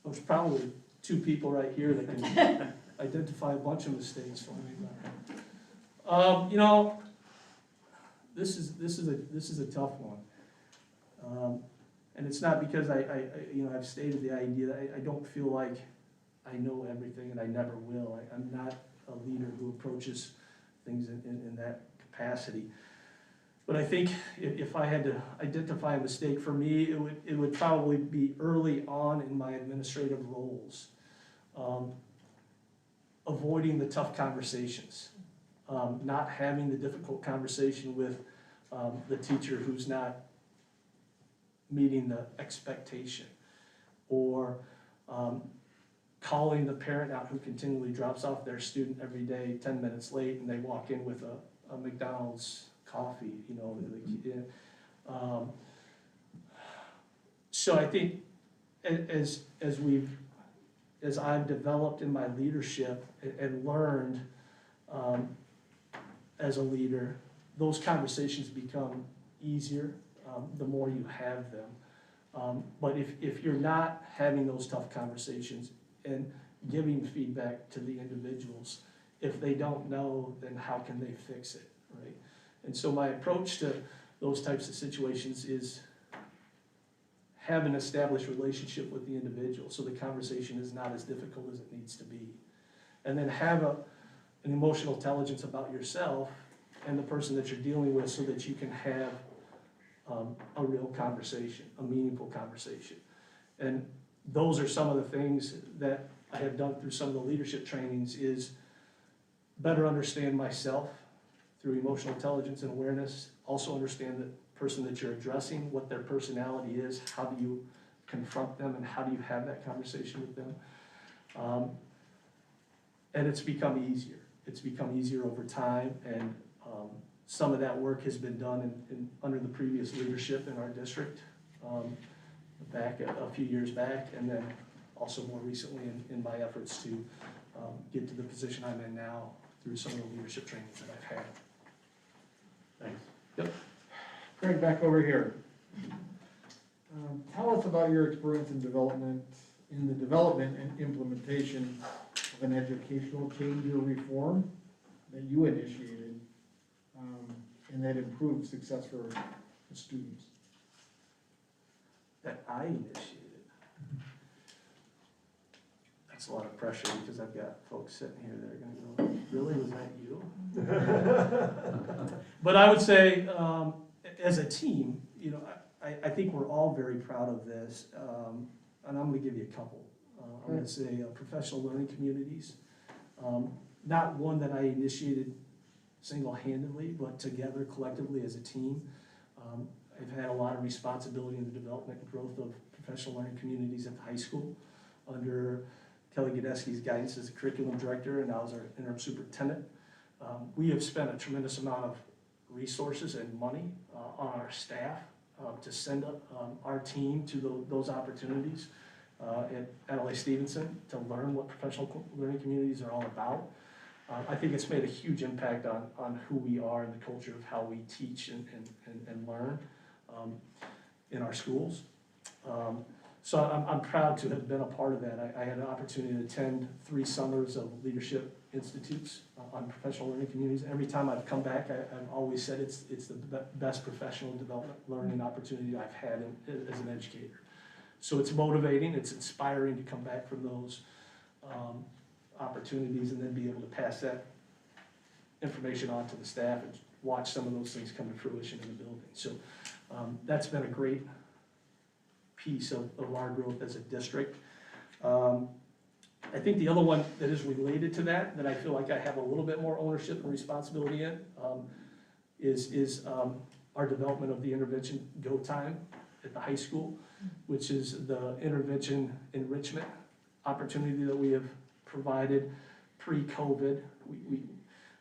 There's probably two people right here that can identify a bunch of mistakes for me. You know, this is a tough one, and it's not because I've stated the idea that I don't feel like I know everything, and I never will. I'm not a leader who approaches things in that capacity. But I think if I had to identify a mistake for me, it would probably be early on in my administrative roles, avoiding the tough conversations, not having the difficult conversation with the teacher who's not meeting the expectation, or calling the parent out who continually drops off their student every day 10 minutes late, and they walk in with a McDonald's coffee, you know. So I think as I've developed in my leadership and learned as a leader, those conversations become easier the more you have them. But if you're not having those tough conversations and giving feedback to the individuals, if they don't know, then how can they fix it, right? And so my approach to those types of situations is have an established relationship with the individual so the conversation is not as difficult as it needs to be. And then have an emotional intelligence about yourself and the person that you're dealing with so that you can have a real conversation, a meaningful conversation. And those are some of the things that I have done through some of the leadership trainings, is better understand myself through emotional intelligence and awareness, also understand the person that you're addressing, what their personality is, how do you confront them, and how do you have that conversation with them. And it's become easier. It's become easier over time, and some of that work has been done under the previous leadership in our district, back a few years back, and then also more recently in my efforts to get to the position I'm in now through some of the leadership trainings that I've had. Thanks. Yep. Craig, back over here. Tell us about your experience in the development and implementation of an educational change or reform that you initiated, and that improved success for the students? That I initiated. That's a lot of pressure because I've got folks sitting here that are gonna go, really, was that you? But I would say, as a team, you know, I think we're all very proud of this, and I'm gonna give you a couple. I'm gonna say professional learning communities. Not one that I initiated single-handedly, but together collectively as a team. I've had a lot of responsibility in the development and growth of professional learning communities at the high school under Kelly Godesky's guidance as the curriculum director, and now as our interim superintendent. We have spent a tremendous amount of resources and money on our staff to send our team to those opportunities at LA Stevenson to learn what professional learning communities are all about. I think it's made a huge impact on who we are and the culture of how we teach and learn in our schools. So I'm proud to have been a part of that. I had an opportunity to attend 3 summers of leadership institutes on professional learning communities. Every time I've come back, I've always said it's the best professional development learning opportunity I've had as an educator. So it's motivating, it's inspiring to come back from those opportunities and then be able to pass that information on to the staff and watch some of those things come to fruition in the building. So that's been a great piece of our growth as a district. I think the other one that is related to that I feel like I have a little bit more ownership and responsibility in, is our development of the intervention go time at the high school, which is the intervention enrichment opportunity that we have provided pre-COVID.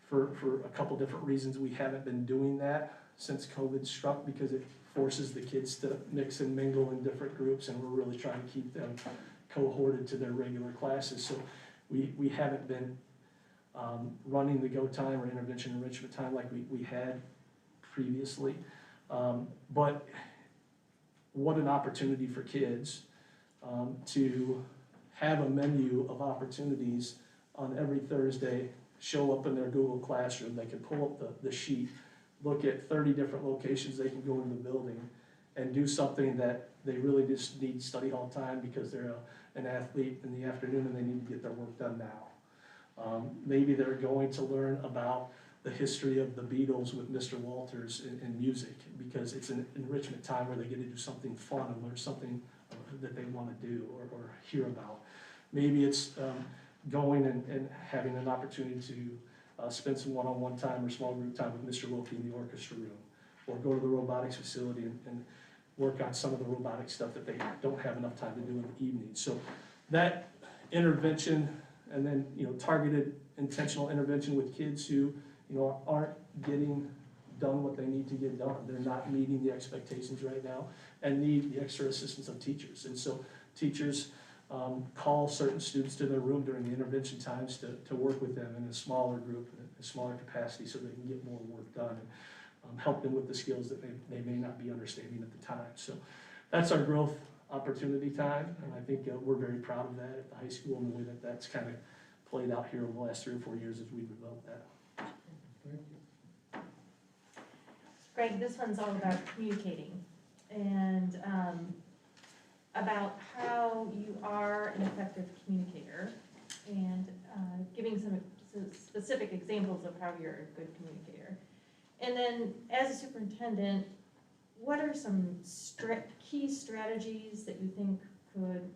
For a couple different reasons, we haven't been doing that since COVID struck because it forces the kids to mix and mingle in different groups, and we're really trying to keep them cohorted to their regular classes. So we haven't been running the go time or intervention enrichment time like we had previously. But what an opportunity for kids to have a menu of opportunities on every Thursday, show up in their Google Classroom. They can pull up the sheet, look at 30 different locations they can go in the building and do something that they really just need study hall time because they're an athlete in the afternoon and they need to get their work done now. Maybe they're going to learn about the history of the Beatles with Mr. Walters in music because it's an enrichment time where they get to do something fun and learn something that they want to do or hear about. Maybe it's going and having an opportunity to spend some one-on-one time or small group time with Mr. Wilkie in the orchestra room, or go to the robotics facility and work on some of the robotic stuff that they don't have enough time to do in the evening. So that intervention and then, targeted intentional intervention with kids who, aren't getting done what they need to get done. They're not meeting the expectations right now and need the extra assistance of teachers. And so teachers call certain students to their room during the intervention times to work with them in a smaller group, in a smaller capacity so they can get more work done and help them with the skills that they may not be understanding at the time. So that's our growth opportunity time, and I think we're very proud of that at the high school and the way that that's kind of played out here over the last 3 or 4 years as we've developed that. Thank you. Greg, this one's all about communicating and about how you are an effective communicator and giving some specific examples of how you're a good communicator. And then as a superintendent, what are some key strategies that you think could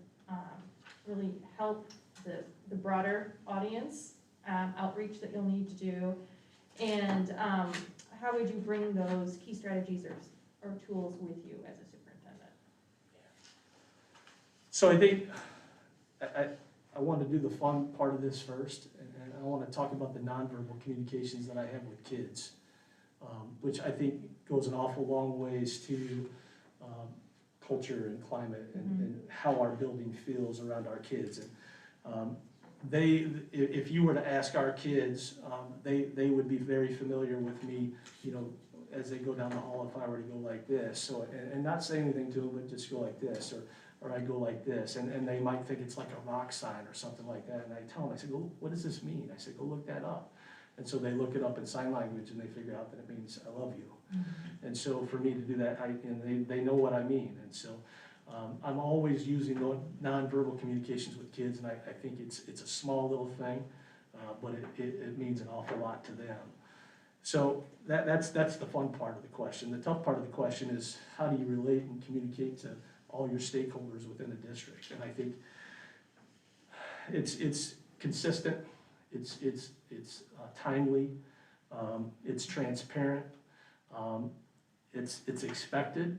really help the broader audience, outreach that you'll need to do? And how would you bring those key strategies or tools with you as a superintendent? So I think I want to do the fun part of this first, and I want to talk about the nonverbal communications that I have with kids, which I think goes an awful long ways to culture and climate and how our building feels around our kids. And if you were to ask our kids, they would be very familiar with me, as they go down the hall if I were to go like this. So, and not say anything to them, but just go like this, or I go like this. And they might think it's like a rock sign or something like that. And I tell them, I said, what does this mean? I said, go look that up. And so they look it up in sign language and they figure out that it means I love you. And so for me to do that, and they know what I mean. And so I'm always using nonverbal communications with kids, and I think it's a small little thing, but it means an awful lot to them. So that's the fun part of the question. The tough part of the question is how do you relate and communicate to all your stakeholders within a district? And I think it's consistent, it's timely, it's transparent, it's expected,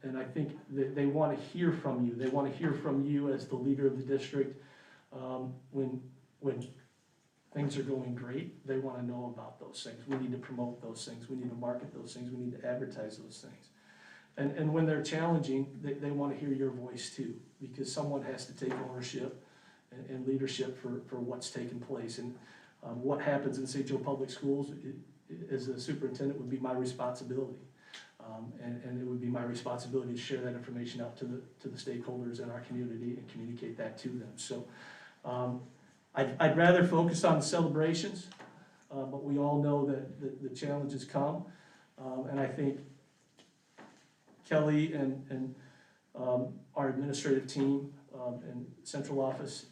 and I think that they want to hear from you. They want to hear from you as the leader of the district when things are going great. They want to know about those things. We need to promote those things. We need to market those things. We need to advertise those things. And when they're challenging, they want to hear your voice too, because someone has to take ownership and leadership for what's taken place. And what happens in St. Joe Public Schools as a superintendent would be my responsibility. And it would be my responsibility to share that information out to the stakeholders in our community and communicate that to them. So I'd rather focus on the celebrations, but we all know that the challenges come. And I think Kelly and our administrative team and central office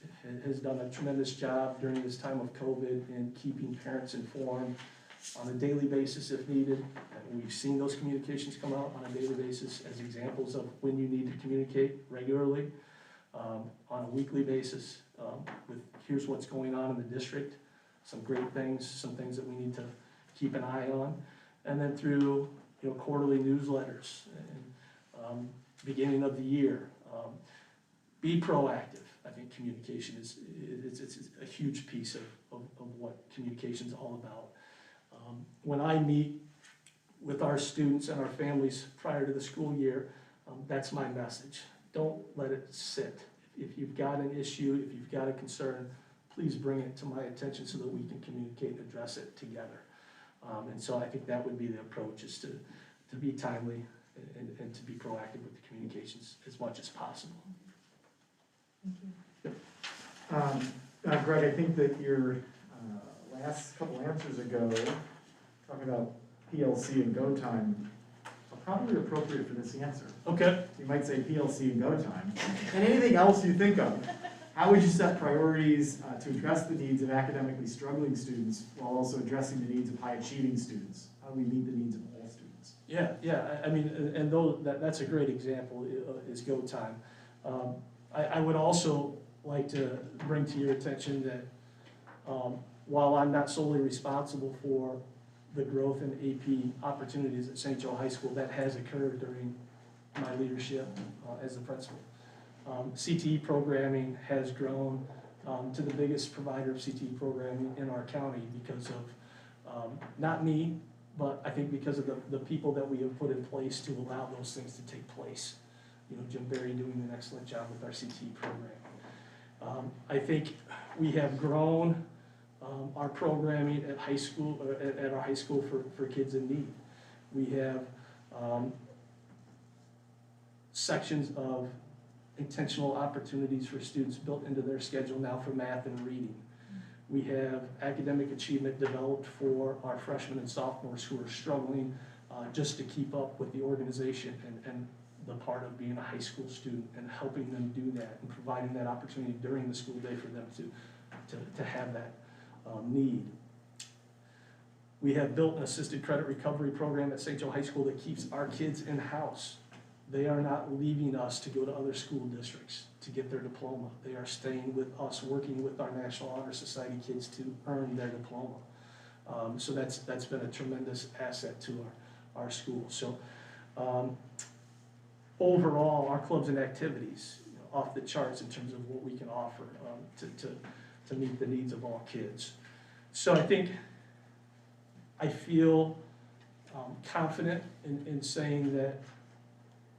has done a tremendous job during this time of COVID in keeping parents informed on a daily basis if needed. And we've seen those communications come out on a daily basis as examples of when you need to communicate regularly, on a weekly basis, with here's what's going on in the district, some great things, some things that we need to keep an eye on, and then through quarterly newsletters and beginning of the year. Be proactive. I think communication is a huge piece of what communication is all about. When I meet with our students and our families prior to the school year, that's my message. Don't let it sit. If you've got an issue, if you've got a concern, please bring it to my attention so that we can communicate and address it together. And so I think that would be the approach, is to be timely and to be proactive with the communications as much as possible. Thank you. Greg, I think that your last couple answers ago, talking about PLC and go time, are probably appropriate for this answer. Okay. You might say PLC and go time. And anything else you think of, how would you set priorities to address the needs of academically struggling students while also addressing the needs of high-achieving students? How do we meet the needs of all students? Yeah. I mean, and that's a great example is go time. I would also like to bring to your attention that while I'm not solely responsible for the growth in AP opportunities at St. Joe High School, that has occurred during my leadership as the principal. CTE programming has grown to the biggest provider of CTE programming in our county because of not me, but I think because of the people that we have put in place to allow those things to take place. Jim Berry doing an excellent job with our CTE program. I think we have grown our programming at high school, at our high school for kids in need. We have sections of intentional opportunities for students built into their schedule now for math and reading. We have academic achievement developed for our freshmen and sophomores who are struggling just to keep up with the organization and the part of being a high school student, and helping them do that and providing that opportunity during the school day for them to have that need. We have built an assisted credit recovery program at St. Joe High School that keeps our kids in-house. They are not leaving us to go to other school districts to get their diploma. They are staying with us, working with our National Honor Society kids to earn their diploma. So that's been a tremendous asset to our school. So overall, our clubs and activities, off the charts in terms of what we can offer to meet the needs of all kids. So I feel confident in saying that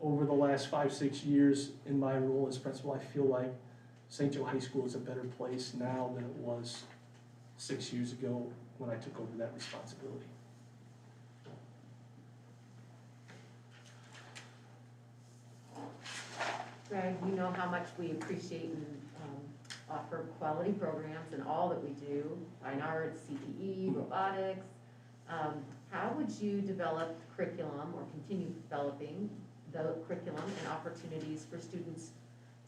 over the last 5-6 years in my role as principal, I feel like St. Joe High School is a better place now than it was 6 years ago when I took over that responsibility. Greg, you know how much we appreciate offer quality programs in all that we do, fine arts, CPE, robotics. How would you develop curriculum or continue developing the curriculum and opportunities for students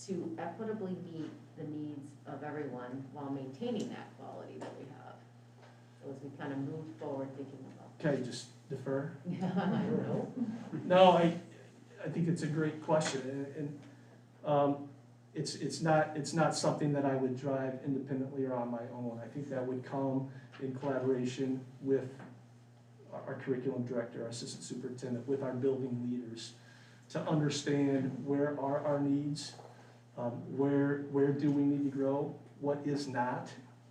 to equitably meet the needs of everyone while maintaining that quality that we have? So as we kind of move forward thinking about. Can I just defer? Yeah, I know. No, I think it's a great question, and it's not something that I would drive independently or on my own. I think that would come in collaboration with our curriculum director, our assistant superintendent, with our building leaders, to understand where are our needs, where do we need to grow, what is not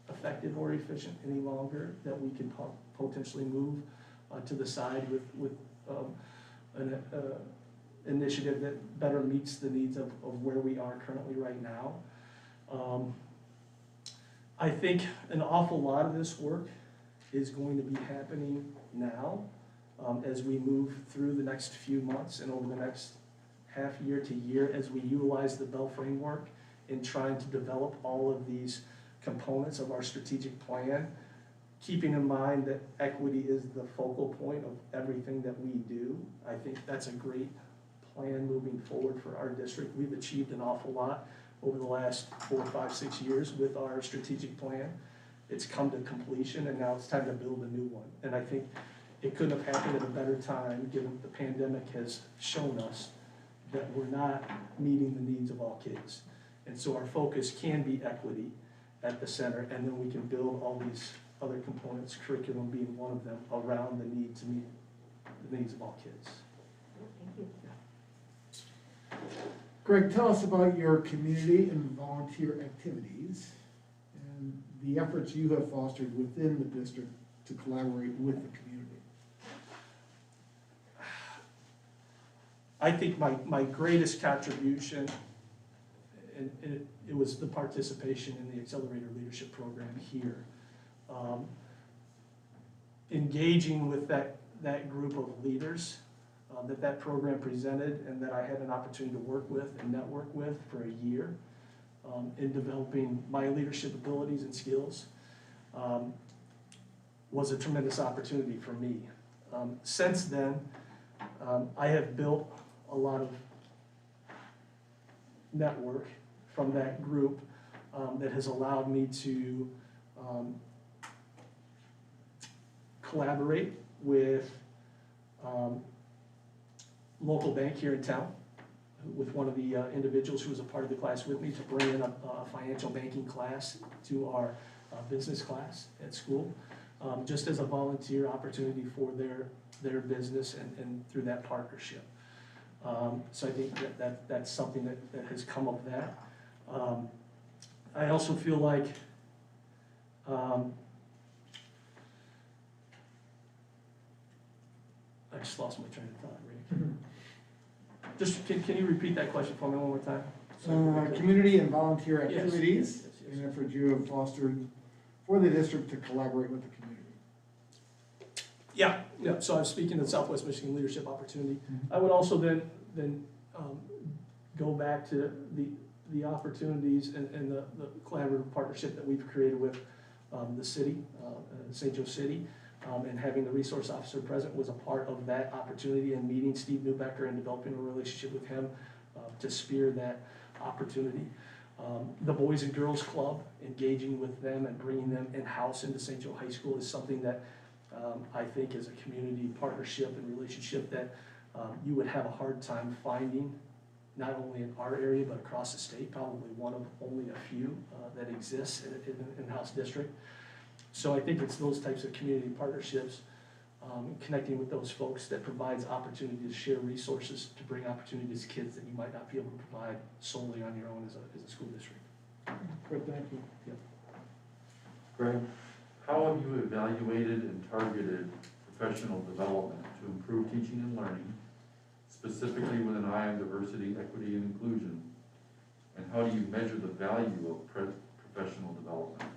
effective or efficient any longer that we can potentially move to the side with an initiative that better meets the needs of where we are currently right now. I think an awful lot of this work is going to be happening now as we move through the next few months and over the next half year to year as we utilize the Bell framework in trying to develop all of these components of our strategic plan, keeping in mind that equity is the focal point of everything that we do. I think that's a great plan moving forward for our district. We've achieved an awful lot over the last 4, 5, 6 years with our strategic plan. It's come to completion, and now it's time to build a new one. And I think it couldn't have happened at a better time, given the pandemic has shown us that we're not meeting the needs of all kids. And so our focus can be equity at the center, and then we can build all these other components, curriculum being one of them, around the need to meet the needs of all kids. Thank you. Greg, tell us about your community and volunteer activities and the efforts you have fostered within the district to collaborate with the community. I think my greatest contribution, and it was the participation in the Accelerator Leadership Program here. Engaging with that group of leaders that program presented and that I had an opportunity to work with and network with for a year in developing my leadership abilities and skills was a tremendous opportunity for me. Since then, I have built a lot of network from that group that has allowed me to collaborate with local bank here in town, with one of the individuals who was a part of the class with me, to bring in a financial banking class to our business class at school, just as a volunteer opportunity for their business and through that partnership. So I think that's something that has come of that. I also feel like I just lost my train of thought, Rick. Just, can you repeat that question for me one more time? Community and volunteer activities, Yes. an effort you have fostered for the district to collaborate with the community. Yeah, so I'm speaking of Southwest Michigan Leadership Opportunity. I would also then go back to the opportunities and the collaborative partnership that we've created with the city, St. Joe City, and having the resource officer present was a part of that opportunity, and meeting Steve Newbecker and developing a relationship with him to spear that opportunity. The Boys and Girls Club, engaging with them and bringing them in-house into St. Joe High School is something that I think is a community partnership and relationship that you would have a hard time finding, not only in our area, but across the state, probably one of only a few that exists in an in-house district. So I think it's those types of community partnerships, connecting with those folks, that provides opportunity to share resources, to bring opportunities to kids that you might not be able to provide solely on your own as a school district. Great, thank you. Yep. Greg, how have you evaluated and targeted professional development to improve teaching and learning, specifically with an eye on diversity, equity, and inclusion? And how do you measure the value of professional development?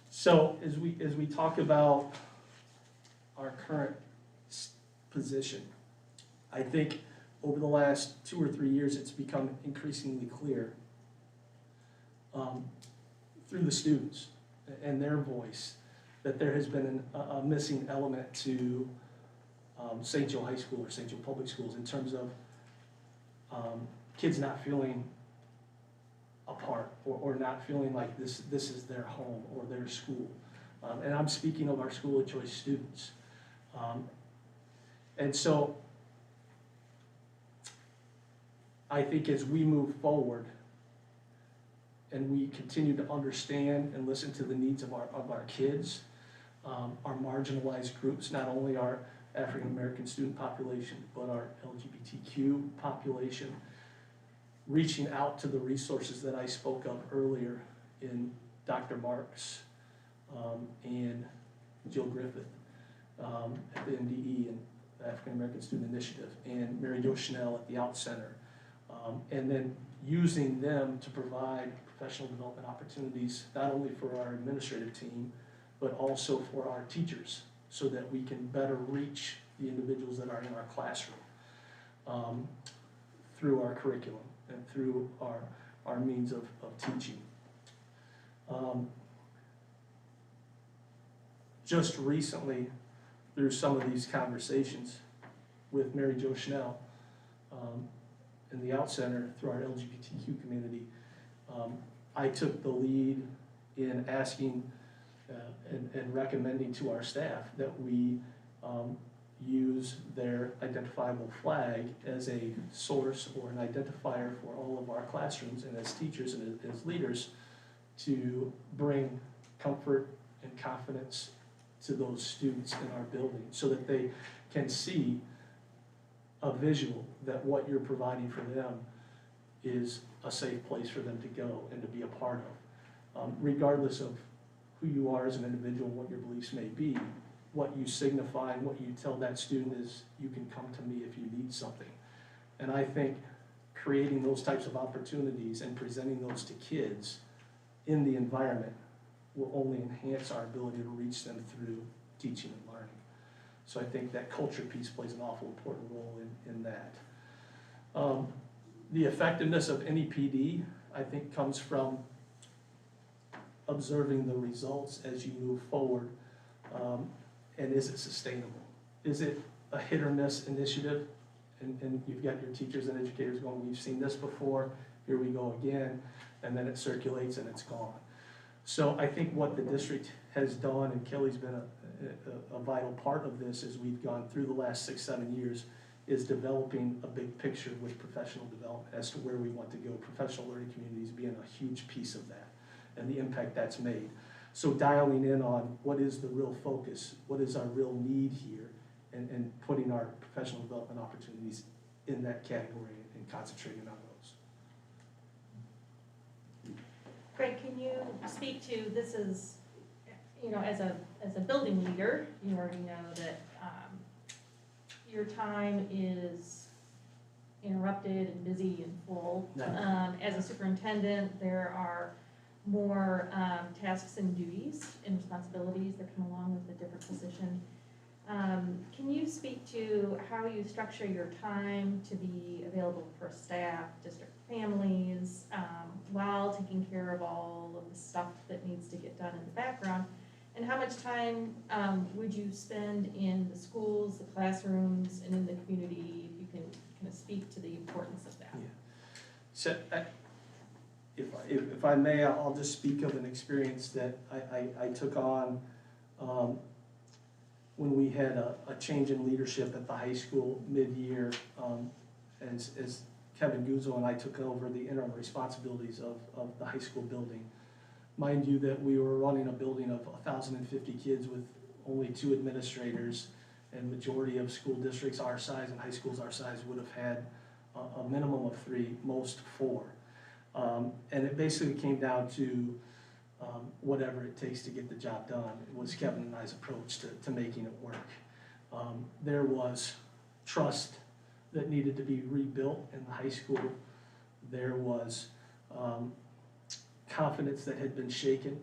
So as we talk about our current position, I think over the last 2 or 3 years, it's become increasingly clear through the students and their voice that there has been a missing element to St. Joe High School or St. Joe Public Schools in terms of kids not feeling a part or not feeling like this is their home or their school. And I'm speaking of our school of choice students. And so I think as we move forward and we continue to understand and listen to the needs of our kids, our marginalized groups, not only our African American student population, but our LGBTQ population, reaching out to the resources that I spoke of earlier in Dr. Marks and Jill Griffith at the MDE and the African American Student Initiative, and Mary Jo Schnell at the Out Center, and then using them to provide professional development opportunities, not only for our administrative team, but also for our teachers, so that we can better reach the individuals that are in our classroom through our curriculum and through our means of teaching. Just recently, through some of these conversations with Mary Jo Schnell in the Out Center through our LGBTQ community, I took the lead in asking and recommending to our staff that we use their identifiable flag as a source or an identifier for all of our classrooms, and as teachers and as leaders, to bring comfort and confidence to those students in our building so that they can see a visual that what you're providing for them is a safe place for them to go and to be a part of. Regardless of who you are as an individual, what your beliefs may be, what you signify and what you tell that student is, you can come to me if you need something. And I think creating those types of opportunities and presenting those to kids in the environment will only enhance our ability to reach them through teaching and learning. So I think that culture piece plays an awful important role in that. The effectiveness of any PD, I think, comes from observing the results as you move forward, and is it sustainable? Is it a hit or miss initiative? And you've got your teachers and educators going, we've seen this before, here we go again, and then it circulates and it's gone. So I think what the district has done, and Kelly's been a vital part of this as we've gone through the last 6-7 years, is developing a big picture with professional development as to where we want to go, professional learning communities being a huge piece of that, and the impact that's made. So dialing in on what is the real focus, what is our real need here, and putting our professional development opportunities in that category and concentrating on those. Greg, can you speak to, this is, you know, as a building leader, you already know that your time is interrupted and busy and full. As a superintendent, there are more tasks and duties and responsibilities that come along with a different position. Can you speak to how you structure your time to be available for staff, district families, while taking care of all of the stuff that needs to get done in the background? And how much time would you spend in the schools, the classrooms, and in the community, if you can kind of speak to the importance of that? Yeah. So if I may, I'll just speak of an experience that I took on when we had a change in leadership at the high school mid-year, as Kevin Guzzo and I took over the interim responsibilities of the high school building. Mind you that we were running a building of 1,050 kids with only 2 administrators, and majority of school districts our size and high schools our size would have had a minimum of 3, most 4. And it basically came down to whatever it takes to get the job done. It was Kevin and I's approach to making it work. There was trust that needed to be rebuilt in the high school. There was confidence that had been shaken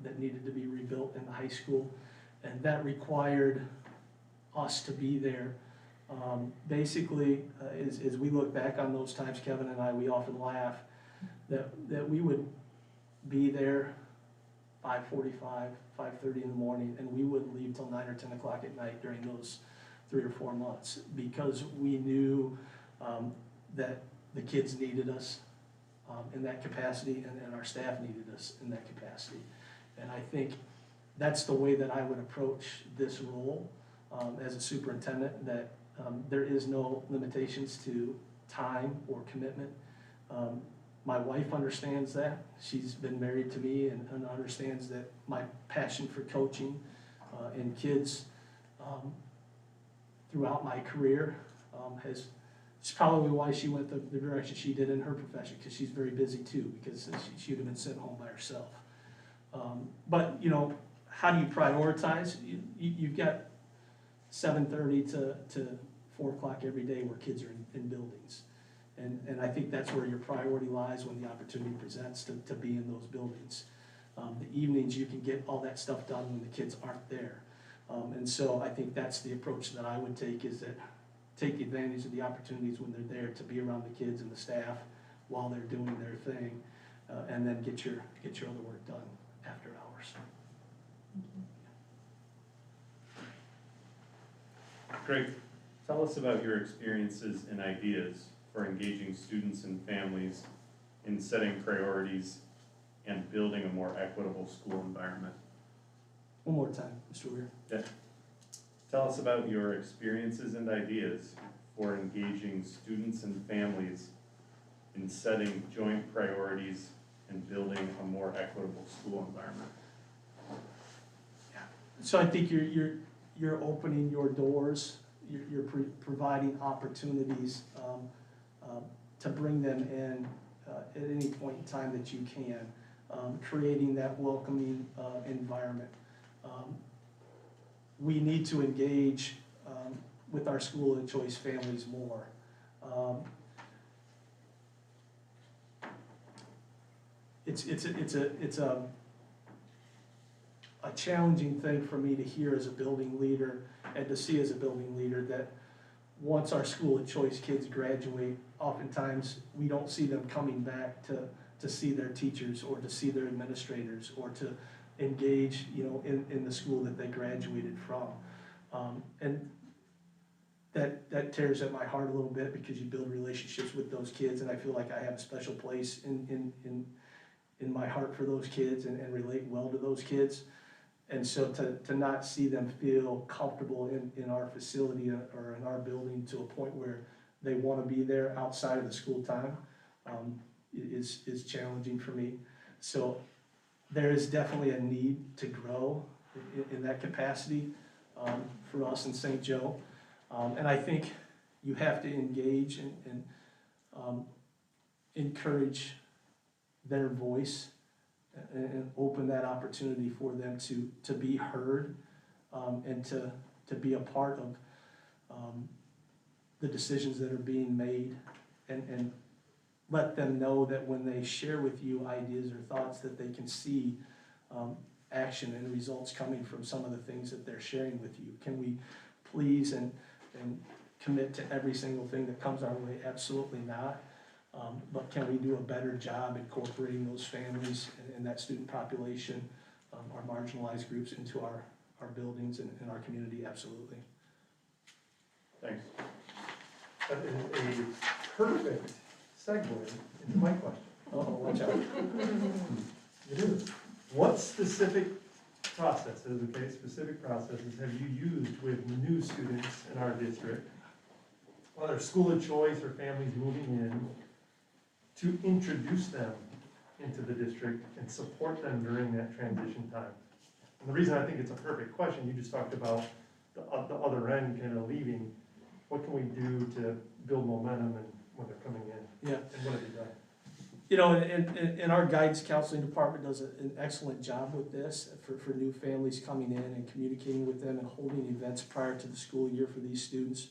that needed to be rebuilt in the high school. And that required us to be there Basically, as we look back on those times, Kevin and I, we often laugh that we would be there 5:45, 5:30 in the morning, and we wouldn't leave till 9 or 10 o'clock at night during those 3 or 4 months, because we knew that the kids needed us in that capacity, and our staff needed us in that capacity. And I think that's the way that I would approach this role as a superintendent, that there is no limitations to time or commitment. My wife understands that. She's been married to me and understands that my passion for coaching and kids throughout my career it's probably why she went the direction she did in her profession, because she's very busy too, because she would have been sitting home by herself. But, you know, how do you prioritize? You've got 7:30 to 4 o'clock every day where kids are in buildings. And I think that's where your priority lies when the opportunity presents to be in those buildings. The evenings, you can get all that stuff done when the kids aren't there. And so I think that's the approach that I would take, is that take advantage of the opportunities when they're there to be around the kids and the staff while they're doing their thing, and then get your other work done after hours. Great. Tell us about your experiences and ideas for engaging students and families in setting priorities and building a more equitable school environment. One more time, Mr. Weir. Yeah. Tell us about your experiences and ideas for engaging students and families in setting joint priorities and building a more equitable school environment. So I think you're opening your doors, you're providing opportunities to bring them in at any point in time that you can, creating that welcoming environment. We need to engage with our school of choice families more. It's a challenging thing for me to hear as a building leader and to see as a building leader that once our school of choice kids graduate, oftentimes we don't see them coming back to see their teachers or to see their administrators or to engage, you know, in the school that they graduated from. And that tears at my heart a little bit, because you build relationships with those kids, and I feel like I have a special place in my heart for those kids and relate well to those kids. And so to not see them feel comfortable in our facility or in our building to a point where they want to be there outside of the school time is challenging for me. So there is definitely a need to grow in that capacity for us in St. Joe. And I think you have to engage and encourage their voice and open that opportunity for them to be heard and to be a part of the decisions that are being made, and let them know that when they share with you ideas or thoughts that they can see action and results coming from some of the things that they're sharing with you. Can we please and commit to every single thing that comes our way? Absolutely not. But can we do a better job incorporating those families and that student population, our marginalized groups, into our buildings and our community? Absolutely. Thanks. That is a perfect segue into my question. Oh, watch out. It is. What specific processes have you used with new students in our district, whether school of choice or families moving in, to introduce them into the district and support them during that transition time? And the reason I think it's a perfect question, you just talked about the other end kind of leaving. What can we do to build momentum and when they're coming in? Yeah. And what have you done? You know, and our guidance counseling department does an excellent job with this for new families coming in and communicating with them and holding events prior to the school year for these students.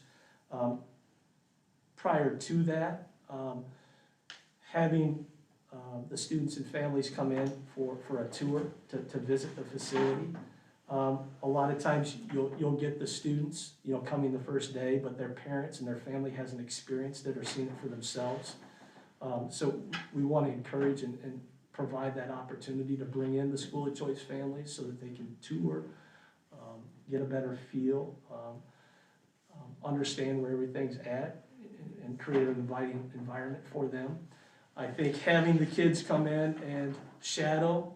Prior to that, having the students and families come in for a tour to visit the facility, A lot of times you'll get the students, coming the first day, but their parents and their family hasn't experienced it or seen it for themselves. So we want to encourage and provide that opportunity to bring in the school of choice families so that they can tour, get a better feel, understand where everything's at, and create an inviting environment for them. I think having the kids come in and shadow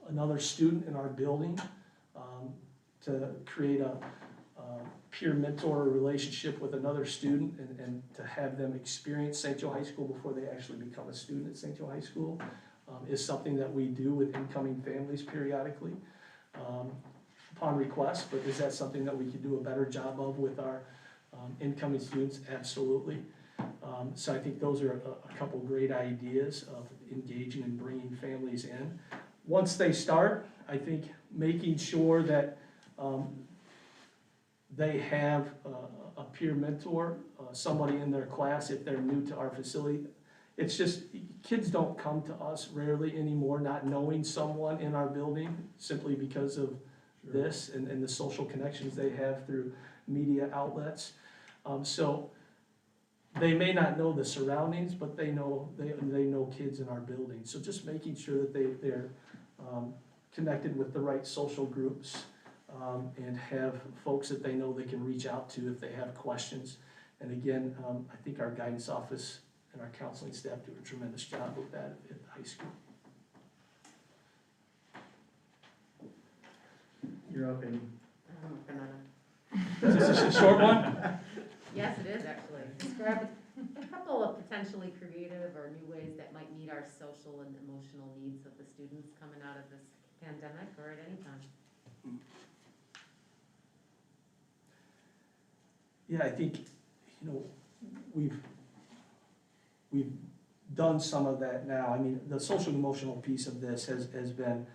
another student in our building to create a peer mentor relationship with another student and to have them experience St. Joe High School before they actually become a student at St. Joe High School is something that we do with incoming families periodically upon request, but is that something that we could do a better job of with our incoming students? Absolutely. So I think those are a couple great ideas of engaging and bringing families in. Once they start, I think making sure that they have a peer mentor, somebody in their class if they're new to our facility. It's just, kids don't come to us rarely anymore not knowing someone in our building simply because of this and the social connections they have through media outlets. So they may not know the surroundings, but they know kids in our building. So just making sure that they're connected with the right social groups and have folks that they know they can reach out to if they have questions. And again, I think our guidance office and our counseling staff do a tremendous job with that at the high school. You're up, Amy. Banana. Is this a short one? Yes, it is actually. Describe a couple of potentially creative or new ways that might meet our social and emotional needs of the students coming out of this pandemic or at any time. Yeah, I think, we've done some of that now. I mean, the social emotional piece of this has been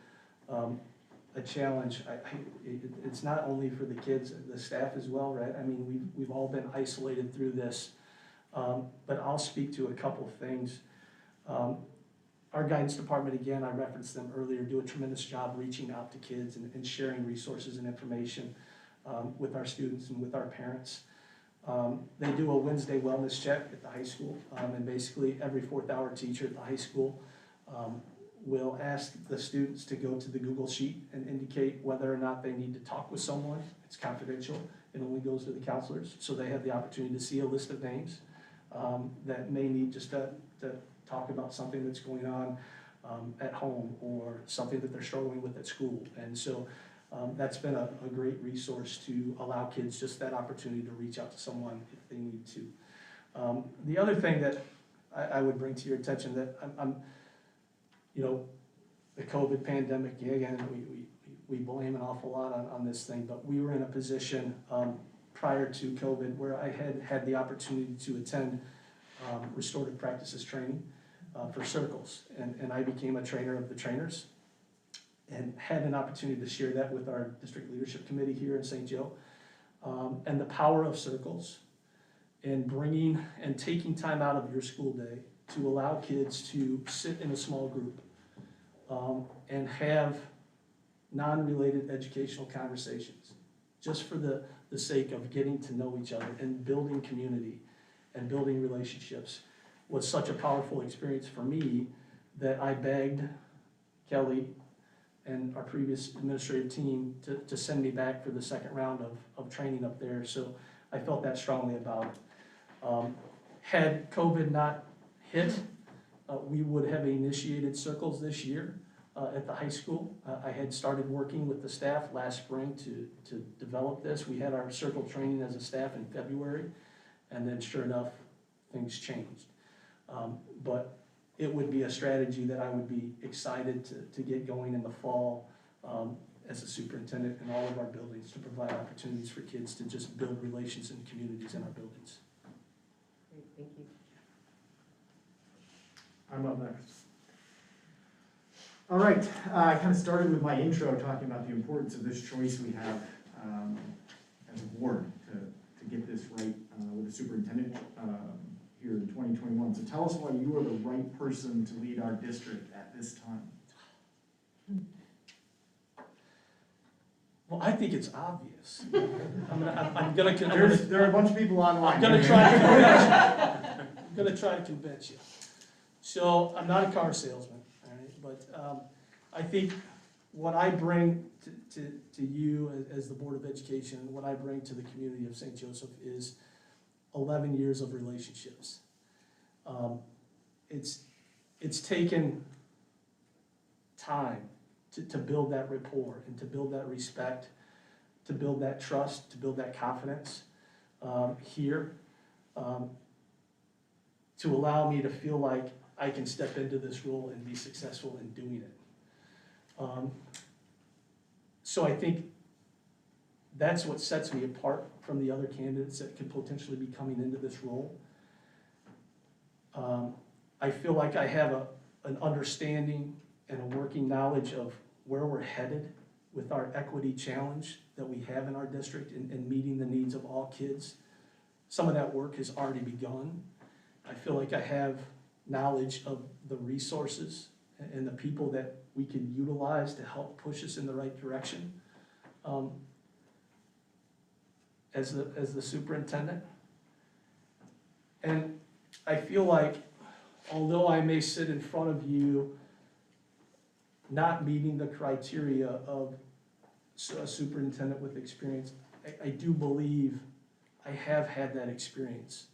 a challenge. It's not only for the kids, the staff as well, right? I mean, we've all been isolated through this. But I'll speak to a couple things. Our guidance department, again, I referenced them earlier, do a tremendous job reaching out to kids and sharing resources and information with our students and with our parents. They do a Wednesday wellness check at the high school, and basically every fourth hour teacher at the high school will ask the students to go to the Google Sheet and indicate whether or not they need to talk with someone. It's confidential. It only goes to the counselors, so they have the opportunity to see a list of names that may need just to talk about something that's going on at home or something that they're struggling with at school. And so that's been a great resource to allow kids just that opportunity to reach out to someone if they need to. The other thing that I would bring to your attention that the COVID pandemic, again, we blame an awful lot on this thing, but we were in a position prior to COVID where I had the opportunity to attend restorative practices training for circles, and I became a trainer of the trainers and had an opportunity to share that with our district leadership committee here in St. Joe, and the power of circles and bringing and taking time out of your school day to allow kids to sit in a small group and have non-related educational conversations just for the sake of getting to know each other and building community and building relationships was such a powerful experience for me that I begged Kelly and our previous administrative team to send me back for the second round of training up there. So I felt that strongly about it. Had COVID not hit, we would have initiated circles this year at the high school. I had started working with the staff last spring to develop this. We had our circle training as a staff in February, and then sure enough, things changed. But it would be a strategy that I would be excited to get going in the fall as a superintendent in all of our buildings to provide opportunities for kids to just build relations and communities in our buildings. Great, thank you. I'm up next. All right, I kind of started with my intro talking about the importance of this choice we have as a board to get this right with the superintendent here in 2021. So tell us why you are the right person to lead our district at this time. Well, I think it's obvious. I'm gonna There are a bunch of people online. I'm gonna try to convince you. I'm gonna try to convince you. So, I'm not a car salesman, all right, but, I think what I bring to you as the Board of Education, what I bring to the community of St. Joseph is 11 years of relationships. It's taken time to build that rapport and to build that respect, to build that trust, to build that confidence here, to allow me to feel like I can step into this role and be successful in doing it. So I think that's what sets me apart from the other candidates that could potentially be coming into this role. I feel like I have an understanding and a working knowledge of where we're headed with our equity challenge that we have in our district and meeting the needs of all kids. Some of that work has already begun. I feel like I have knowledge of the resources and the people that we can utilize to help push us in the right direction. As the superintendent. And I feel like, although I may sit in front of you not meeting the criteria of a superintendent with experience, I do believe I have had that experience.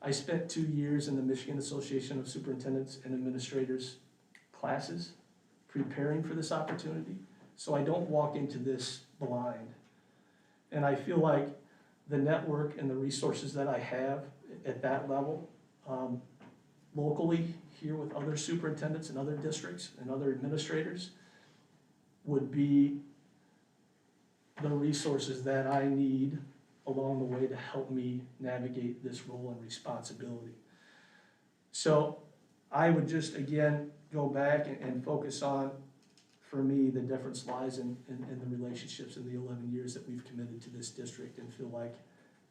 I spent 2 years in the Michigan Association of Superintendents and Administrators classes preparing for this opportunity, so I don't walk into this blind. And I feel like the network and the resources that I have at that level, locally here with other superintendents and other districts and other administrators, would be the resources that I need along the way to help me navigate this role and responsibility. So I would just, again, go back and focus on, for me, the difference lies in the relationships in the 11 years that we've committed to this district, and feel like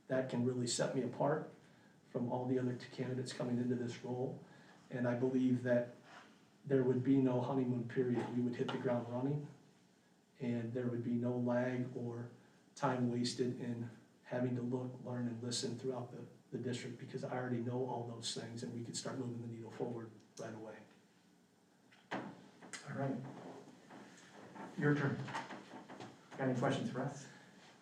that can really set me apart from all the other candidates coming into this role. And I believe that there would be no honeymoon period. We would hit the ground running, and there would be no lag or time wasted in having to look, learn, and listen throughout the district, because I already know all those things, and we could start moving the needle forward right away. All right. Your turn. Got any questions for us?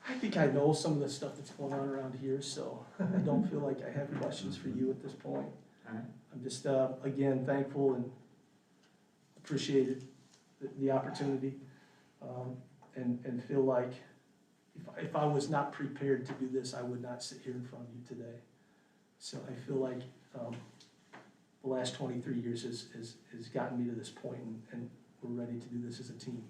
I think I know some of the stuff that's going on around here, so I don't feel like I have questions for you at this point. All right. I'm just, again, thankful and appreciated the opportunity, and feel like if I was not prepared to do this, I would not sit here in front of you today. So I feel like the last 23 years has gotten me to this point, and we're ready to do this as a team.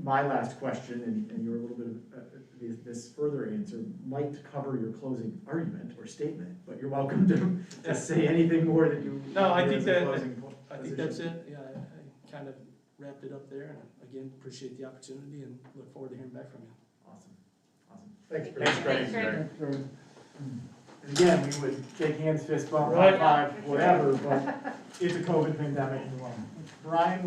My last question, and your little bit of this further answer might cover your closing argument or statement, but you're welcome to say anything more that you. No, I think that. I think that's it. Yeah, I kind of wrapped it up there, and again, appreciate the opportunity and look forward to hearing back from you. Awesome. Thanks, Thanks, Greg. And again, we would shake hands, fist bump, Right. high five, whatever, but it's a COVID pandemic. Brian.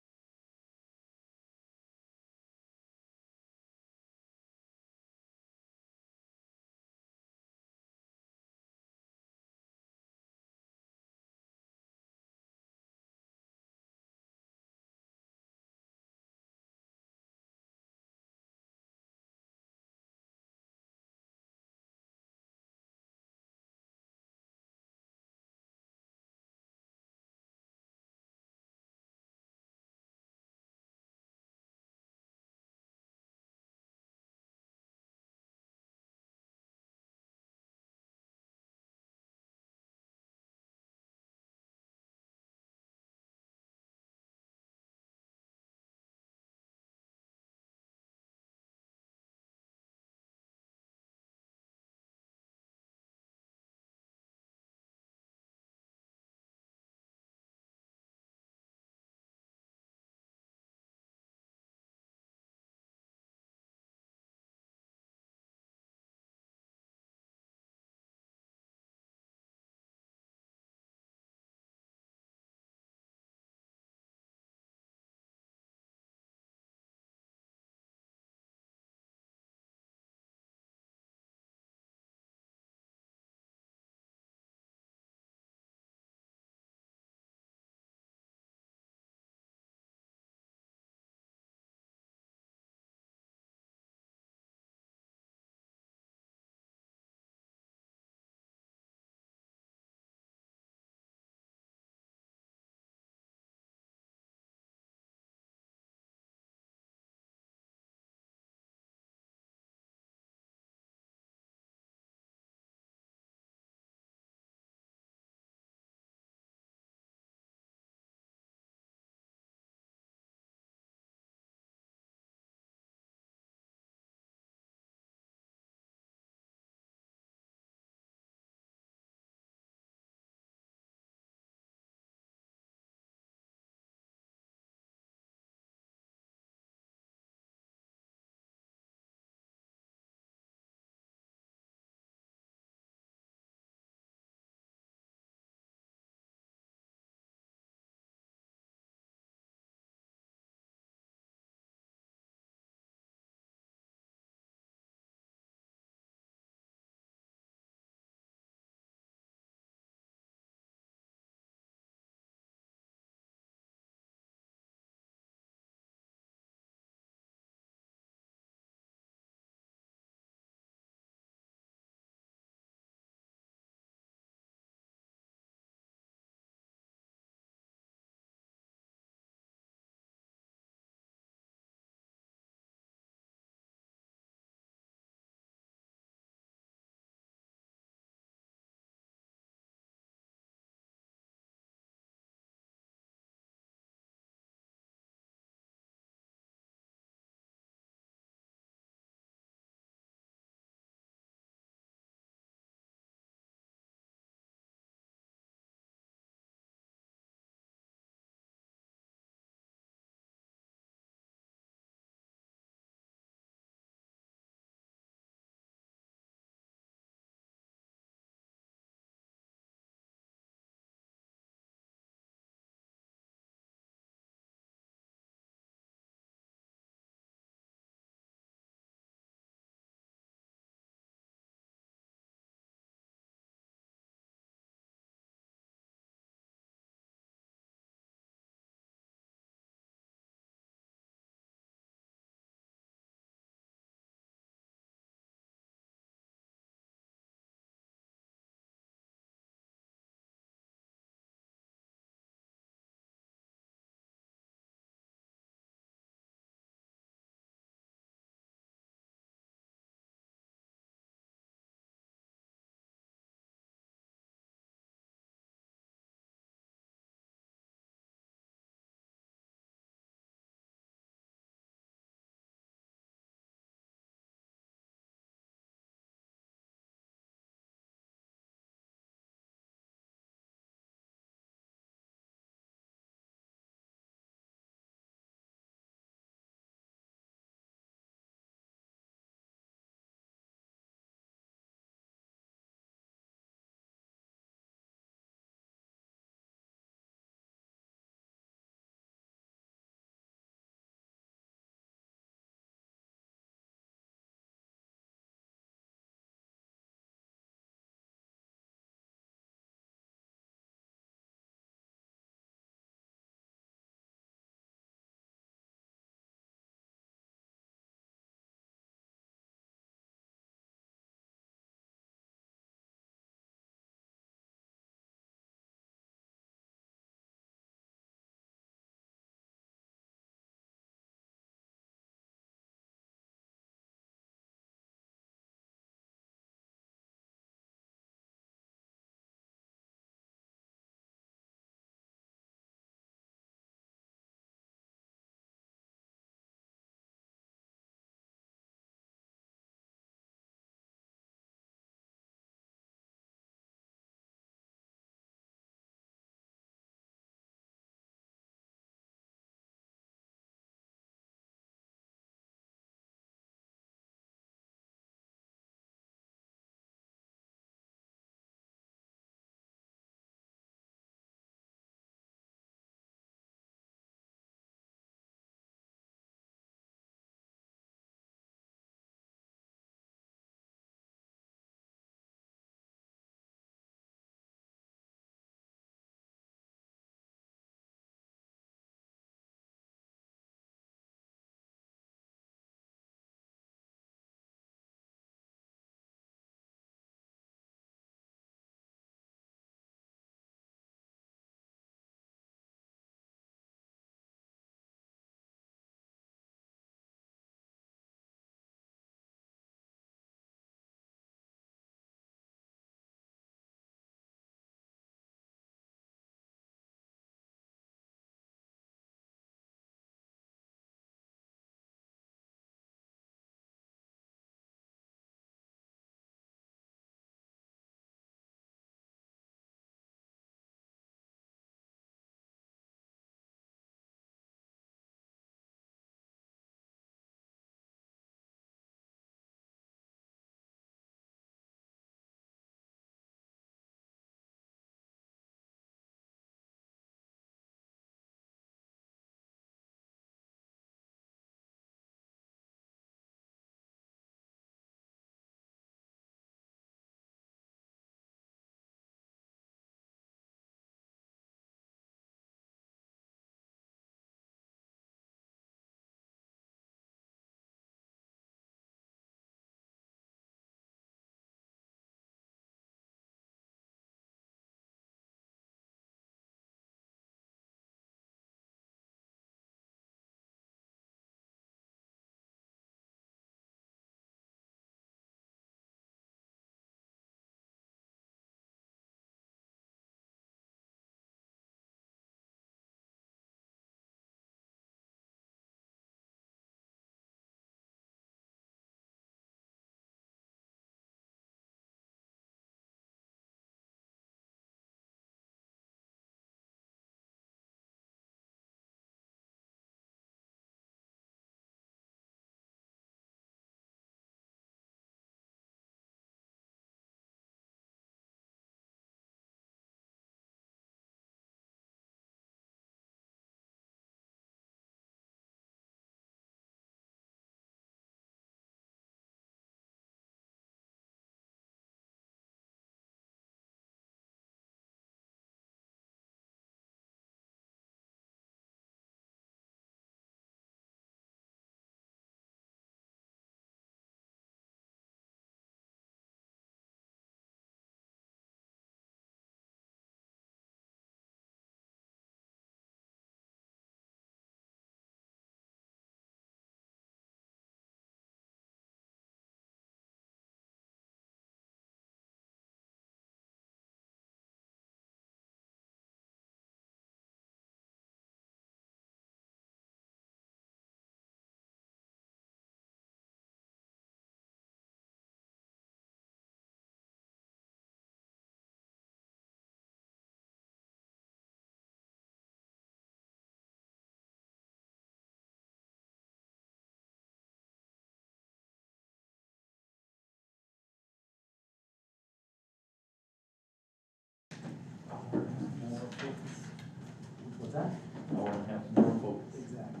What's that? Hour and a half more focus. Exactly.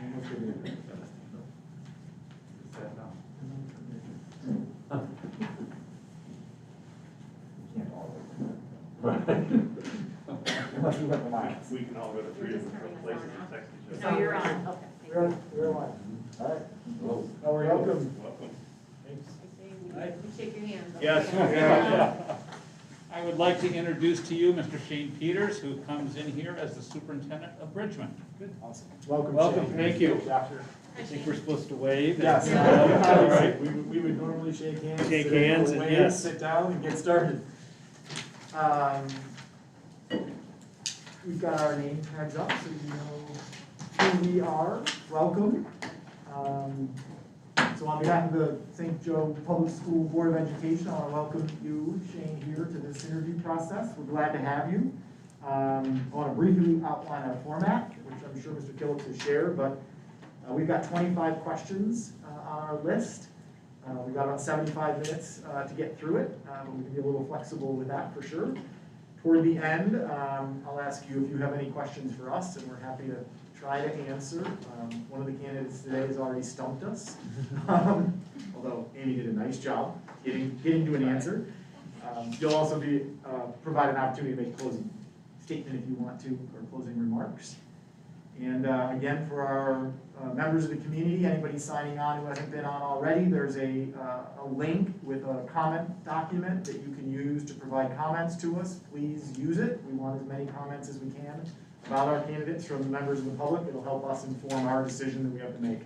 Almost a minute. Sat down. Can't all Right. Unless we got the mics. We can all go to three You're just different turning places us and on text each So other. you're on, okay. We're on. All right. Hello. How are you? Welcome. Welcome. We shake your hand. Yes. I would like to introduce to you Mr. Shane Peters, who comes in here as the superintendent of Bridgman. Good. Awesome. Welcome. Welcome, Shane. thank you. Chapter. I think we're supposed to wave. Yes. All right. We would normally shake hands. Shake sit in, hands and wave, yes. Sit down and get started. We've got our name tags up so you know who we are. Welcome. So on behalf of the St. Joe Public School Board of Education, I want to welcome you, Shane, here to this interview process. We're glad to have you. I want to briefly outline our format, which I'm sure Mr. Killips has shared, but we've got 25 questions on our list. We've got about 75 minutes to get through it, but we can be a little flexible with that for sure. Toward the end, I'll ask you if you have any questions for us, and we're happy to try to answer. One of the candidates today has already stumped us, although Amy did a nice job getting to an answer. You'll also be provide an opportunity to make a closing statement if you want to, or closing remarks. And again, for our members of the community, anybody signing on who hasn't been on already, there's a link with a comment document that you can use to provide comments to us. Please use it. We want as many comments as we can about our candidates from the members of the public. It'll help us inform our decision that we have to make.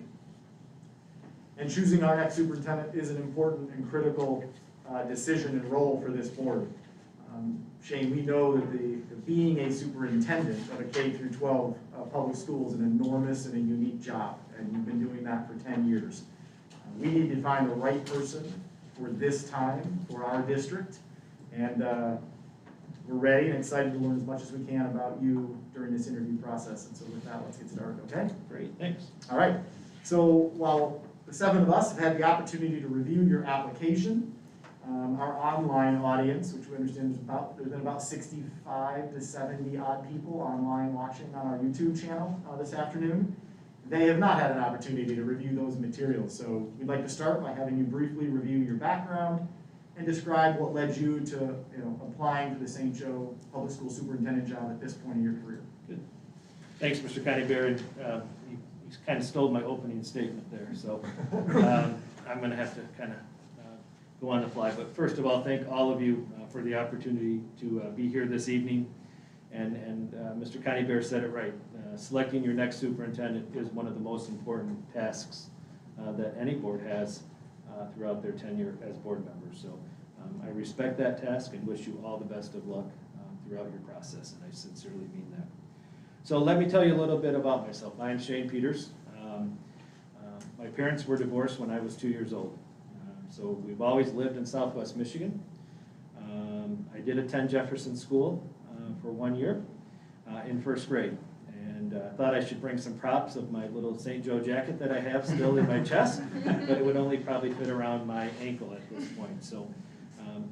And choosing our next superintendent is an important and critical decision and role for this board. Shane, we know that being a superintendent of a K through 12 public school is an enormous and a unique job, and you've been doing that for 10 years. We need to find the right person for this time, for our district, and we're ready and excited to learn as much as we can about you during this interview process. And so with that, let's get started, okay? Great, thanks. All right, so while the 7 of us have had the opportunity to review your application, our online audience, which we understand there's been about 65 to 70 odd people online watching on our YouTube channel this afternoon. They have not had an opportunity to review those materials. So we'd like to start by having you briefly review your background and describe what led you to applying for the St. Joe Public School Superintendent job at this point in your career. Good. Thanks, Mr. Connie-Barron. You kind of stole my opening statement there, so I'm going to have to kind of go on the fly. But first of all, thank all of you for the opportunity to be here this evening. And Mr. Connie-Barron said it right. Selecting your next superintendent is one of the most important tasks that any board has throughout their tenure as board members. So I respect that task and wish you all the best of luck throughout your process, and I sincerely mean that. So let me tell you a little bit about myself. I am Shane Peters. My parents were divorced when I was 2 years old. So we've always lived in Southwest Michigan. I did attend Jefferson School for 1 year in first grade, and thought I should bring some props of my little St. Joe jacket that I have still in my chest, but it would only probably fit around my ankle at this point. So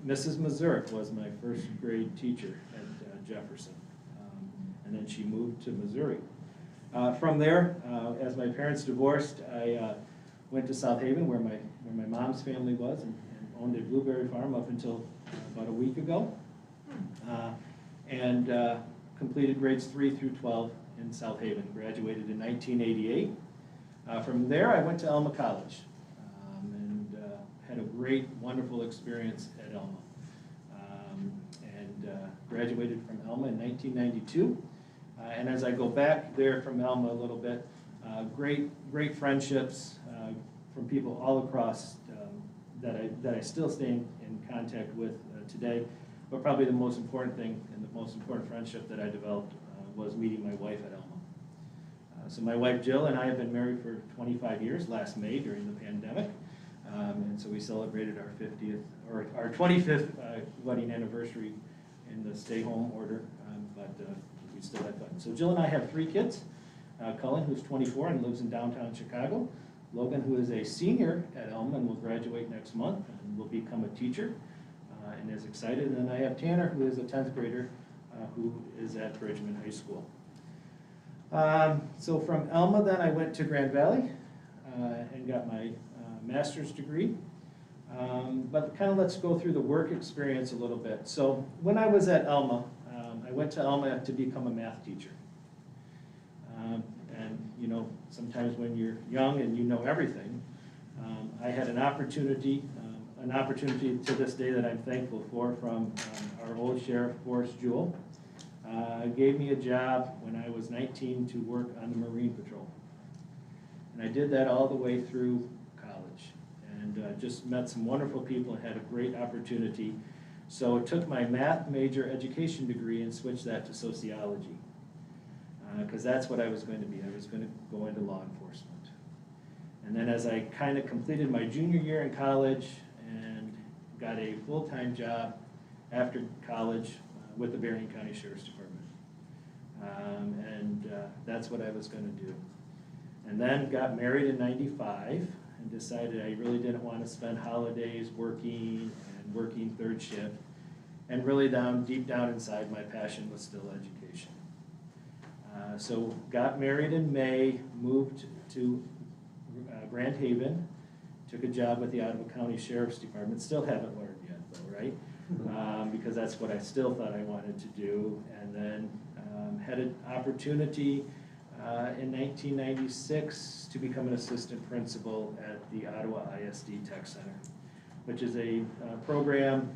Mrs. Mazurek was my first grade teacher at Jefferson, and then she moved to Missouri. From there, as my parents divorced, I went to South Haven, where my mom's family was, and owned a blueberry farm up until about a week ago, and completed grades 3 through 12 in South Haven. Graduated in 1988. From there, I went to Alma College, and had a great, wonderful experience at Alma, and graduated from Alma in 1992. And as I go back there from Alma a little bit, great friendships from people all across that I still stay in contact with today. But probably the most important thing and the most important friendship that I developed was meeting my wife at Alma. So my wife Jill and I have been married for 25 years, last May during the pandemic. And so we celebrated our 50th, or our 25th wedding anniversary in the stay-home order, but we still have fun. So Jill and I have 3 kids. Cullen, who's 24 and lives in downtown Chicago. Logan, who is a senior at Alma and will graduate next month and will become a teacher and is excited. And then I have Tanner, who is a 10th grader who is at Bridgman High School. So from Alma then I went to Grand Valley and got my master's degree. But kind of let's go through the work experience a little bit. So when I was at Alma, I went to Alma to become a math teacher. And you know, sometimes when you're young and you know everything, I had an opportunity to this day that I'm thankful for from our old sheriff, Forrest Jewell. Gave me a job when I was 19 to work on the Marine Patrol. And I did that all the way through college. And just met some wonderful people and had a great opportunity. So I took my math major education degree and switched that to sociology. Because that's what I was going to be. I was going to go into law enforcement. And then as I kind of completed my junior year in college and got a full-time job after college with the Bergan County Sheriff's Department. That's what I was going to do. And then got married in '95 and decided I really didn't want to spend holidays working and working third shift. And really deep down inside, my passion was still education. So got married in May, moved to Grand Haven, took a job with the Ottawa County Sheriff's Department. Still haven't learned yet though, right? Because that's what I still thought I wanted to do. And then had an opportunity in 1996 to become an assistant principal at the Ottawa ISD Tech Center, which is a program,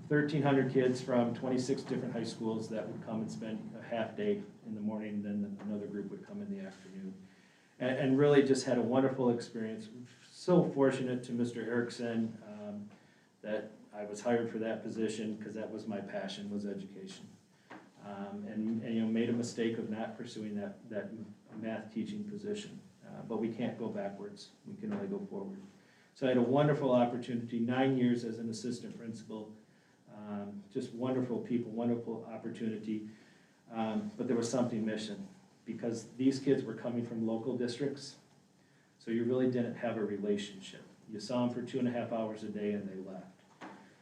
1,300 kids from 26 different high schools that would come and spend a half day in the morning, then another group would come in the afternoon. And really just had a wonderful experience. So fortunate to Mr. Erickson that I was hired for that position because that was my passion, was education. And you know, made a mistake of not pursuing that math teaching position. But we can't go backwards, we can only go forward. So I had a wonderful opportunity, 9 years as an assistant principal. Just wonderful people, wonderful opportunity. But there was something missing because these kids were coming from local districts. So you really didn't have a relationship. You saw them for 2.5 hours a day and they left.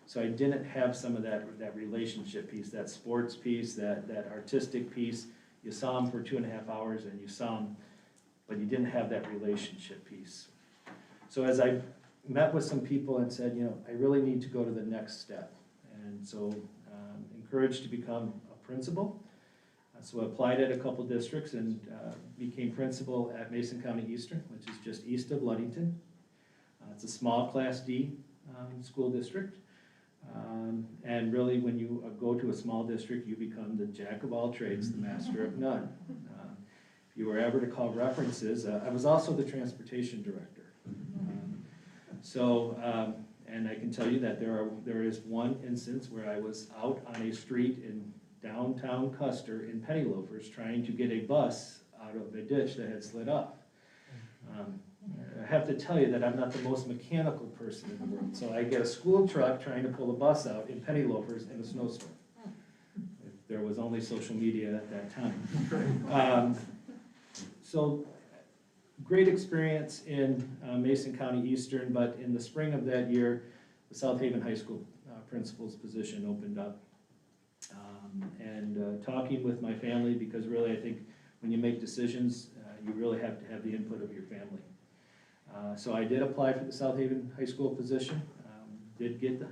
So I didn't have some of that relationship piece, that sports piece, that artistic piece. You saw them for 2.5 hours and you saw them, but you didn't have that relationship piece. So as I met with some people and said, you know, I really need to go to the next step. And so encouraged to become a principal. So I applied at a couple districts and became principal at Mason County Eastern, which is just east of Ludington. It's a small Class D school district. And really when you go to a small district, you become the jack of all trades, the master of none. If you were ever to call references, I was also the transportation director. And I can tell you that there is one instance where I was out on a street in downtown Custer in penny loafers trying to get a bus out of a ditch that had slid off. I have to tell you that I'm not the most mechanical person in the world, so I get a school truck trying to pull a bus out in penny loafers in a snowstorm. If there was only social media at that time. So great experience in Mason County Eastern, but in the spring of that year, the South Haven High School principal's position opened up. Talking with my family, because really I think when you make decisions, you really have to have the input of your family. So I did apply for the South Haven High School position, did get the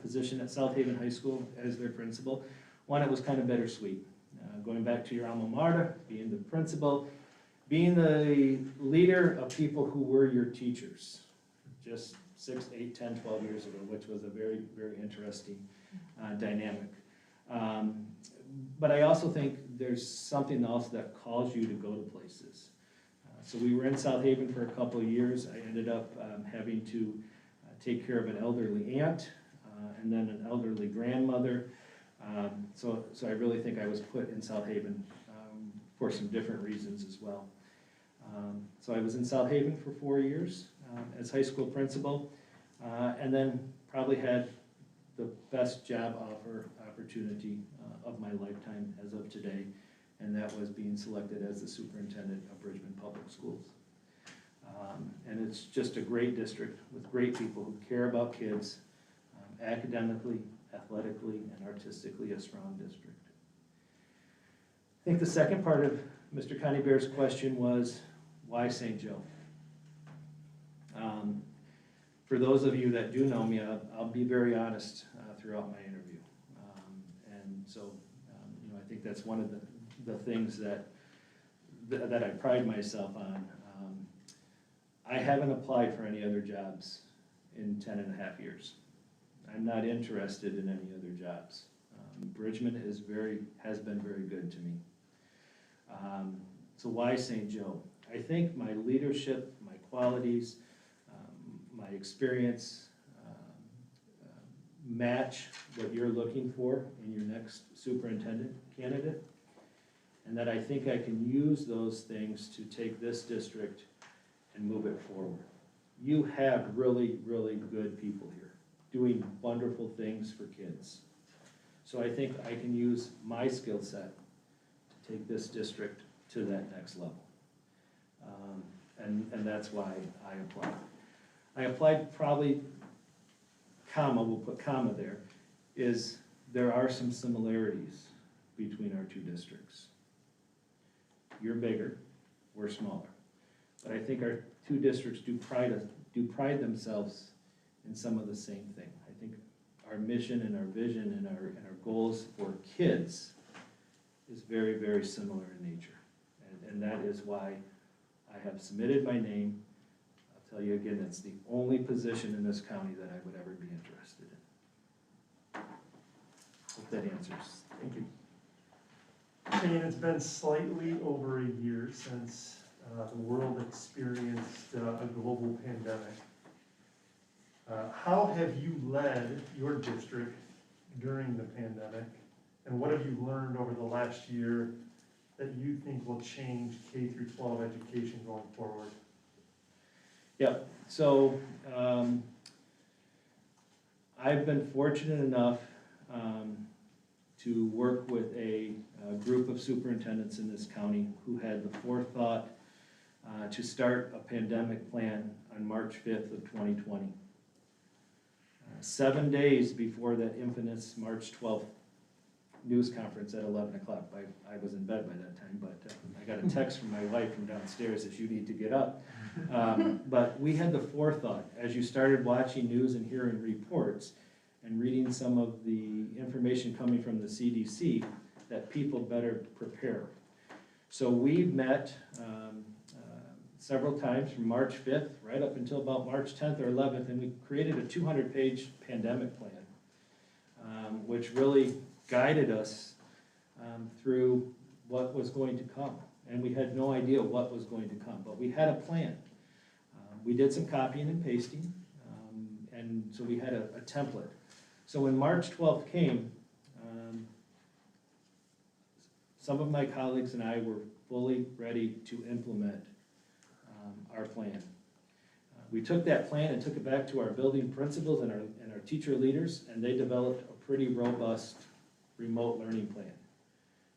position at South Haven High School as their principal. One, it was kind of bittersweet. Going back to your alma mater, being the principal, being the leader of people who were your teachers just 6, 8, 10, 12 years ago, which was a very, very interesting dynamic. But I also think there's something else that calls you to go to places. So we were in South Haven for a couple of years. I ended up having to take care of an elderly aunt and then an elderly grandmother. So I really think I was put in South Haven for some different reasons as well. So I was in South Haven for 4 years as high school principal, and then probably had the best job opportunity of my lifetime as of today, and that was being selected as the superintendent of Bridgman Public Schools. And it's just a great district with great people who care about kids, academically, athletically, and artistically a strong district. think the second part of Mr. Coneybear's question was, why St. Joe? For those of you that do know me, I'll be very honest throughout my interview. And so, I think that's one of the things that I pride myself on. I haven't applied for any other jobs in 10 and a half years. I'm not interested in any other jobs. Bridgman has been very good to me. So why St. Joe? I think my leadership, my qualities, my experience match what you're looking for in your next superintendent candidate, and that I think I can use those things to take this district and move it forward. You have really, really good people here doing wonderful things for kids. So I think I can use my skill set to take this district to that next level. And that's why I applied. I applied probably, we'll put comma there, there are some similarities between our two districts. You're bigger, we're smaller. But I think our two districts do pride themselves in some of the same thing. I think our mission and our vision and our goals for kids is very, very similar in nature. And that is why I have submitted my name. I'll tell you again, it's the only position in this county that I would ever be interested in. Hope that answers. Thank you. And it's been slightly over a year since the world experienced a global pandemic. How have you led your district during the pandemic? And what have you learned over the last year that you think will change K-12 education going forward? Yeah, so I've been fortunate enough to work with a group of superintendents in this county who had the forethought to start a pandemic plan on March 5th of 2020. 7 days before that infamous March 12th news conference at 11 o'clock. I was in bed by that time, but I got a text from my wife from downstairs that you need to get up. But we had the forethought, as you started watching news and hearing reports and reading some of the information coming from the CDC, that people better prepare. So we met several times from March 5th right up until about March 10th or 11th, and we created a 200-page pandemic plan, which really guided us through what was going to come. And we had no idea what was going to come, but we had a plan. We did some copying and pasting, and so we had a template. So when March 12th came, some of my colleagues and I were fully ready to implement our plan. We took that plan and took it back to our building principals and our teacher leaders, and they developed a pretty robust remote learning plan.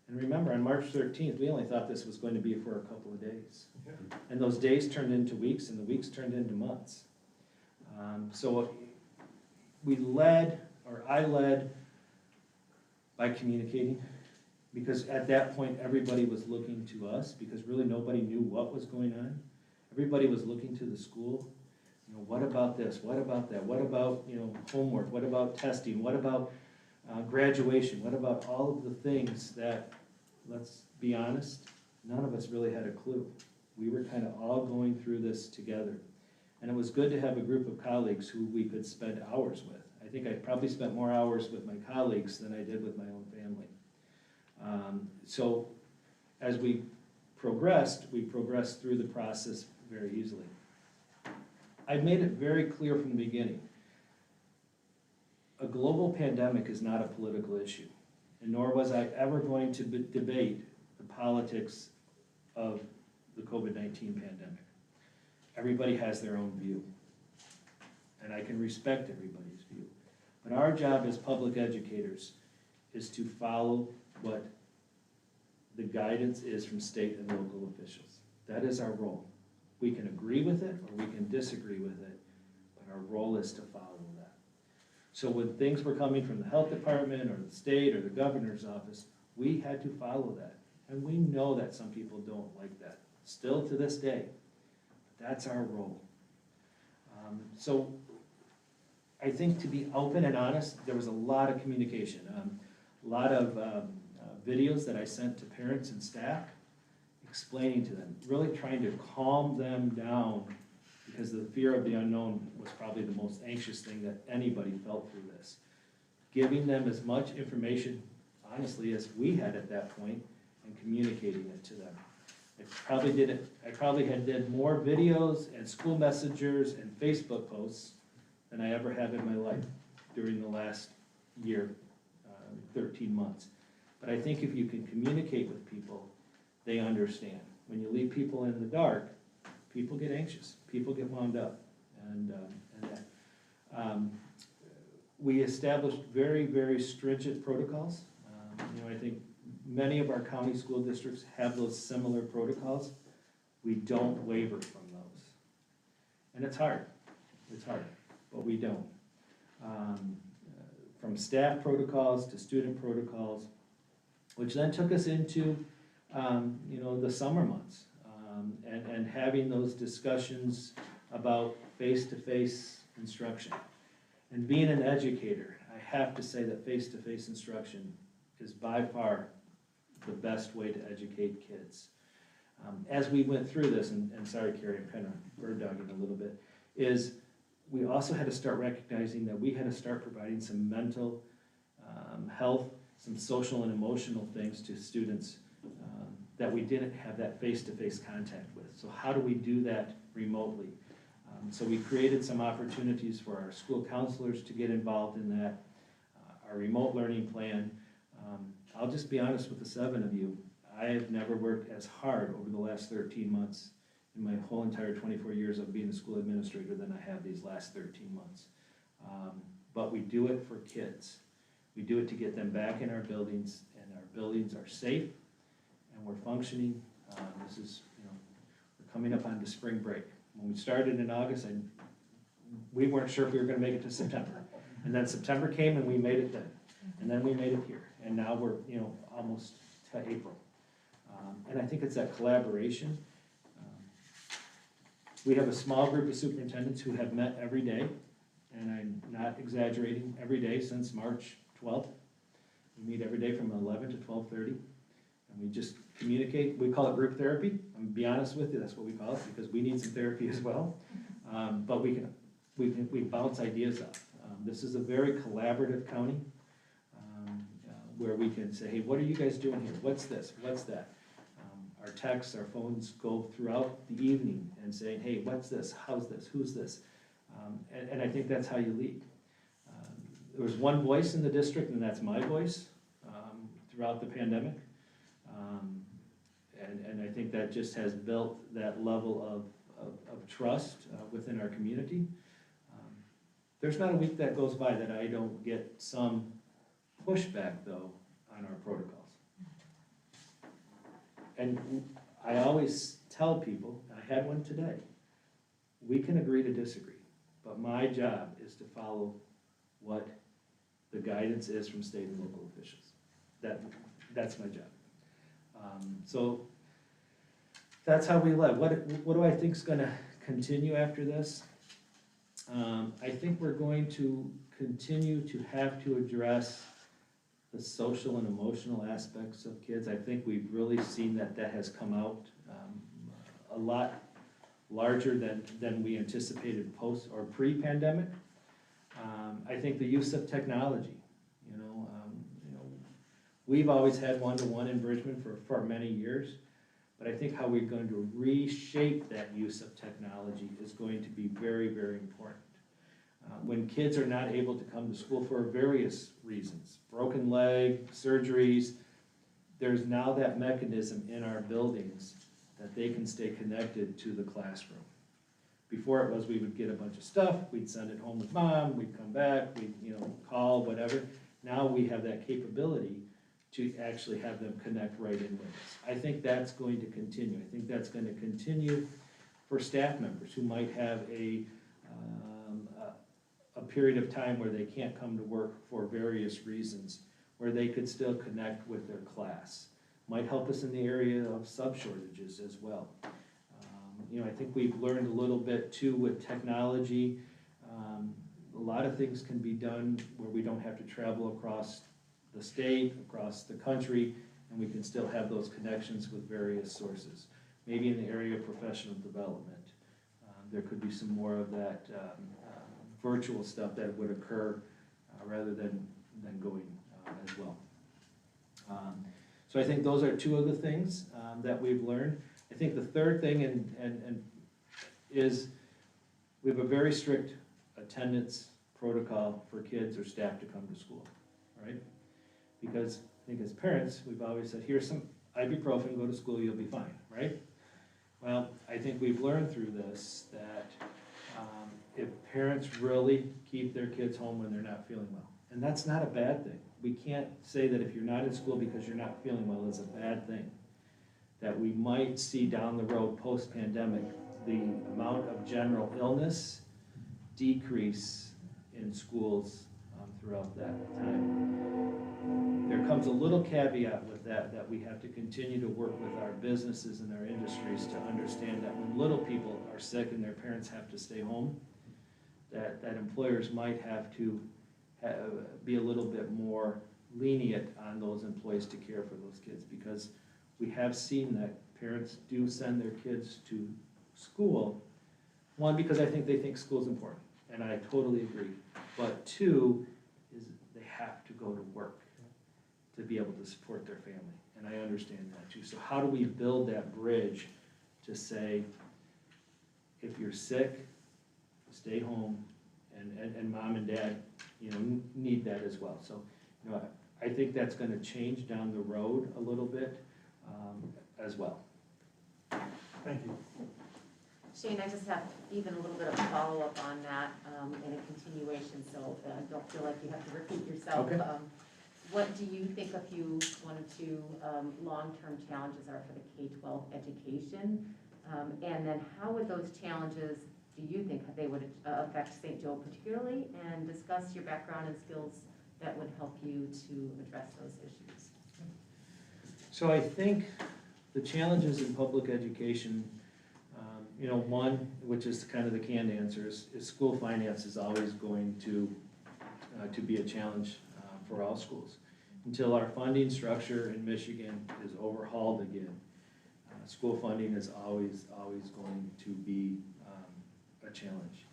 And remember, on March 13th, we only thought this was going to be for a couple of days. Yeah. And those days turned into weeks, and the weeks turned into months. So I led by communicating, because at that point, everybody was looking to us, because really nobody knew what was going on. Everybody was looking to the school. What about this? What about that? What about, homework? What about testing? What about graduation? What about all of the things that, let's be honest, none of us really had a clue. We were kind of all going through this together. And it was good to have a group of colleagues who we could spend hours with. I think I probably spent more hours with my colleagues than I did with my own family. So as we progressed through the process very easily. I made it very clear from the beginning, a global pandemic is not a political issue, and nor was I ever going to debate the politics of the COVID-19 pandemic. Everybody has their own view, and I can respect everybody's view. But our job as public educators is to follow what the guidance is from state and local officials. That is our role. We can agree with it or we can disagree with it, but our role is to follow that. So when things were coming from the health department or the state or the governor's office, we had to follow that. And we know that some people don't like that, still to this day. But that's our role. So I think, to be open and honest, there was a lot of communication, a lot of videos that I sent to parents and staff, explaining to them, really trying to calm them down, because the fear of the unknown was probably the most anxious thing that anybody felt through this. Giving them as much information, honestly, as we had at that point, and communicating it to them. I probably did more videos and school messengers and Facebook posts than I ever have in my life during the last year, 13 months. But I think if you can communicate with people, they understand. When you leave people in the dark, people get anxious, people get wound up. We established very, very stringent protocols. I think many of our county school districts have those similar protocols. We don't waver from those. And it's hard, but we don't. From staff protocols to student protocols, which then took us into, the summer months, and having those discussions about face-to-face instruction. And being an educator, I have to say that face-to-face instruction is by far the best way to educate kids. As we went through this, and sorry, Carrie, I'm kind of bird-dogging a little bit, is we also had to start recognizing that we had to start providing some mental health, some social and emotional things to students that we didn't have that face-to-face contact with. So how do we do that remotely? So we created some opportunities for our school counselors to get involved in that, our remote learning plan. I'll just be honest with the 7 of you, I have never worked as hard over the last 13 months in my whole entire 24 years of being a school administrator than I have these last 13 months. But we do it for kids. We do it to get them back in our buildings, and our buildings are safe, and we're functioning. This is, we're coming up onto spring break. When we started in August, we weren't sure if we were gonna make it to September. And then September came and we made it then. And then we made it here. And now we're, almost to April. And I think it's that collaboration. We have a small group of superintendents who have met every day, and I'm not exaggerating, every day since March 12th. We meet every day from 11 to 12:30, and we just communicate. We call it group therapy. I'm gonna be honest with you, that's what we call it, because we need some therapy as well. But we bounce ideas off. This is a very collaborative county, where we can say, hey, what are you guys doing here? What's this? What's that? Our texts, our phones go throughout the evening and saying, hey, what's this? How's this? Who's this? And I think that's how you lead. There was one voice in the district, and that's my voice throughout the pandemic. And I think that just has built that level of trust within our community. There's not a week that goes by that I don't get some pushback, though, on our protocols. And I always tell people, I had one today, we can agree to disagree, but my job is to follow what the guidance is from state and local officials. That's my job. So that's how we live. What do I think is going to continue after this? I think we're going to continue to have to address the social and emotional aspects of kids. I think we've really seen that has come out a lot larger than we anticipated post or pre-pandemic. I think the use of technology, we've always had one-to-one in Bridgman for many years, but I think how we're going to reshape that use of technology is going to be very, very important. When kids are not able to come to school for various reasons, broken leg, surgeries, there's now that mechanism in our buildings that they can stay connected to the classroom. Before it was we would get a bunch of stuff, we'd send it home with mom, we'd come back, we'd call, whatever. Now we have that capability to actually have them connect right in with us. I think that's going to continue. I think that's going to continue for staff members who might have a period of time where they can't come to work for various reasons, where they could still connect with their class. might help us in the area of sub-shortages as well. You know, I think we've learned a little bit too with technology. A lot of things can be done where we don't have to travel across the state, across the country, and we can still have those connections with various sources. Maybe in the area of professional development, there could be some more of that virtual stuff that would occur rather than going as well. So I think those are two of the things that we've learned. I think the third thing is we have a very strict attendance protocol for kids or staff to come to school, right? Because I think as parents, we've always said, here's some ibuprofen, go to school, you'll be fine, right? Well, I think we've learned through this that if parents really keep their kids home when they're not feeling well, and that's not a bad thing. We can't say that if you're not in school because you're not feeling well is a bad thing. That we might see down the road post-pandemic, the amount of general illness decrease in schools throughout that time. There comes a little caveat with that we have to continue to work with our businesses and our industries to understand that when little people are sick and their parents have to stay home, that employers might have to be a little bit more lenient on those employees to care for those kids, because we have seen that parents do send their kids to school. One, because I think they think school's important, and I totally agree. But two, is they have to go to work to be able to support their family, and I understand that too. So how do we build that bridge to say, if you're sick, stay home, and mom and dad, you know, need that as well. So, you know, I think that's going to change down the road a little bit as well. Thank you. Shane, I just have even a little bit of a follow-up on that and a continuation, so don't feel like you have to repeat yourself. Okay. What do you think a few, one or two long-term challenges are for the K-12 education? And then how would those challenges, do you think they would affect St. Joe particularly? And discuss your background and skills that would help you to address those issues. So I think the challenges in public education, you know, one, which is kind of the canned answer, is school finance is always going to be a challenge for all schools. Until our funding structure in Michigan is overhauled again, school funding is always going to be a challenge.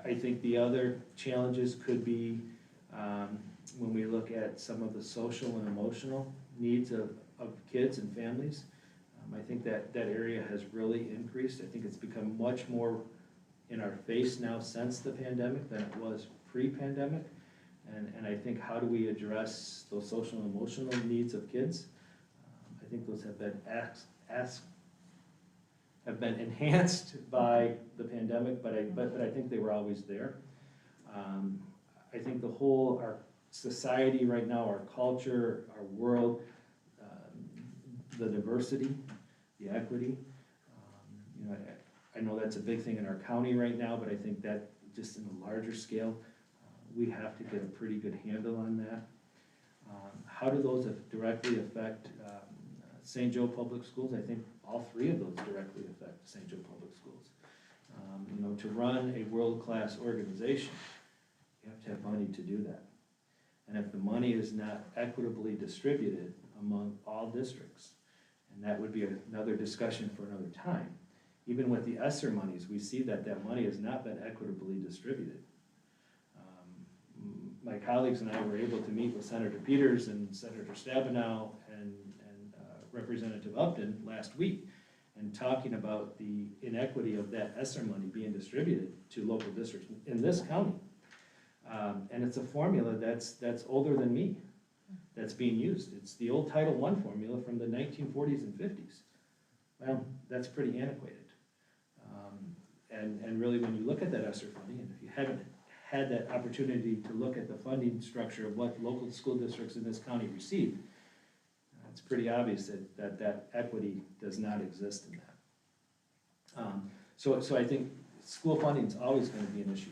I think the other challenges could be when we look at some of the social and emotional needs of kids and families. I think that area has really increased. I think it's become much more in our face now since the pandemic than it was pre-pandemic. And I think how do we address those social and emotional needs of kids? I think those have been enhanced by the pandemic, but I think they were always there. I think the whole, our society right now, our culture, our world, the diversity, the equity. You know, I know that's a big thing in our county right now, but I think that just in a larger scale, we have to get a pretty good handle on that. How do those directly affect St. Joe Public Schools? I think all three of those directly affect St. Joe Public Schools. You know, to run a world-class organization, you have to have money to do that. And if the money is not equitably distributed among all districts, and that would be another discussion for another time. Even with the ESSER monies, we see that money has not been equitably distributed. My colleagues and I were able to meet with Senator Peters and Senator Stabenow and Representative Upton last week, and talking about the inequity of that ESSER money being distributed to local districts in this county. And it's a formula that's older than me that's being used. It's the old Title I formula from the 1940s and 50s. Well, that's pretty antiquated. And really, when you look at that ESSER funding, and if you haven't had that opportunity to look at the funding structure of what local school districts in this county receive, it's pretty obvious that equity does not exist in that. So I think school funding is always going to be an issue,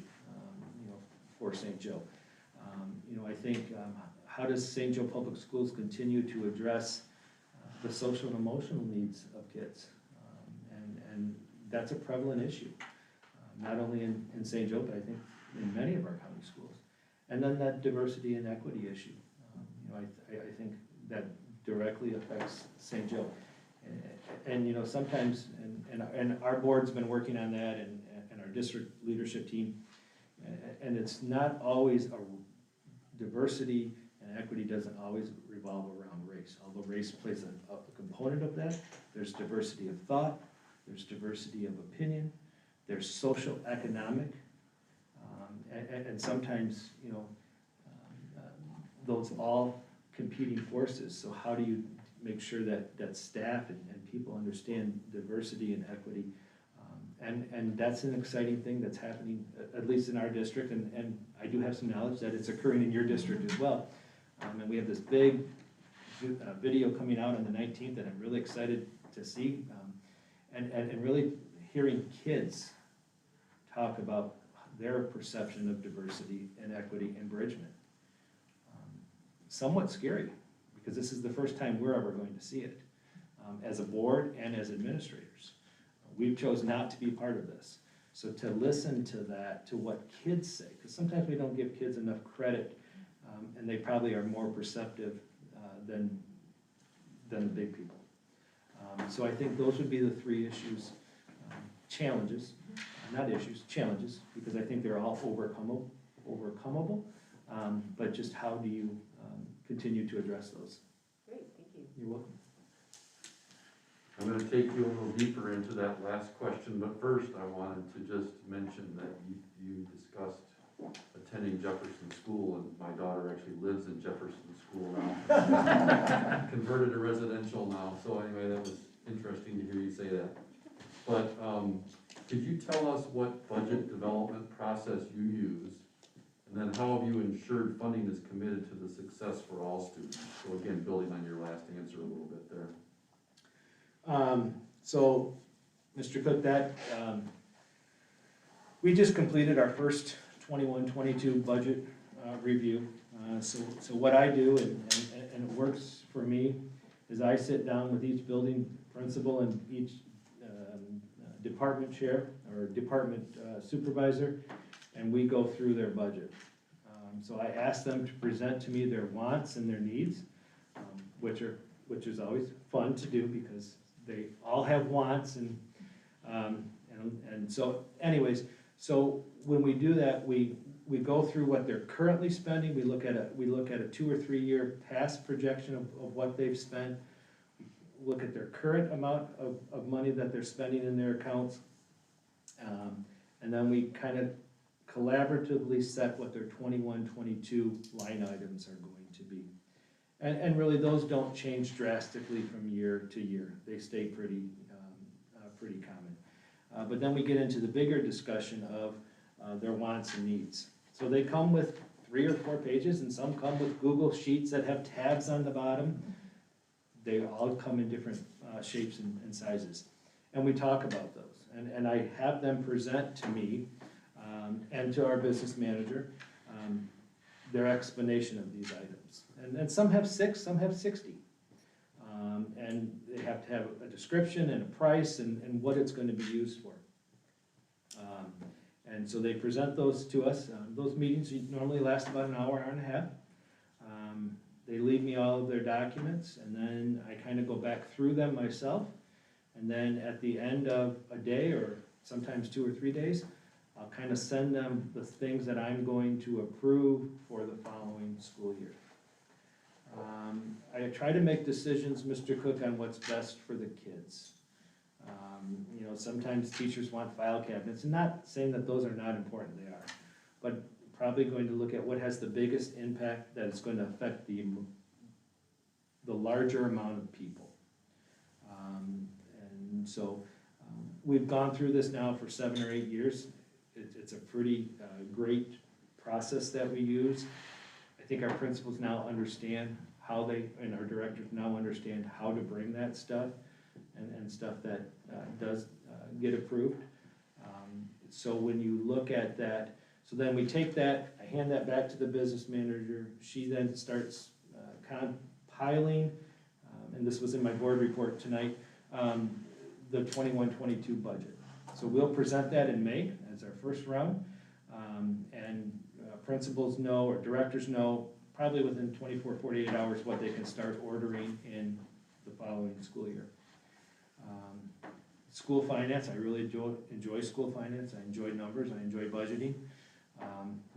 you know, for St. Joe. You know, I think how does St. Joe Public Schools continue to address the social and emotional needs of kids. And that's a prevalent issue, not only in St. Joe, but I think in many of our county schools. And then that diversity and equity issue. I think that directly affects St. Joe. And sometimes, and our board's been working on that, and our district leadership team, and it's not always diversity and equity doesn't always revolve around race. Although race plays a component of that, there's diversity of thought, there's diversity of opinion, there's social economic, and sometimes, those all competing forces. So how do you make sure that staff and people understand diversity and equity? And that's an exciting thing that's happening, at least in our district, and I do have some knowledge that it's occurring in your district as well. And we have this big video coming out on the 19th that I'm really excited to see, and really hearing kids talk about their perception of diversity and equity in Bridgman. Somewhat scary, because this is the first time we're ever going to see it, as a board and as administrators. We've chosen not to be part of this. So to listen to that, to what kids say, because sometimes we don't give kids enough credit, and they probably are more perceptive than the big people. So I think those would be the three issues, challenges, not issues, challenges, because I think they're all overcomable, but just how do you continue to address those? Great, thank you. You're welcome. I'm going to take you a little deeper into that last question, but first I wanted to just mention that you discussed attending Jefferson School, and my daughter actually lives in Jefferson School now. Converted to residential now, so anyway, that was interesting to hear you say that. But could you tell us what budget development process you use, and then how have you ensured funding is committed to the success for all students? So again, building on your last answer a little bit there. So, Mr. Cook, we just completed our first 21-22 budget review. So what I do, and it works for me, is I sit down with each building principal and each department chair or department supervisor, and we go through their budget. So I ask them to present to me their wants and their needs, which is always fun to do because they all have wants, and so anyways, so when we do that, we go through what they're currently spending. We look at a 2 or 3 year past projection of what they've spent. We look at their current amount of money that they're spending in their accounts, and then we kind of collaboratively set what their 21-22 line items are going to be. And really, those don't change drastically from year to year. They stay pretty common. But then we get into the bigger discussion of their wants and needs. So they come with 3 or 4 pages, and some come with Google Sheets that have tabs on the bottom. They all come in different shapes and sizes. And we talk about those. And I have them present to me and to our business manager their explanation of these items. And some have 6, some have 60. And they have to have a description and a price and what it's going to be used for. And so they present those to us. Those meetings normally last about an hour, hour and a half. They leave me all of their documents, and then I kind of go back through them myself. And then at the end of a day, or sometimes 2 or 3 days, I'll kind of send them the things that I'm going to approve for the following school year. I try to make decisions, Mr. Cook, on what's best for the kids. Sometimes teachers want file cabinets, and not saying that those are not important, they are. But probably going to look at what has the biggest impact that it's going to affect the larger amount of people. And so we've gone through this now for 7 or 8 years. It's a pretty great process that we use. I think our principals now understand how and our directors now understand how to bring that stuff and stuff that does get approved. So when you look at that, so then we take that, I hand that back to the business manager. She then starts compiling and this was in my board report tonight, the 21-22 budget. So we'll present that in May as our first round, and principals know, or directors know, probably within 24, 48 hours what they can start ordering in the following school year. School finance, I really enjoy school finance. I enjoy numbers, I enjoy budgeting.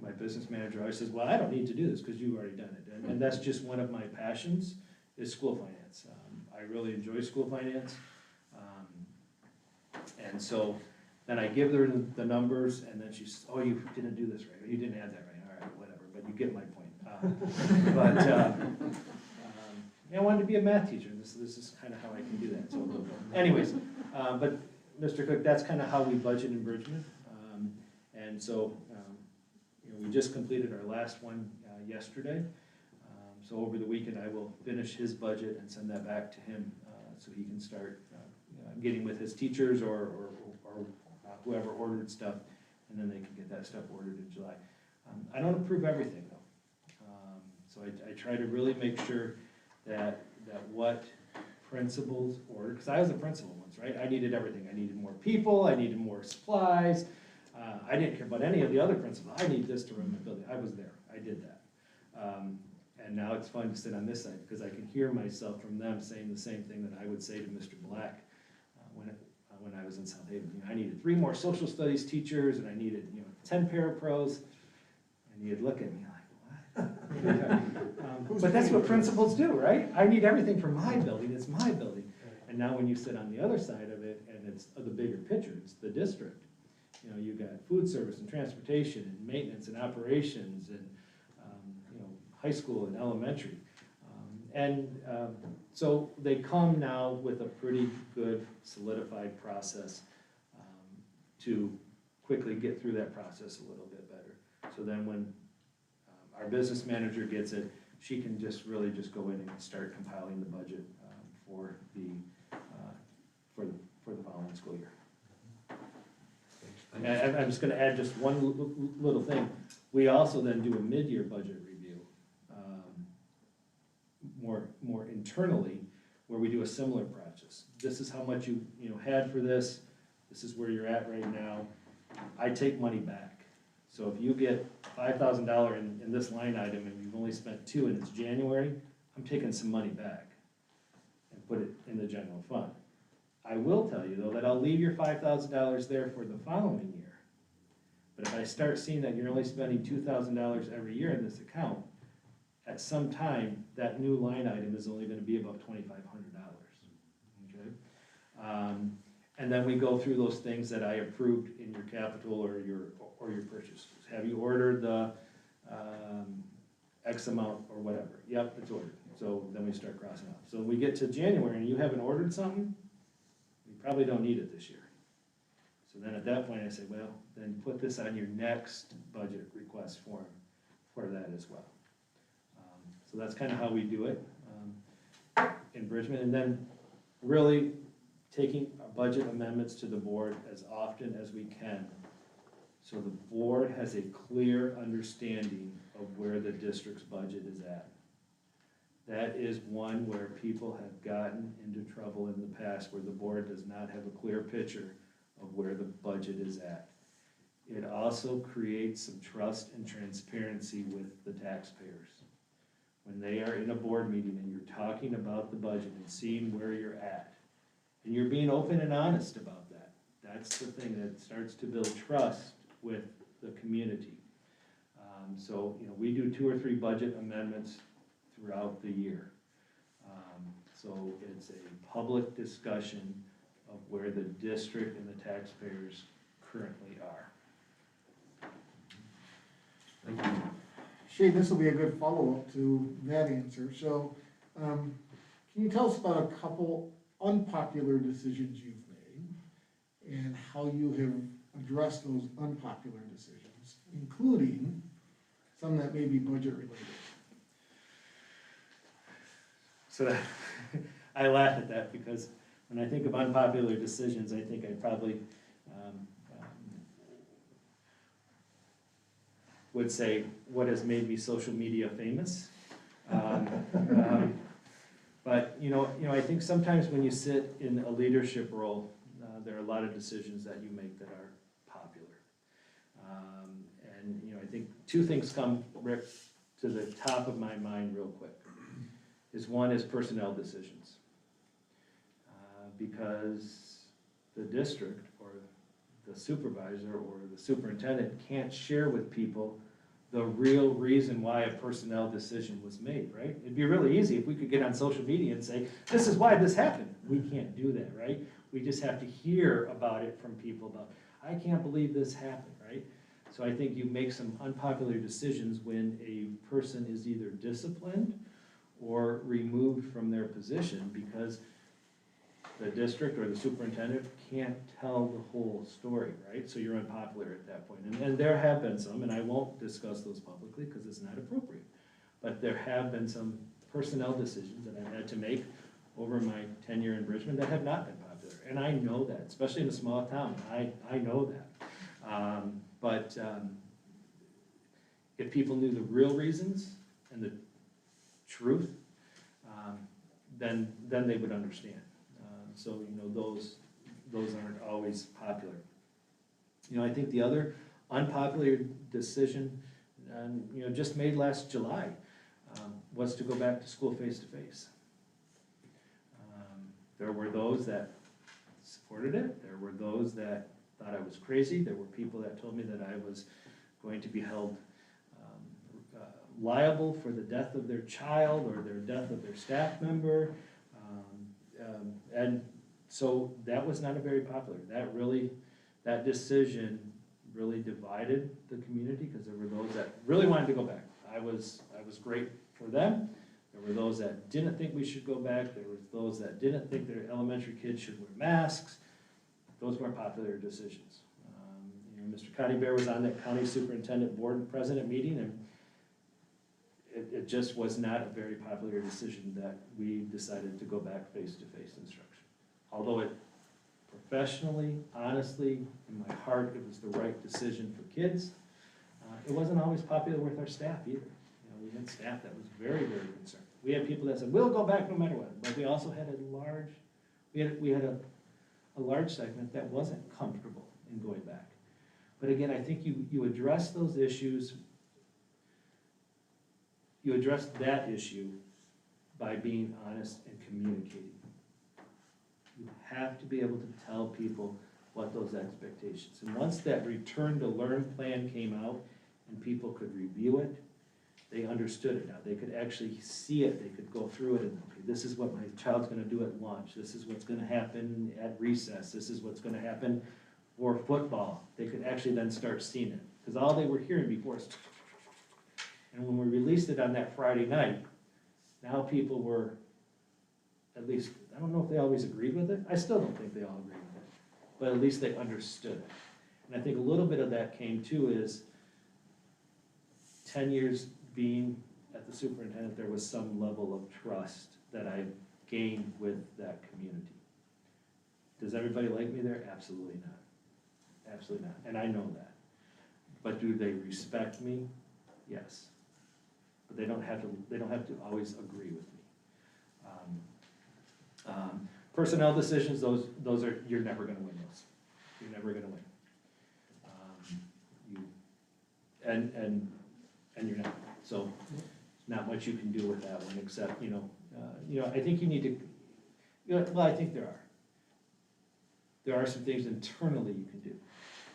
My business manager always says, well, I don't need to do this because you've already done it. And that's just one of my passions, is school finance. I really enjoy school finance. And so then I give her the numbers, and then she's, oh, you didn't do this right, or you didn't add that right, all right, whatever, but you get my point. I wanted to be a math teacher, this is kind of how I can do that. So, anyways, but Mr. Cook, that's kind of how we budget in Bridgman. And so, we just completed our last one yesterday. So over the weekend, I will finish his budget and send that back to him so he can start getting with his teachers or whoever ordered stuff, and then they can get that stuff ordered in July. I don't approve everything though. So I try to really make sure that what principals order, because I was a principal once, right? I needed everything. I needed more people, I needed more supplies. I didn't care about any of the other principals. I need this to run my building. I was there, I did that. And now it's fun to sit on this side because I can hear myself from them saying the same thing that I would say to Mr. Black when I was in South Haven. I needed 3 more social studies teachers, and I needed 10 parapros, and you'd look at me like, what? But that's what principals do, right? I need everything for my building, it's my building. And now when you sit on the other side of it, and it's the bigger picture, it's the district. You've got food service and transportation and maintenance and operations and high school and elementary. So they come now with a pretty good solidified process to quickly get through that process a little bit better. So then when our business manager gets it, she can just really just go in and start compiling the budget for the following school year. And I'm just gonna add just one little thing. We also then do a mid-year budget review, more internally, where we do a similar process. This is how much you had for this. This is where you're at right now. I take money back. So if you get $5,000 in this line item and you've only spent $2 and it's January, I'm taking some money back and put it in the general fund. I will tell you though that I'll leave your $5,000 there for the following year. But if I start seeing that you're only spending $2,000 every year in this account, at some time, that new line item is only gonna be about $2,500, okay? And then we go through those things that I approved in your capital or your purchases. Have you ordered the X amount or whatever? Yep, it's ordered. So then we start crossing off. So when we get to January and you haven't ordered something, you probably don't need it this year. So then at that point I say, well, then put this on your next budget request form for that as well. So that's kind of how we do it in Bridgman. And then really taking our budget amendments to the board as often as we can, so the board has a clear understanding of where the district's budget is at. That is one where people have gotten into trouble in the past, where the board does not have a clear picture of where the budget is at. It also creates some trust and transparency with the taxpayers. When they are in a board meeting and you're talking about the budget and seeing where you're at, and you're being open and honest about that, that's the thing that starts to build trust with the community. So, we do 2 or 3 budget amendments throughout the year. So it's a public discussion of where the district and the taxpayers currently are. Thank you. Shay, this will be a good follow-up to that answer. So, can you tell us about a couple unpopular decisions you've made and how you have addressed those unpopular decisions, including some that may be budget related? So that, I laugh at that because when I think of unpopular decisions, I think I probably would say what has made me social media famous. But, I think sometimes when you sit in a leadership role, there are a lot of decisions that you make that are popular. I think two things come, Rick, to the top of my mind real quick. One is personnel decisions. Because the district or the supervisor or the superintendent can't share with people the real reason why a personnel decision was made, right? It'd be really easy if we could get on social media and say, this is why this happened. We can't do that, right? We just have to hear about it from people about, I can't believe this happened, right? So I think you make some unpopular decisions when a person is either disciplined or removed from their position because the district or the superintendent can't tell the whole story, right? So you're unpopular at that point. And there have been some, and I won't discuss those publicly because it's not appropriate. But there have been some personnel decisions that I've had to make over my tenure in Bridgman that have not been popular. And I know that, especially in a small town, I know that. But if people knew the real reasons and the truth, then they would understand. So, those aren't always popular. I think the other unpopular decision, just made last July, was to go back to school face-to-face. There were those that supported it. There were those that thought I was crazy. There were people that told me that I was going to be held liable for the death of their child or their death of their staff member. And so that was not a very popular. That decision really divided the community because there were those that really wanted to go back. I was great for them. There were those that didn't think we should go back. There were those that didn't think their elementary kids should wear masks. Those weren't popular decisions. Mr. Cottybear was on that county superintendent board and president meeting, and it just was not a very popular decision that we decided to go back face-to-face instruction. Although it professionally, honestly, in my heart, it was the right decision for kids, it wasn't always popular with our staff either. We had staff that was very, very concerned. We had people that said, we'll go back no matter what, but we also had a large segment that wasn't comfortable in going back. But again, I think you address those issues, you address that issue by being honest and communicating. You have to be able to tell people what those expectations. And once that return to learn plan came out and people could review it, they understood it now. They could actually see it. They could go through it and, okay, this is what my child's going to do at lunch. This is what's going to happen at recess. This is what's going to happen for football. They could actually then start seeing it. Because all they were hearing before is, and when we released it on that Friday night, now people were, at least, I don't know if they always agreed with it. I still don't think they all agreed with it. But at least they understood it. And I think a little bit of that came too is 10 years being at the superintendent, there was some level of trust that I gained with that community. Does everybody like me there? Absolutely not. Absolutely not. And I know that. But do they respect me? Yes. But they don't have to always agree with me. Personnel decisions, those are, you're never gonna win those. You're never gonna win. And you're not. So not much you can do with that one except, I think you need to, well, I think there are. There are some things internally you can do.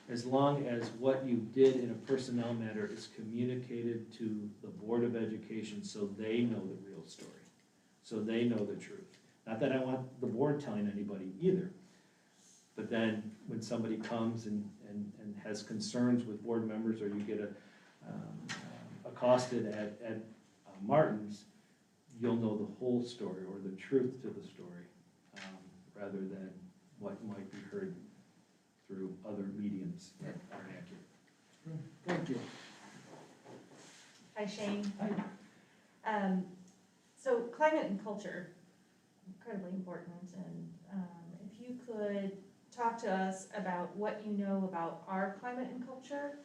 As long as what you did in a personnel matter is communicated to the Board of Education so they know the real story, so they know the truth. Not that I want the board telling anybody either, but then when somebody comes and has concerns with board members or you get accosted at Martin's, you'll know the whole story or the truth to the story rather than what might be heard through other mediums that aren't accurate. Thank you. Hi, Shane. Hi. So climate and culture, incredibly important, and if you could talk to us about what you know about our climate and culture,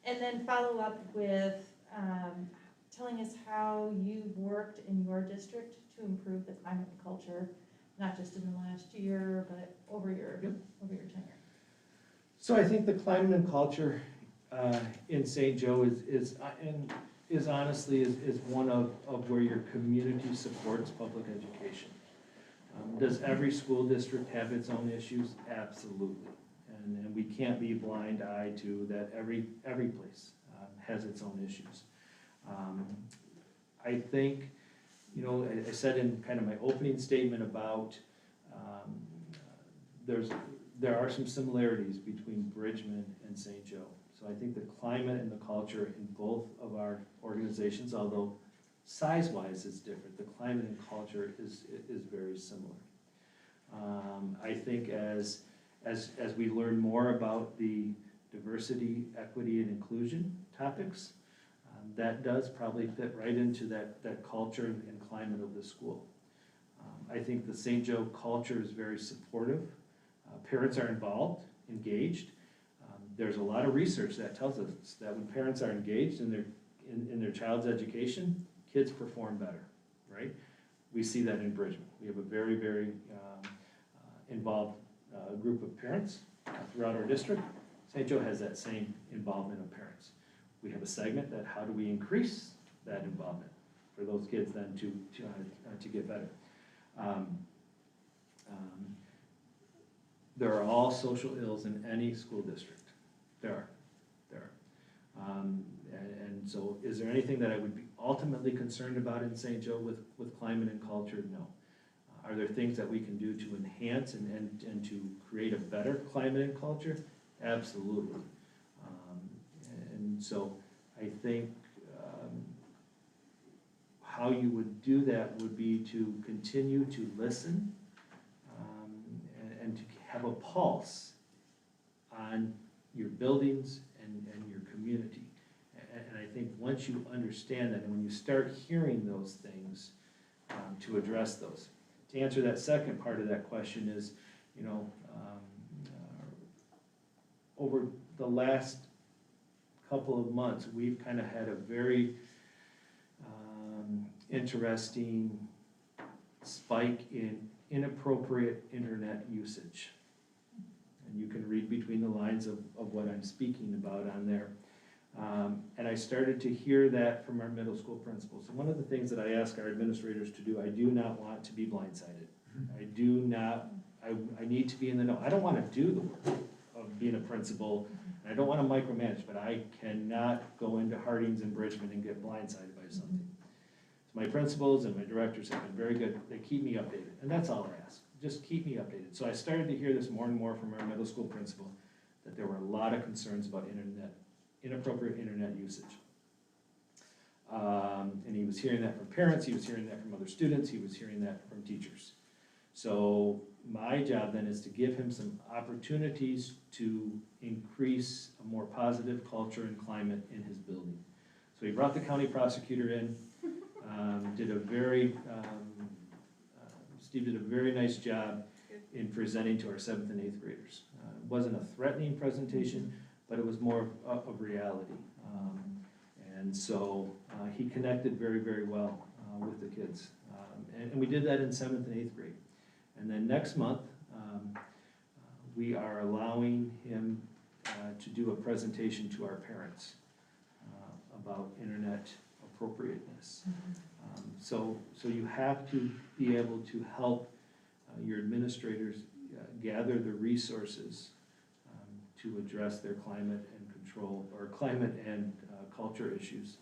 and then follow up with telling us how you've worked in your district to improve the climate and culture, not just in the last year, but over your tenure. So I think the climate and culture in St. Joe is honestly one of where your community supports public education. Does every school district have its own issues? Absolutely. And we can't be blind eye to that every place has its own issues. I think, you know, I said in kind of my opening statement about there are some similarities between Bridgman and St. Joe. So I think the climate and the culture in both of our organizations, although size-wise it's different, the climate and culture is very similar. I think as we learn more about the diversity, equity, and inclusion topics, that does probably fit right into that culture and climate of the school. I think the St. Joe culture is very supportive. Parents are involved, engaged. There's a lot of research that tells us that when parents are engaged in their child's education, kids perform better, right? We see that in Bridgman. We have a very, very involved group of parents throughout our district. St. Joe has that same involvement of parents. We have a segment that how do we increase that involvement for those kids then to get better. There are all social ills in any school district. There are. And so is there anything that I would be ultimately concerned about in St. Joe with climate and culture? No. Are there things that we can do to enhance and to create a better climate and culture? Absolutely. And so I think how you would do that would be to continue to listen and to have a pulse on your buildings and your community. And I think once you understand that and when you start hearing those things, to address those. To answer that second part of that question is, you know, over the last couple of months, we've kind of had a very interesting spike in inappropriate internet usage. And you can read between the lines of what I'm speaking about on there. And I started to hear that from our middle school principals. And one of the things that I ask our administrators to do, I do not want to be blindsided. I need to be in the know. I don't want to do the work of being a principal, and I don't want to micromanage, but I cannot go into Hardings and Bridgman and get blindsided by something. So my principals and my directors have been very good. They keep me updated, and that's all I ask. Just keep me updated. So I started to hear this more and more from our middle school principal, that there were a lot of concerns about inappropriate internet usage. And he was hearing that from parents, he was hearing that from other students, he was hearing that from teachers. So my job then is to give him some opportunities to increase a more positive culture and climate in his building. So he brought the county prosecutor in, Steve did a very nice job in presenting to our 7th and 8th graders. It wasn't a threatening presentation, but it was more of reality. And so he connected very, very well with the kids. And we did that in 7th and 8th grade. And then next month, we are allowing him to do a presentation to our parents about internet appropriateness. So you have to be able to help your administrators gather the resources to address their climate and control, or climate and culture issues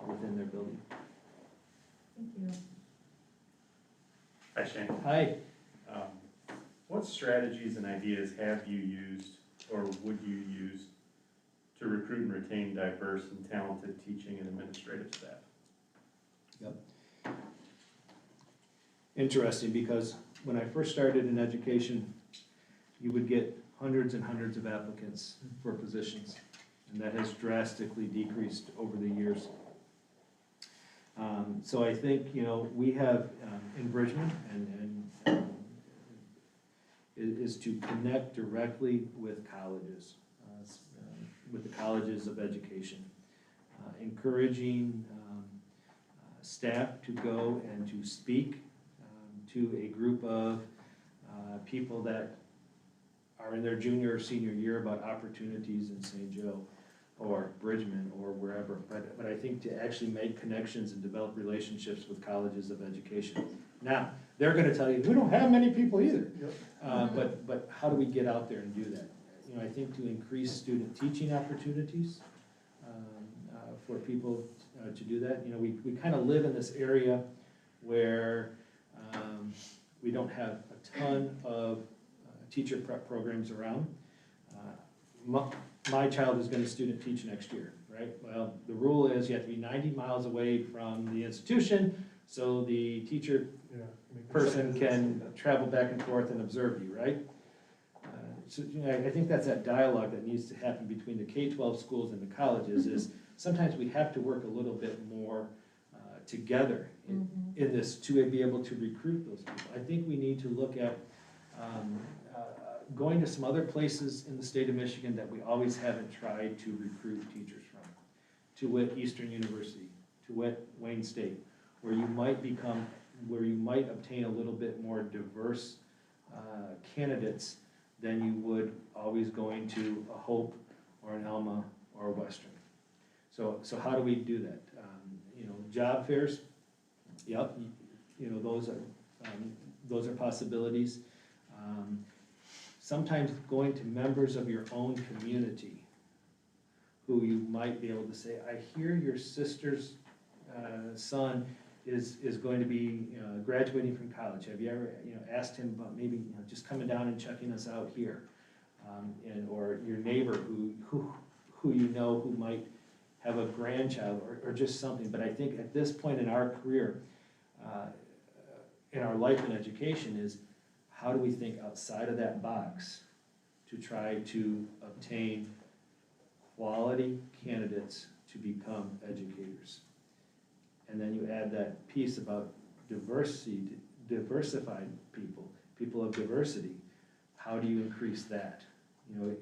within their building. Thank you. Hi, Shane. Hi. What strategies and ideas have you used or would you use to recruit and retain diverse and talented teaching and administrative staff? Yep. Interesting, because when I first started in education, you would get hundreds and hundreds of applicants for positions, and that has drastically decreased over the years. So I think, you know, we have in Bridgman is to connect directly with colleges, with the colleges of education, encouraging staff to go and to speak to a group of people that are in their junior or senior year about opportunities in St. Joe or Bridgman or wherever. But I think to actually make connections and develop relationships with colleges of education. Now, they're gonna tell you, we don't have many people either. But how do we get out there and do that? You know, I think to increase student teaching opportunities for people to do that. You know, we kind of live in this area where we don't have a ton of teacher prep programs around. My child is gonna student teach next year, right? Well, the rule is you have to be 90 miles away from the institution, so the teacher person can travel back and forth and observe you, right? So you know, I think that's that dialogue that needs to happen between the K-12 schools and the colleges is sometimes we have to work a little bit more together in this to be able to recruit those people. I think we need to look at going to some other places in the state of Michigan that we always haven't tried to recruit teachers from. To wit, Eastern University, to wit, Wayne State, where you might obtain a little bit more diverse candidates than you would always going to a Hope or an Alma or a Western. So how do we do that? You know, job fairs, yep, you know, those are possibilities. Sometimes going to members of your own community who you might be able to say, I hear your sister's son is going to be graduating from college. Have you ever asked him about maybe just coming down and checking us out here? Or your neighbor who you know who might have a grandchild or just something. But I think at this point in our career, in our life and education is how do we think outside of that box to try to obtain quality candidates to become educators? And then you add that piece about diversity, diversified people of diversity. How do you increase that? You know,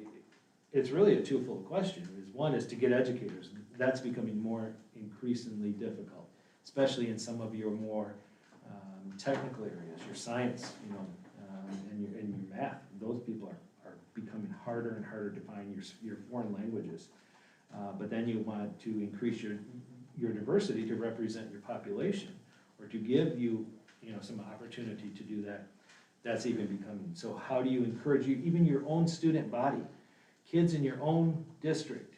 it's really a twofold question. One is to get educators. That's becoming more increasingly difficult, especially in some of your more technical areas, your science, and your math. Those people are becoming harder and harder to find your foreign languages. But then you want to increase your diversity to represent your population or to give you some opportunity to do that. That's even becoming. So how do you encourage even your own student body, kids in your own district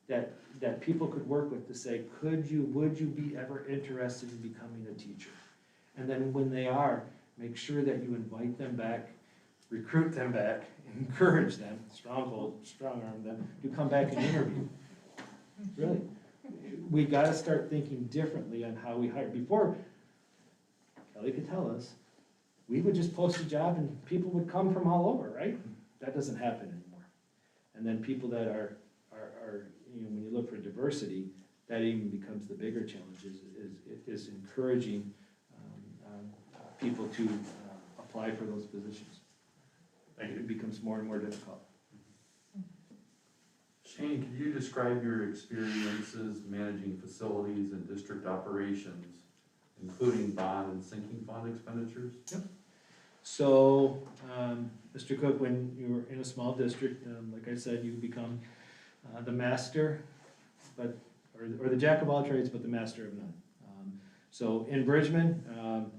that people could work with to say, would you be ever interested in becoming a teacher? And then when they are, make sure that you invite them back, recruit them back, encourage them, strong arm them to come back and interview. Really. We got to start thinking differently on how we hire. Before, Kelly could tell us, we would just post a job and people would come from all over, right? That doesn't happen anymore. And then people that are when you look for diversity, that even becomes the bigger challenge is encouraging people to apply for those positions. It becomes more and more difficult. Shane, could you describe your experiences managing facilities and district operations, including bond and sinking fund expenditures? Yep. So, Mr. Cook, when you were in a small district, like I said, you become the master, or the jack of all trades, but the master of none. So in Bridgman,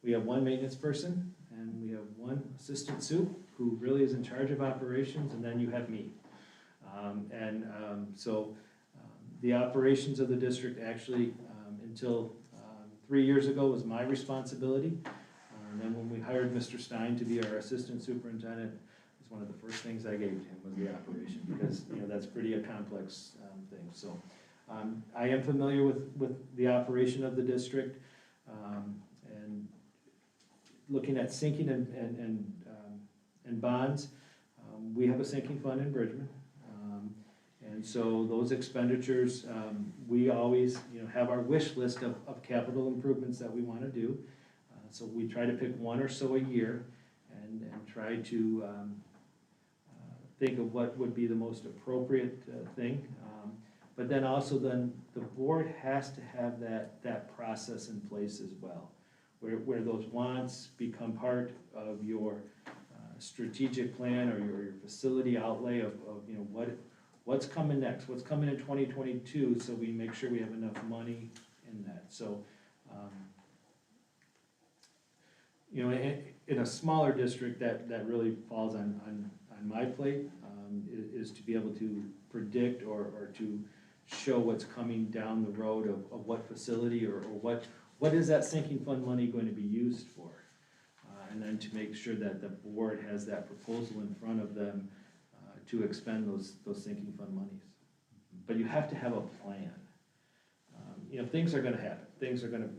we have one maintenance person, and we have one assistant soup, who really is in charge of operations, and then you have me. So the operations of the district actually, until 3 years ago, was my responsibility. And then when we hired Mr. Stein to be our assistant superintendent, it was one of the first things I gave to him was the operation, because that's pretty a complex thing. So I am familiar with the operation of the district, and looking at sinking and bonds. We have a sinking fund in Bridgman. And so those expenditures, we always have our wish list of capital improvements that we want to do. So we try to pick one or so a year and try to think of what would be the most appropriate thing. But then also then the board has to have that process in place as well, where those wants become part of your strategic plan or your facility outlay of you know, what's coming next, what's coming in 2022, so we make sure we have enough money in that. So, you know, in a smaller district, that really falls on my plate, is to be able to predict or to show what's coming down the road of what facility or what is that sinking fund money going to be used for? And then to make sure that the board has that proposal in front of them to expend those sinking fund monies. But you have to have a plan. You know, things are gonna happen, things are gonna,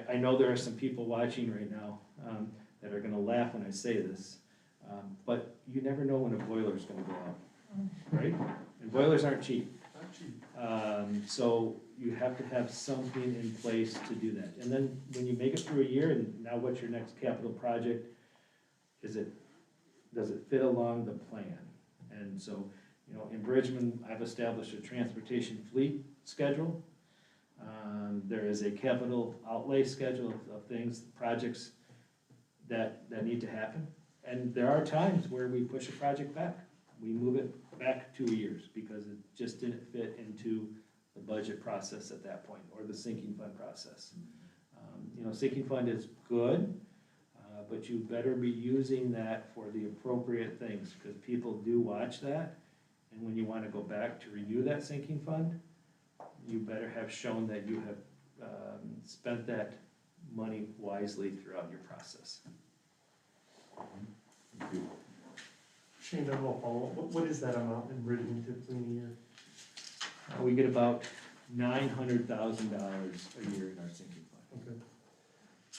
I know there are some people watching right now that are gonna laugh when I say this, but you never know when a boiler's gonna go out, right? And boilers aren't cheap. Not cheap. So you have to have something in place to do that. And then when you make it through a year, and now what's your next capital project? Does it fit along the plan? And so, you know, in Bridgman, I've established a transportation fleet schedule. There is a capital outlay schedule of things, projects that need to happen. And there are times where we push a project back. We move it back 2 years because it just didn't fit into the budget process at that point, or the sinking fund process. You know, sinking fund is good, but you better be using that for the appropriate things, because people do watch that. And when you want to go back to renew that sinking fund, you better have shown that you have spent that money wisely throughout your process. Thank you. Shane, I will follow up. What is that amount in Bridgman typically in a year? We get about $900,000 a year in our sinking fund.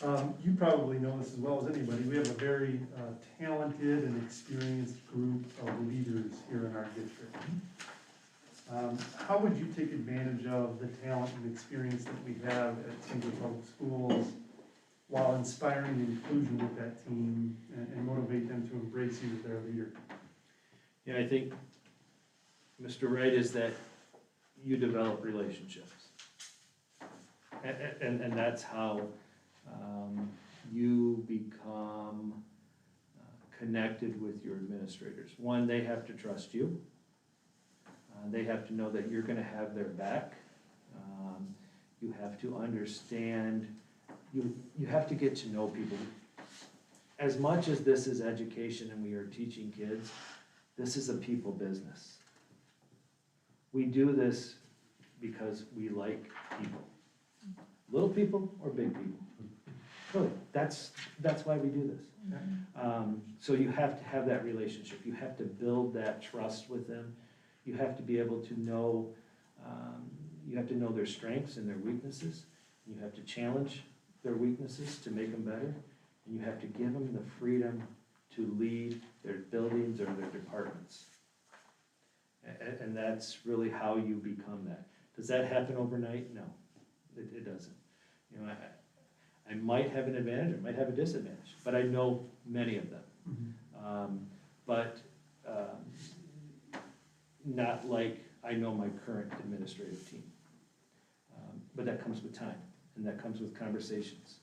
Okay. You probably know this as well as anybody. We have a very talented and experienced group of leaders here in our district. How would you take advantage of the talent and experience that we have at St. Joe Public Schools while inspiring inclusion with that team and motivate them to embrace you as their leader? Yeah, I think, Mr. Wright, is that you develop relationships. And that's how you become connected with your administrators. One, they have to trust you. They have to know that you're gonna have their back. You have to understand, you have to get to know people. As much as this is education and we are teaching kids, this is a people business. We do this because we like people. Little people or big people. Really, that's why we do this. So you have to have that relationship. You have to build that trust with them. You have to be able to know, you have to know their strengths and their weaknesses. You have to challenge their weaknesses to make them better. And you have to give them the freedom to lead their buildings or their departments. And that's really how you become that. Does that happen overnight? No, it doesn't. You know, I might have an advantage, I might have a disadvantage, but I know many of them. Not like I know my current administrative team. But that comes with time, and that comes with conversations,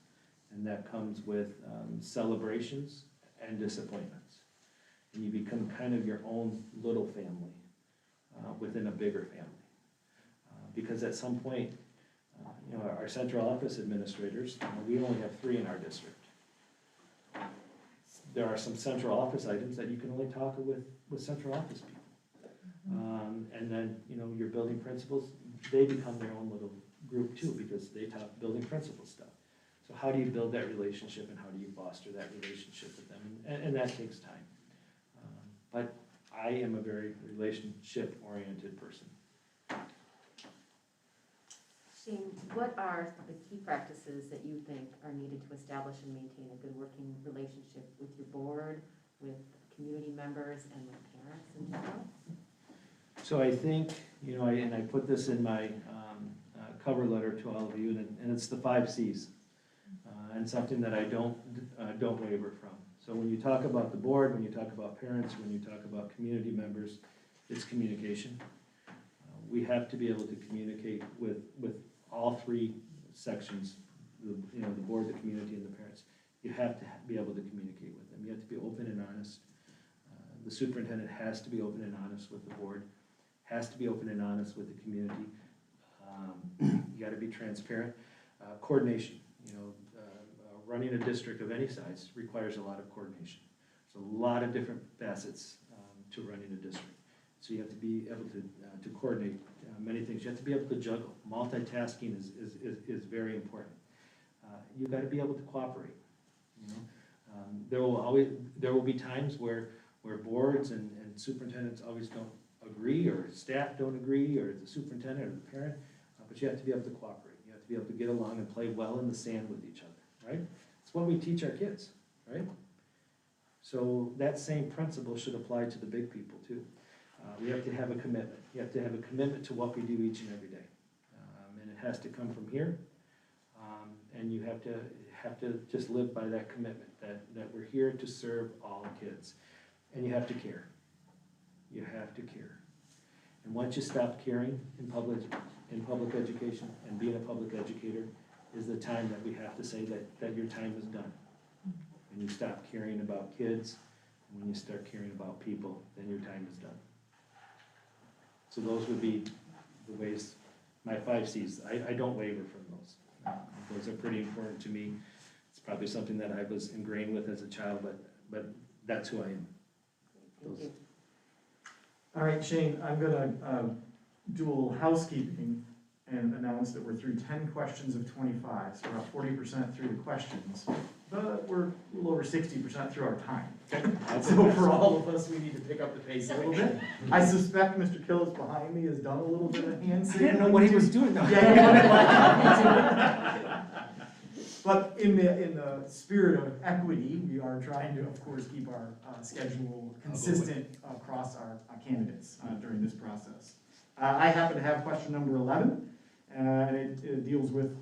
and that comes with celebrations and disappointments. And you become kind of your own little family within a bigger family. Because at some point, you know, our central office administrators, we only have 3 in our district. There are some central office items that you can only talk with central office people. And then, you know, your building principals, they become their own little group too, because they talk building principal stuff. So how do you build that relationship, and how do you foster that relationship with them? And that takes time. But I am a very relationship-oriented person. Shane, what are the key practices that you think are needed to establish and maintain a good working relationship with your board, with community members, and with parents in general? So I think, you know, and I put this in my cover letter to all of you, and it's the 5 C's, and something that I don't waver from. So when you talk about the board, when you talk about parents, when you talk about community members, it's communication. we have to be able to communicate with all three sections, the board, the community, and the parents. You have to be able to communicate with them. You have to be open and honest. The superintendent has to be open and honest with the board, has to be open and honest with the community. You gotta be transparent. Coordination, running a district of any size requires a lot of coordination. There's a lot of different facets to running a district. So you have to be able to coordinate many things. You have to be able to juggle. Multitasking is very important. You've got to be able to cooperate. There will be times where boards and superintendents always don't agree, or staff don't agree, or the superintendent or the parent, but you have to be able to cooperate. You have to be able to get along and play well in the sand with each other, right? It's what we teach our kids, right? So that same principle should apply to the big people too. We have to have a commitment. You have to have a commitment to what we do each and every day. And it has to come from here. And you have to just live by that commitment, that we're here to serve all kids. And you have to care. You have to care. And once you stop caring in public education, and being a public educator is the time that we have to say that your time is done. When you stop caring about kids, and when you start caring about people, then your time is done. So those would be the ways, my 5 C's. I don't waver from those. Those are pretty important to me. It's probably something that I was ingrained with as a child, but that's who I am. Those. All right, Shane, I'm gonna do a little housekeeping and announce that we're through 10 questions of 25, so we're about 40% through the questions, but we're a little over 60% through our time. So for all of us, we need to pick up the pace a little bit. I suspect Mr. Killis behind me has done a little bit of hand signaling. I didn't know what he was doing though. Yeah, but in the spirit of equity, we are trying to, of course, keep our schedule consistent across our candidates during this process. I happen to have question number 11, and it deals with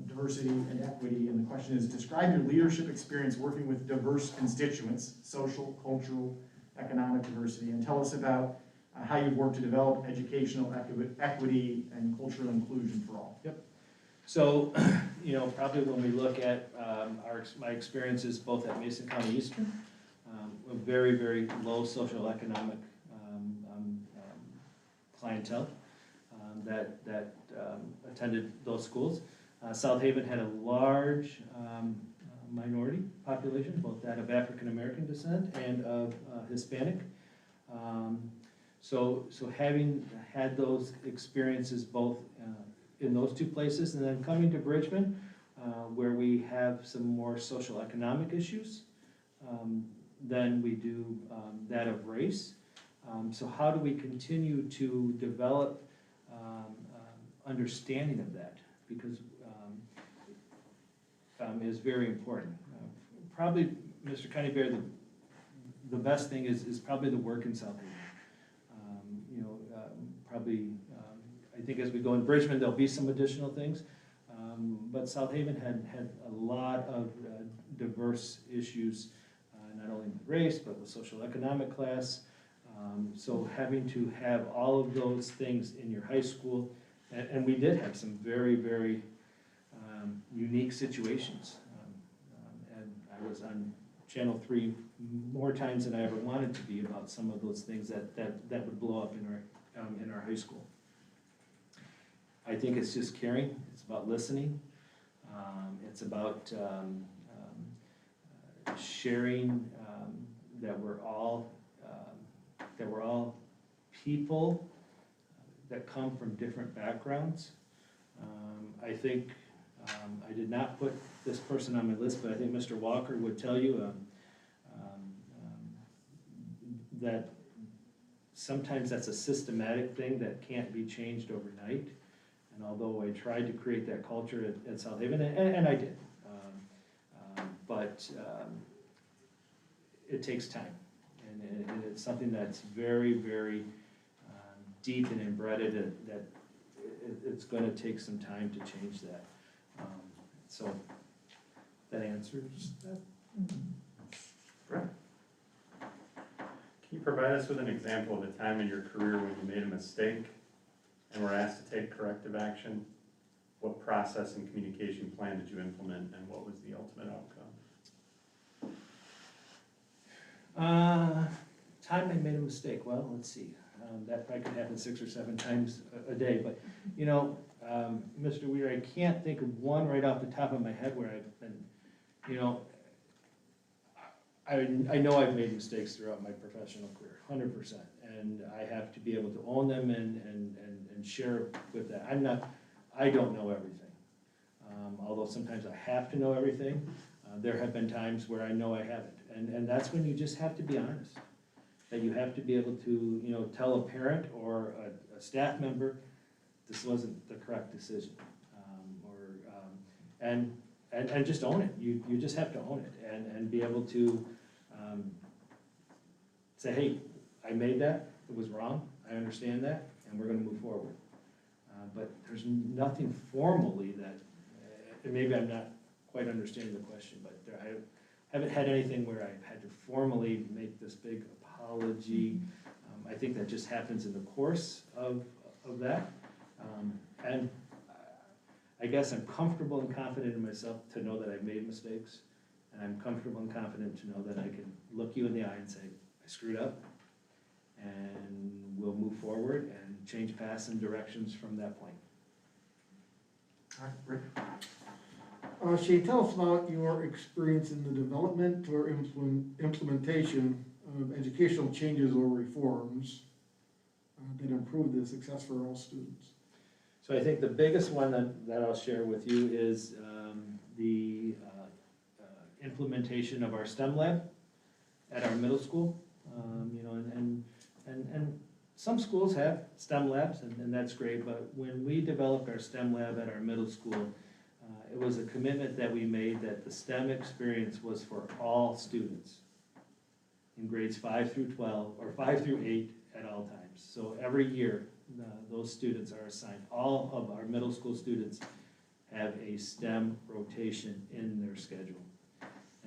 diversity and equity, and the question is, describe your leadership experience working with diverse constituents, social, cultural, economic diversity, and tell us about how you've worked to develop educational equity and cultural inclusion for all. Yep. So, probably when we look at my experiences both at Mason County Eastern, a very, very low social economic clientele that attended those schools. South Haven had a large minority population, both that of African American descent and of Hispanic. So having had those experiences both in those two places, and then coming to Bridgman, where we have some more social economic issues, then we do that of race. So how do we continue to develop understanding of that? Because is very important. Probably, Mr. Conybeare, the best thing is probably the work in South Haven. I think as we go in Bridgman, there'll be some additional things, but South Haven had a lot of diverse issues, not only with race, but with social economic class. So having to have all of those things in your high school, and we did have some very, very unique situations. And I was on Channel 3 more times than I ever wanted to be about some of those things that would blow up in our high school. I think it's just caring. It's about listening. It's about sharing that we're all people that come from different backgrounds. I think I did not put this person on my list, but I think Mr. Walker would tell you that sometimes that's a systematic thing that can't be changed overnight. And although I tried to create that culture at South Haven, and I did, but it takes time. And it's something that's very, very deep and embedded that it's going to take some time to change that. So that answers that. Brett? Can you provide us with an example of a time in your career when you made a mistake and were asked to take corrective action, what process and communication plan did you implement, and what was the ultimate outcome? Time I made a mistake, well, let's see, that probably could happen 6 or 7 times a day, but, you know, Mr. Weir, I can't think of one right off the top of my head where I've been, you know, I know I've made mistakes throughout my professional career, 100%, and I have to be able to own them and share with that. I don't know everything, although sometimes I have to know everything. There have been times where I know I haven't, and that's when you just have to be honest. That you have to be able to, you know, tell a parent or a staff member, this wasn't the correct decision, and just own it. You just have to own it and be able to say, hey, I made that, it was wrong, I understand that, and we're gonna move forward. But there's nothing formally that, and maybe I'm not quite understanding the question, but I haven't had anything where I've had to formally make this big apology. I think that just happens in the course of that. And I guess I'm comfortable and confident in myself to know that I've made mistakes, and I'm comfortable and confident to know that I can look you in the eye and say, I screwed up, and we'll move forward and change paths and directions from that point. All right, Rick? Shane, tell us about your experience in the development or implementation of educational changes or reforms that improve the success for all students. So I think the biggest one that I'll share with you is the implementation of our STEM lab at our middle school. You know, and some schools have STEM labs, and that's great, but when we developed our STEM lab at our middle school, it was a commitment that we made that the STEM experience was for all students in grades 5 through 12, or 5 through 8 at all times. So every year, those students are assigned. All of our middle school students have a STEM rotation in their schedule.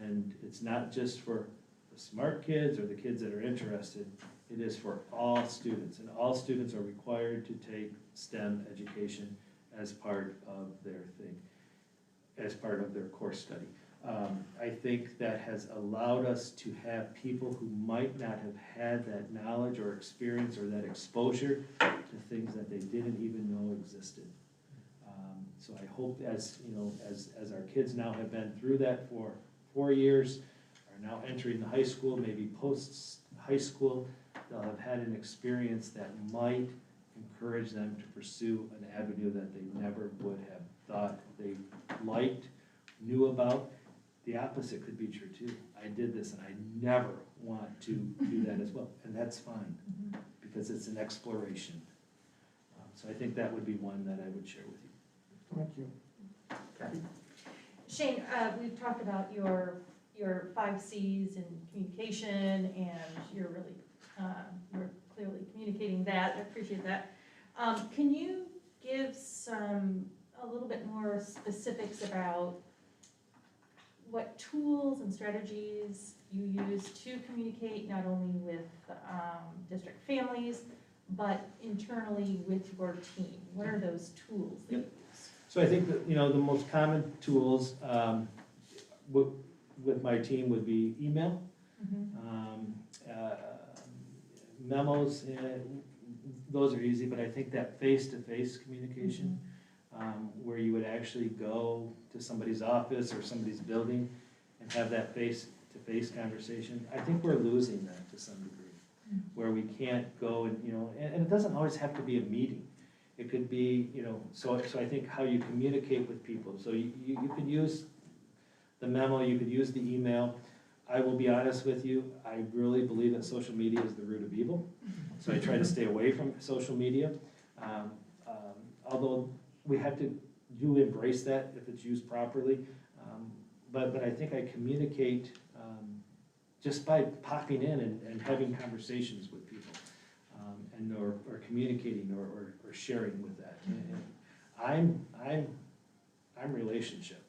And it's not just for the smart kids or the kids that are interested, it is for all students. And all students are required to take STEM education as part of their thing, as part of their course study. I think that has allowed us to have people who might not have had that knowledge or experience or that exposure to things that they didn't even know existed. So I hope as our kids now have been through that for 4 years, are now entering the high school, maybe post-high school, they'll have had an experience that might encourage them to pursue an avenue that they never would have thought they liked, knew about. The opposite could be true too. I did this and I never want to do that as well, and that's fine, because it's an exploration. So I think that would be one that I would share with you. Thank you. Kathy? Shane, we've talked about your 5 C's in communication, and you're clearly communicating that. I appreciate that. Can you give a little bit more specifics about what tools and strategies you use to communicate not only with district families, but internally with your team? What are those tools that you use? So I think that, the most common tools with my team would be email, memos, those are easy, but I think that face-to-face communication, where you would actually go to somebody's office or somebody's building and have that face-to-face conversation, I think we're losing that to some degree, where we can't go and it doesn't always have to be a meeting. It could be, so I think how you communicate with people. So you could use the memo, you could use the email. I will be honest with you, I really believe that social media is the root of evil. So I try to stay away from social media. Although we have to embrace that if it's used properly. But I think I communicate just by popping in and having conversations with people, or communicating or sharing with that. And I'm relationship.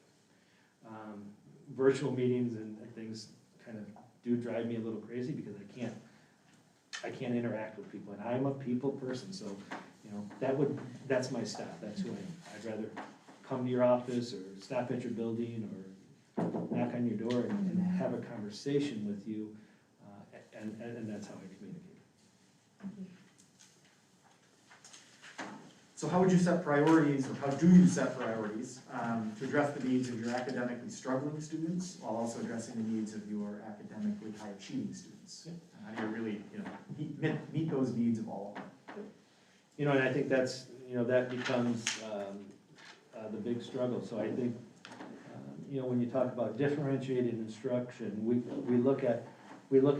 Virtual meetings and things kind of do drive me a little crazy because I can't I can't interact with people, and I'm a people person, so, you know, that's my style, that's who I am. I'd rather come to your office, or stop at your building, or knock on your door and have a conversation with you, and that's how I communicate. So how would you set priorities, or how do you set priorities to address the needs of your academically struggling students while also addressing the needs of your academically high achieving students? How do you really, meet those needs of all of them? You know, and I think that's, that becomes the big struggle. So I think, when you talk about differentiated instruction, we look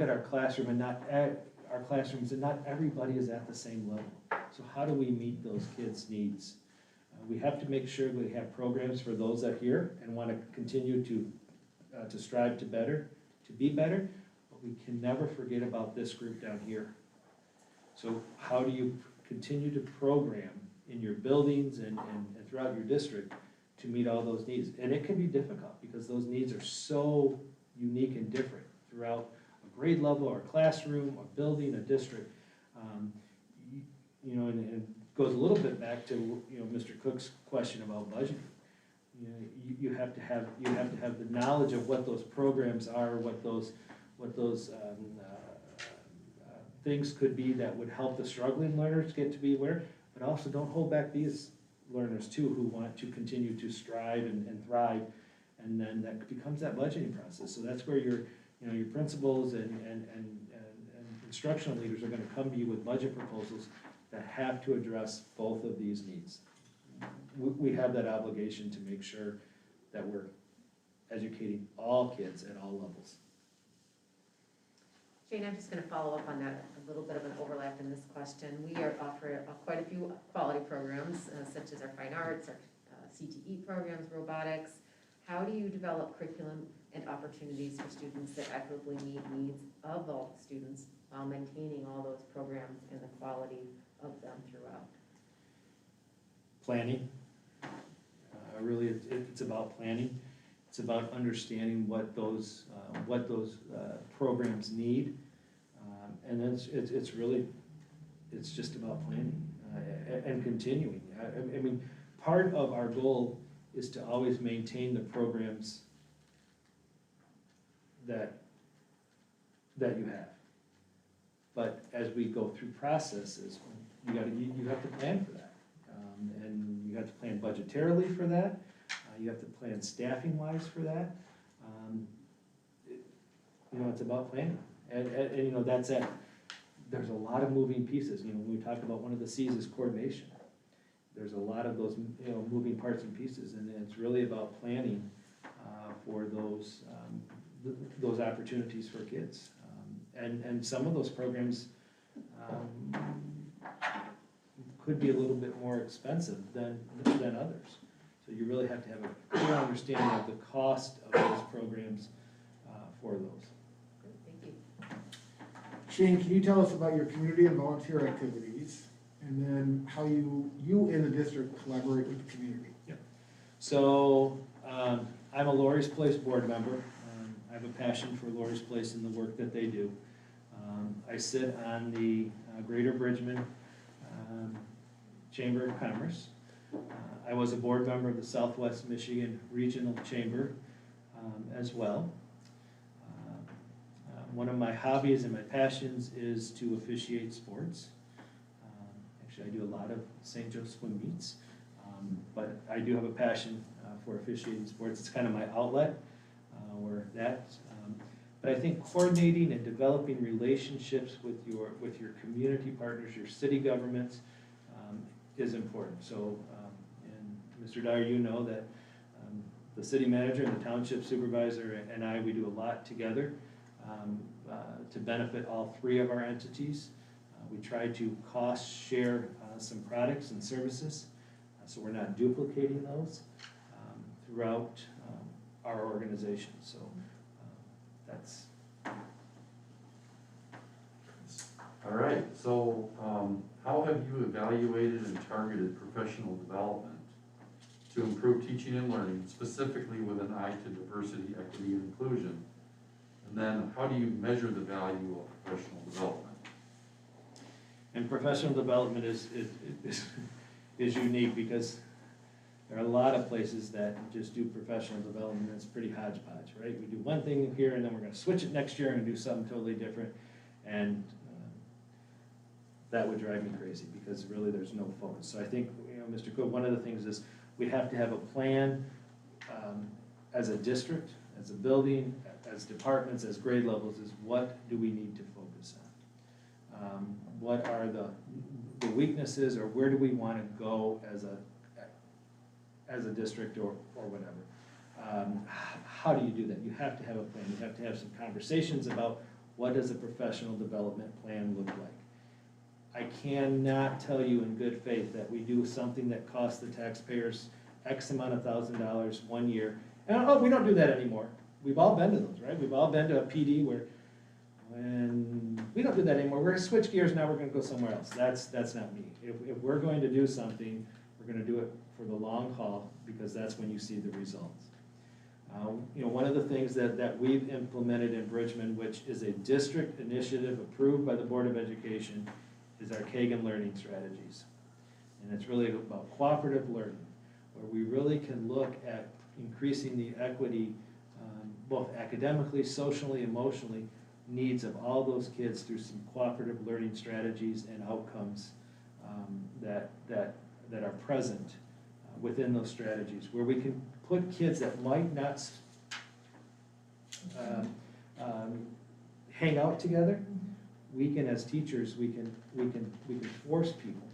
at our classroom and our classrooms, and not everybody is at the same level. So how do we meet those kids' needs? We have to make sure we have programs for those that are here and want to continue to strive to be better, but we can never forget about this group down here. So how do you continue to program in your buildings and throughout your district to meet all those needs? And it can be difficult because those needs are so unique and different throughout a grade level or a classroom, a building, a district. And it goes a little bit back to, Mr. Cook's question about budgeting. You have to have the knowledge of what those programs are, what those things could be that would help the struggling learners get to be aware, but also don't hold back these learners too who want to continue to strive and thrive, and then that becomes that budgeting process. So that's where your principals and instructional leaders are going to come to you with budget proposals that have to address both of these needs. We have that obligation to make sure that we're educating all kids at all levels. Jane, I'm just going to follow up on that, a little bit of an overlap in this question. We offer quite a few quality programs, such as our fine arts, our CTE programs, robotics. How do you develop curriculum and opportunities for students that equitably meet needs of all students while maintaining all those programs and the quality of them throughout? Planning. Really, it's about planning. It's about understanding what those programs need, and then it's just about planning and continuing. I mean, part of our goal is to always maintain the programs that you have. But as we go through processes, you have to plan for that. And you have to plan budgetarily for that. You have to plan staffing-wise for that. It's about planning. And that's it. There's a lot of moving pieces. When we talk about one of the C's is coordination. There's a lot of those, moving parts and pieces, and it's really about planning for those opportunities for kids. And some of those programs could be a little bit more expensive than others. So you really have to have a clear understanding of the cost of those programs for those. Good, thank you. Shane, can you tell us about your community and volunteer activities, and then how you in the district collaborate with the community? Yeah. So I'm a Laurie's Place board member. I have a passion for Laurie's Place and the work that they do. I sit on the Greater Bridgman Chamber of Commerce. I was a board member of the Southwest Michigan Regional Chamber as well. One of my hobbies and my passions is to officiate sports. Actually, I do a lot of St. Joe swim meets, but I do have a passion for officiating sports. It's kind of my outlet but I think coordinating and developing relationships with your community partners, your city governments, is important. So, and Mr. Dyer, you know that the city manager and the township supervisor and I, we do a lot together to benefit all three of our entities. We try to cost share some products and services, so we're not duplicating those throughout our organization. So that's. All right, so how have you evaluated and targeted professional development to improve teaching and learning, specifically with an eye to diversity, equity, and inclusion? And then how do you measure the value of professional development? And professional development is unique because there are a lot of places that just do professional development, it's pretty hodgepodge, right? We do one thing here and then we're gonna switch it next year and do something totally different. And that would drive me crazy because really there's no focus. So I think, Mr. Cook, one of the things is we have to have a plan as a district, as a building, as departments, as grade levels, is what do we need to focus on? What are the weaknesses, or where do we want to go as a district or whatever? How do you do that? You have to have a plan. You have to have some conversations about what does a professional development plan look like. I cannot tell you in good faith that we do something that costs the taxpayers X amount of $1,000 one year. And we don't do that anymore. We've all been to those, right? We've all been to a PD where when we don't do that anymore. We're gonna switch gears now, we're gonna go somewhere else. That's not me. If we're going to do something, we're gonna do it for the long haul because that's when you see the results. One of the things that we've implemented in Bridgman, which is a district initiative approved by the Board of Education, is our Nkenge learning strategies. And it's really about cooperative learning, where we really can look at increasing the equity, both academically, socially, emotionally, needs of all those kids through some cooperative learning strategies and outcomes that are present within those strategies, where we can put kids that might not hang out together. We can, as teachers, we can force people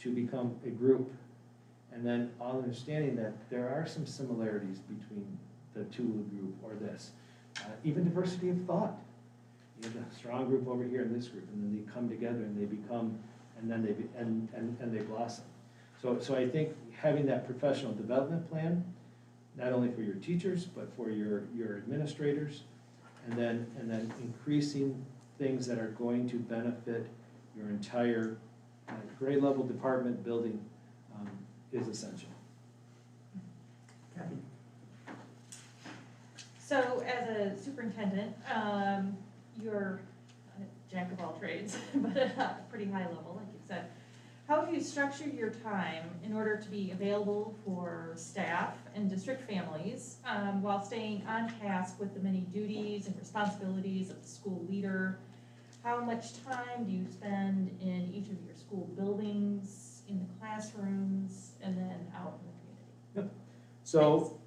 to become a group, and then all understanding that there are some similarities between the Tulu group or this. Even diversity of thought. You have a strong group over here in this group, and then they come together and they become, and then they blossom. So I think having that professional development plan, not only for your teachers, but for your administrators, and then increasing things that are going to benefit your entire grade level department building is essential. Kathy? So as a superintendent, you're a jack of all trades, but at a pretty high level, like you said. How have you structured your time in order to be available for staff and district families while staying on task with the many duties and responsibilities of the school leader? How much time do you spend in each of your school buildings, in the classrooms, and then out in the community? Yep. So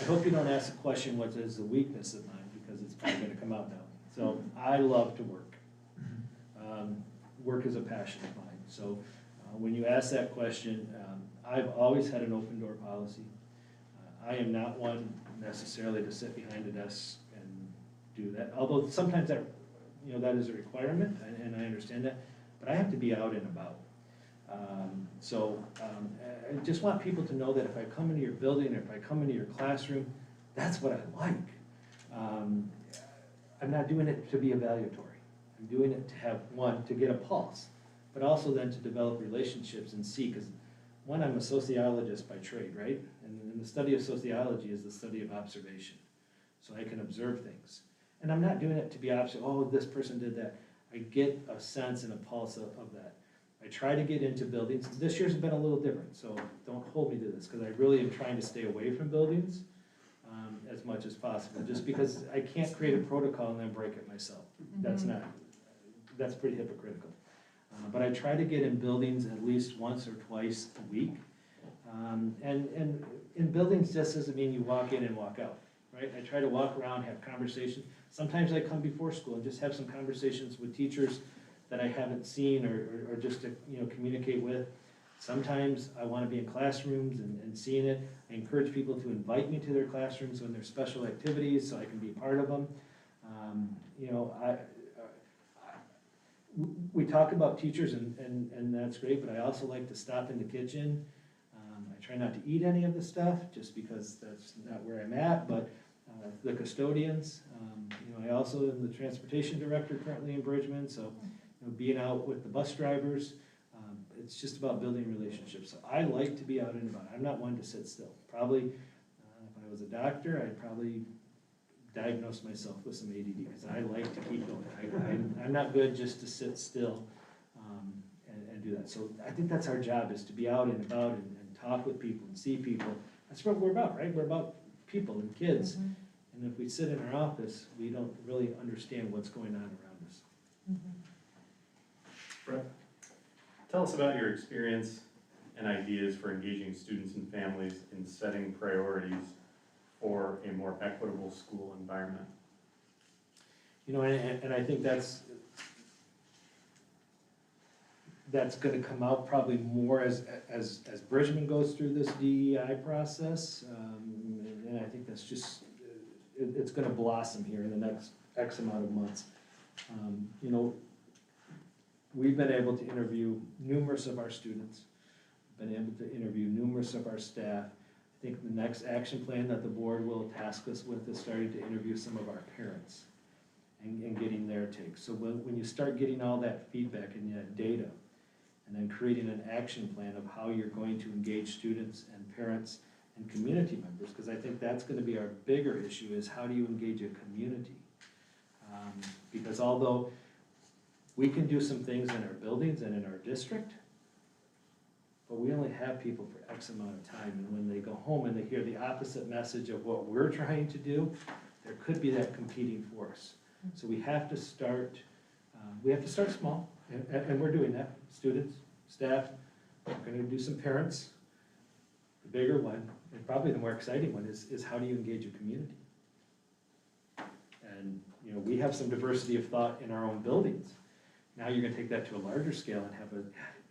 I hope you don't ask a question what is the weakness of mine, because it's probably going to come out now. So I love to work. Work is a passion of mine. So when you ask that question, I've always had an open door policy. I am not one necessarily to sit behind a desk and do that, although sometimes that is a requirement, and I understand that, but I have to be out and about. I just want people to know that if I come into your building, or if I come into your classroom, that's what I like. I'm not doing it to be evaluatory. I'm doing it to have, one, to get a pulse, but also then to develop relationships and see, because one, I'm a sociologist by trade, right? And the study of sociology is the study of observation. So I can observe things. And I'm not doing it to be this person did that. I get a sense and a pulse of that. I try to get into buildings. This year's been a little different, so don't hold me to this, because I really am trying to stay away from buildings as much as possible, just because I can't create a protocol and then break it myself. That's pretty hypocritical. But I try to get in buildings at least once or twice a week. And in buildings just doesn't mean you walk in and walk out, right? I try to walk around, have conversations. Sometimes I come before school and just have some conversations with teachers that I haven't seen, or just to communicate with. Sometimes I want to be in classrooms and seeing it. I encourage people to invite me to their classrooms when there's special activities so I can be part of them. We talk about teachers and that's great, but I also like to stop in the kitchen. I try not to eat any of the stuff just because that's not where I'm at, but the custodians, I also am the transportation director currently in Bridgman, so being out with the bus drivers, it's just about building relationships. So I like to be out and about. I'm not one to sit still. Probably, if I was a doctor, I'd probably diagnose myself with some ADD, because I like to keep going. I'm not good just to sit still. and do that. So I think that's our job, is to be out and about and talk with people and see people. That's what we're about, right? We're about people and kids. And if we sit in our office, we don't really understand what's going on around us. Brett, tell us about your experience and ideas for engaging students and families in setting priorities for a more equitable school environment. You know, and I think that's gonna come out probably more as Bridgman goes through this DEI process. And I think that's just, it's gonna blossom here in the next X amount of months. You know, we've been able to interview numerous of our students, been able to interview numerous of our staff. I think the next action plan that the board will task us with is starting to interview some of our parents and getting their take. So when you start getting all that feedback and that data, and then creating an action plan of how you're going to engage students and parents and community members, because I think that's gonna be our bigger issue, is how do you engage a community? Because although we can do some things in our buildings and in our district, but we only have people for X amount of time, and when they go home and they hear the opposite message of what we're trying to do, there could be that competing force. So we have to start small, and we're doing that. Students, staff, we're gonna do some parents. The bigger one, and probably the more exciting one, is how do you engage a community? And, you know, we have some diversity of thought in our own buildings. Now you're gonna take that to a larger scale and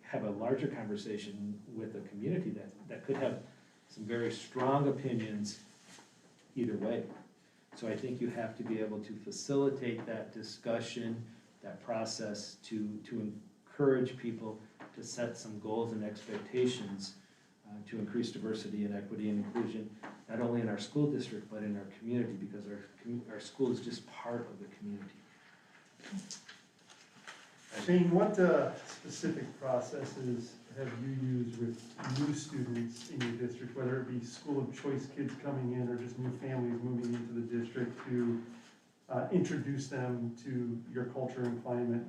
have a larger conversation with a community that could have some very strong opinions either way. So I think you have to be able to facilitate that discussion, that process, to encourage people to set some goals and expectations to increase diversity and equity and inclusion, not only in our school district, but in our community, because our school is just part of the community. Shane, what specific processes have you used with new students in your district, whether it be school of choice kids coming in or just new families moving into the district, to introduce them to your culture and climate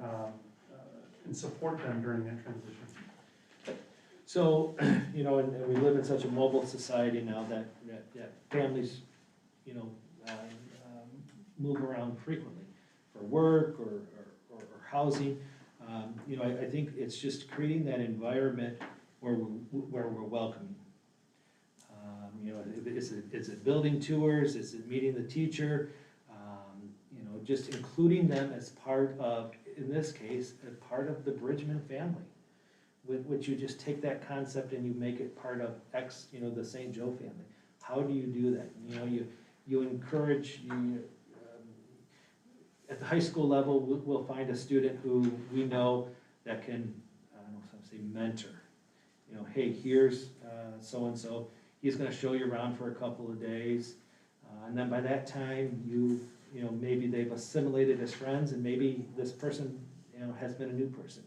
and support them during that transition? So, you know, and we live in such a mobile society now that families, you know, move around frequently for work or housing. You know, I think it's just creating that environment where we're welcoming. You know, is it building tours? Is it meeting the teacher? You know, just including them as part of, in this case, a part of the Bridgman family. Which you just take that concept and you make it part of you know, the St. Joe family. How do you do that? You know, you encourage, at the high school level, we'll find a student who we know that can, I don't know, say mentor. You know, hey, here's so-and-so, he's gonna show you around for a couple of days. And then by that time, you know, maybe they've assimilated as friends, and maybe this person, you know, has been a new person.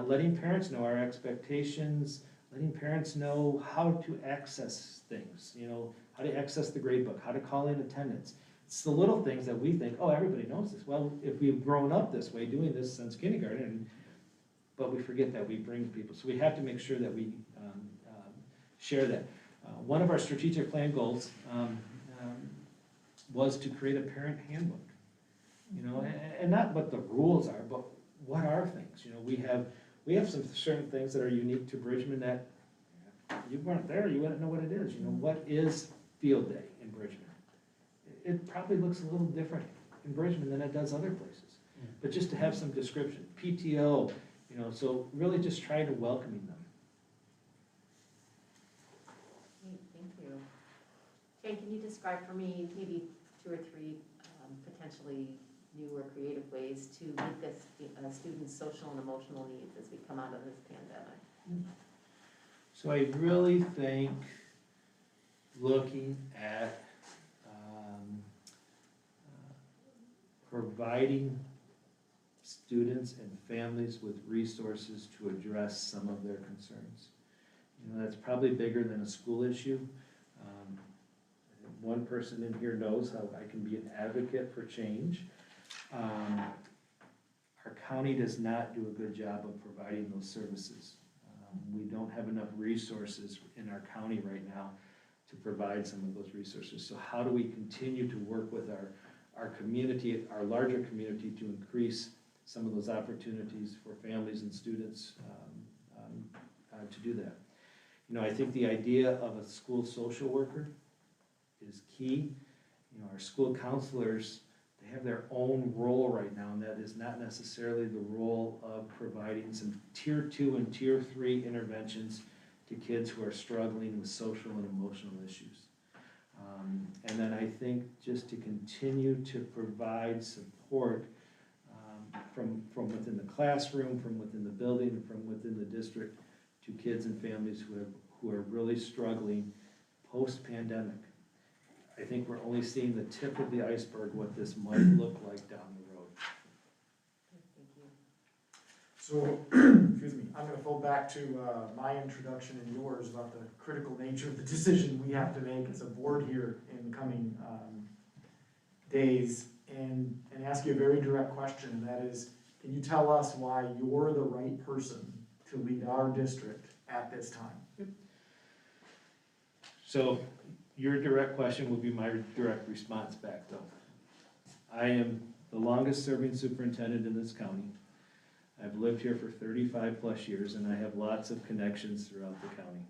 Letting parents know our expectations, letting parents know how to access things, you know, how to access the grade book, how to call in attendance. It's the little things that we think, oh, everybody knows this. Well, if we've grown up this way, doing this since kindergarten, but we forget that we bring people. So we have to make sure that we share that. One of our strategic plan goals was to create a parent handbook, you know, and not what the rules are, but what are things? You know, we have some certain things that are unique to Bridgman that you weren't there, you wouldn't know what it is. You know, what is field day in Bridgman? It probably looks a little different in Bridgman than it does other places. But just to have some description, PTO, you know, so really just try to welcoming them. Great, thank you. Jane, can you describe for me maybe 2 or 3 potentially new or creative ways to meet this students' social and emotional needs as we come out of this pandemic? So I really think looking at providing students and families with resources to address some of their concerns. You know, that's probably bigger than a school issue. I think one person in here knows how I can be an advocate for change. our county does not do a good job of providing those services. We don't have enough resources in our county right now to provide some of those resources. So how do we continue to work with our community, our larger community, to increase some of those opportunities for families and students to do that? You know, I think the idea of a school social worker is key. You know, our school counselors, they have their own role right now, and that is not necessarily the role of providing some tier 2 and tier 3 interventions to kids who are struggling with social and emotional issues. And then I think just to continue to provide support from within the classroom, from within the building, and from within the district to kids and families who are really struggling post-pandemic. I think we're only seeing the tip of the iceberg, what this might look like down the road. Thank you. So, excuse me, I'm gonna fold back to my introduction and yours about the critical nature of the decision we have to make as a board here in the coming days, and ask you a very direct question, and that is, can you tell us why you're the right person to lead our district at this time? So your direct question will be my direct response back, though. I am the longest serving superintendent in this county. I've lived here for 35 plus years, and I have lots of connections throughout the county.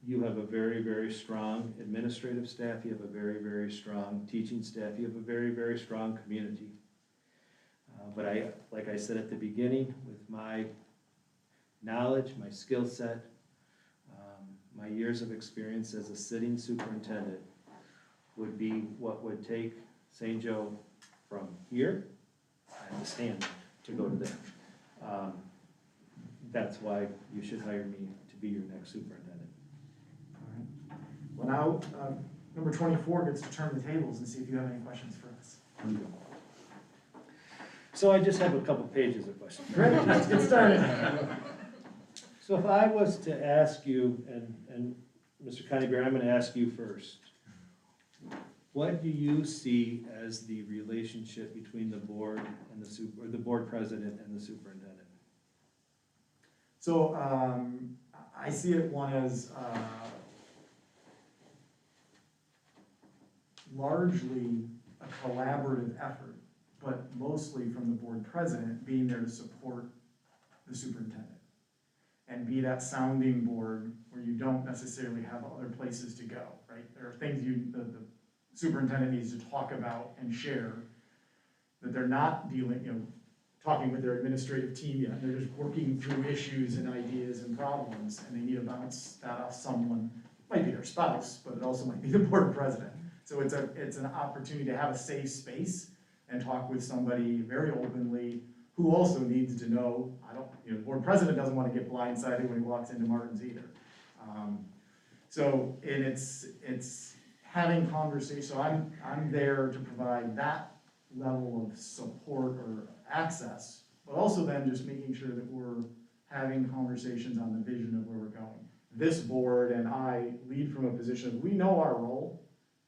You have a very, very strong administrative staff. You have a very, very strong teaching staff. You have a very, very strong community. But like I said at the beginning, with my knowledge, my skill set, my years of experience as a sitting superintendent would be what would take St. Joe from here, I understand, to go to there. That's why you should hire me to be your next superintendent. All right. Well, now, number 24 gets to turn the tables and see if you have any questions for us. So I just have a couple pages of questions. Great, let's get started. So if I was to ask you, and Mr. Coneybear, I'm going to ask you first. What do you see as the relationship between the board and the board president and the superintendent? So I see it one as largely a collaborative effort, but mostly from the board president being there to support the superintendent and be that sounding board where you don't necessarily have other places to go, right? There are things the superintendent needs to talk about and share that they're not talking with their administrative team yet. They're just working through issues and ideas and problems, and they need to bounce that off someone. It might be their spouse, but it also might be the board president. So it's an opportunity to have a safe space and talk with somebody very openly who also needs to know, the board president doesn't want to get blindsided when he walks into Martin's either. It's having conversations. So I'm there to provide that level of support or access, but also then just making sure that we're having conversations on the vision of where we're going. This board and I lead from a position of we know our role.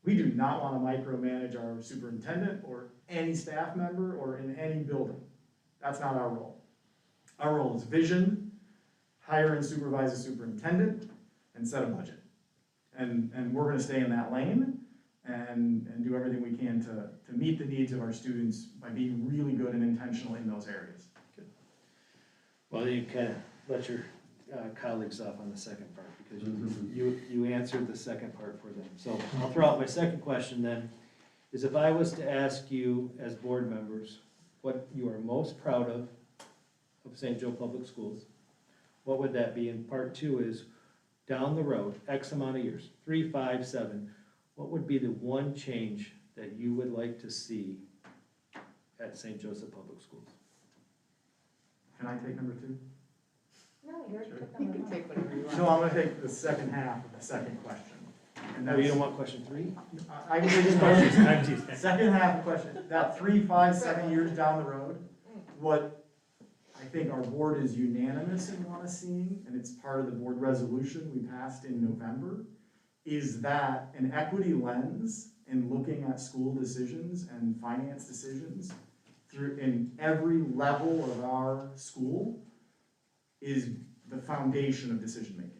We do not want to micromanage our superintendent or any staff member or in any building. That's not our role. Our role is vision, hire and supervise a superintendent, and set a budget. And we're going to stay in that lane and do everything we can to meet the needs of our students by being really good and intentional in those areas. Good. Well, you kind of let your colleagues off on the second part because you answered the second part for them. So I'll throw out my second question then, is if I was to ask you as board members what you are most proud of St. Joe Public Schools, what would that be? And part two is down the road, X amount of years, 3, 5, 7, what would be the one change that you would like to see at St. Joseph Public Schools? Can I take number 2? No, you're Sure. You can take whatever you want. So I'm going to take the second half of the second question. And No, you don't want question 3? I can take this question. Second half of the question, that 3, 5, 7 years down the road, what I think our board is unanimous in want to seeing, and it's part of the board resolution we passed in November, is that an equity lens in looking at school decisions and finance decisions in every level of our school is the foundation of decision-making.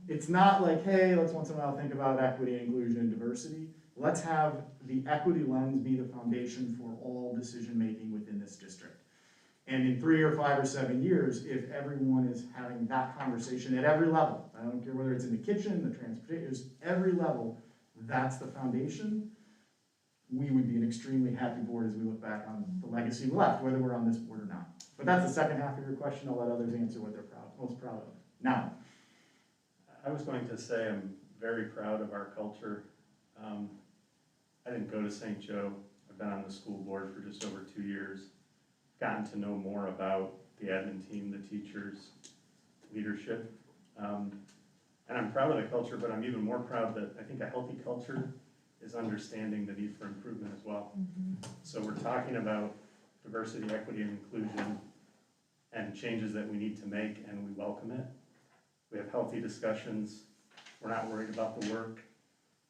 It's not like, hey, let's once in a while think about equity, inclusion, and diversity. Let's have the equity lens be the foundation for all decision-making within this district. And in 3 or 5 or 7 years, if everyone is having that conversation at every level, I don't care whether it's in the kitchen, the transportation, just every level, that's the foundation, we would be an extremely happy board as we look back on the legacy we left, whether we're on this board or not. But that's the second half of your question. I'll let others answer what they're most proud of. Now, I was going to say I'm very proud of our culture. I didn't go to St. Joe. I've been on the school board for just over 2 years. Gotten to know more about the admin team, the teachers, leadership. And I'm proud of the culture, but I'm even more proud that I think a healthy culture is understanding the need for improvement as well. So we're talking about diversity, equity, and inclusion and changes that we need to make, and we welcome it. We have healthy discussions. We're not worried about the work.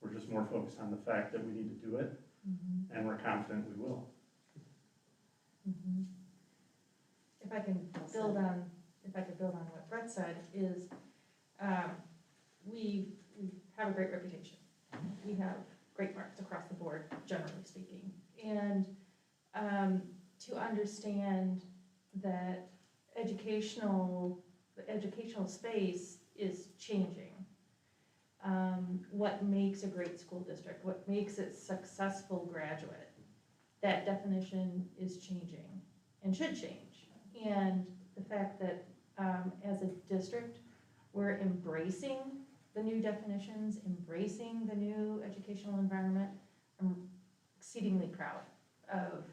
We're just more focused on the fact that we need to do it, and we're confident we will. If I can build on what Brett said, is we have a great reputation. We have great marks across the board, generally speaking. And to understand that the educational space is changing. What makes a great school district, what makes it successful graduate, that definition is changing and should change. And the fact that as a district, we're embracing the new definitions, embracing the new educational environment, I'm exceedingly proud of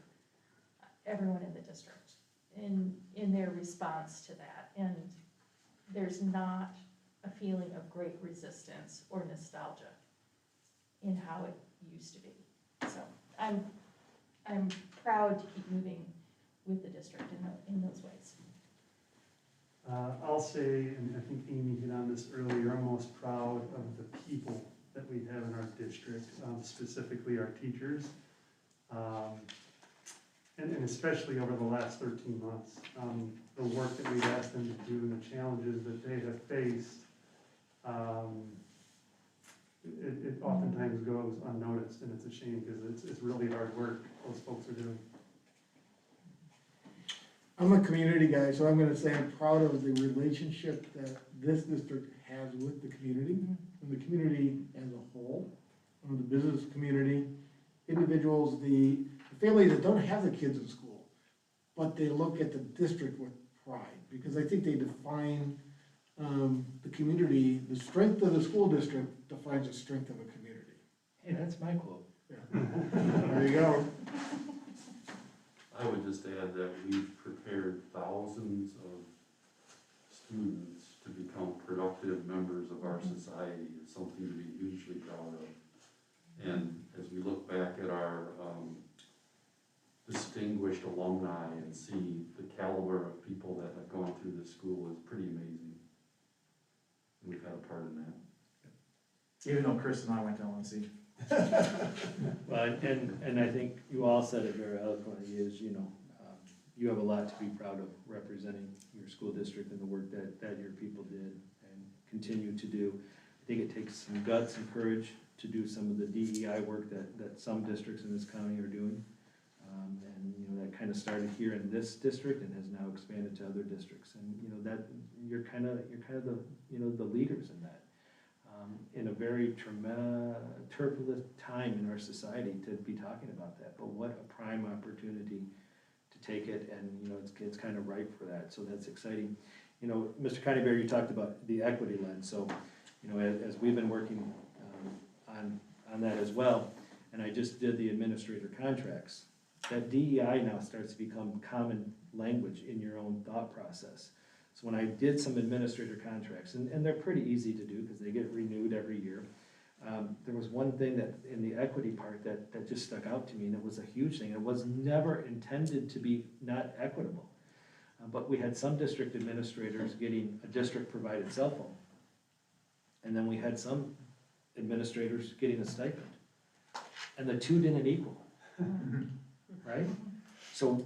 everyone in the district in their response to that. And there's not a feeling of great resistance or nostalgia in how it used to be. So I'm proud to keep moving with the district in those ways. I'll say, and I think Amy hit on this earlier, I'm most proud of the people that we have in our district, specifically our teachers. And especially over the last 13 months, the work that we've asked them to do and the challenges that they have faced, it oftentimes goes unnoticed, and it's a shame because it's really hard work those folks are doing. I'm a community guy, so I'm gonna say I'm proud of the relationship that this district has with the community, and the community as a whole, the business community, individuals, the families that don't have the kids in school, but they look at the district with pride, because I think they define the community, the strength of the school district defines the strength of a community. Hey, that's my quote. There you go. I would just add that we've prepared thousands of students to become productive members of our society. It's something to be hugely proud of. And as we look back at our distinguished alumni and see the caliber of people that have gone through this school is pretty amazing. And we've had a part in that. even though Chris and I went to LNC. Well, and I think you all said it very eloquently, is, you have a lot to be proud of representing your school district and the work that your people did and continue to do. I think it takes some guts and courage to do some of the DEI work that some districts in this county are doing. And that kind of started here in this district and has now expanded to other districts. And that you're kind of the leaders in that. In a very turbulent time in our society to be talking about that, but what a prime opportunity to take it, and it's kind of ripe for that, so that's exciting. Mr. Coneyberry, you talked about the equity lens, so as we've been working on that as well, and I just did the administrator contracts, that DEI now starts to become common language in your own thought process. So when I did some administrator contracts, and they're pretty easy to do because they get renewed every year, there was one thing that in the equity part that just stuck out to me, and it was a huge thing. It was never intended to be not equitable. But we had some district administrators getting a district-provided cell phone. And then we had some administrators getting a stipend. And the two didn't equal, right? So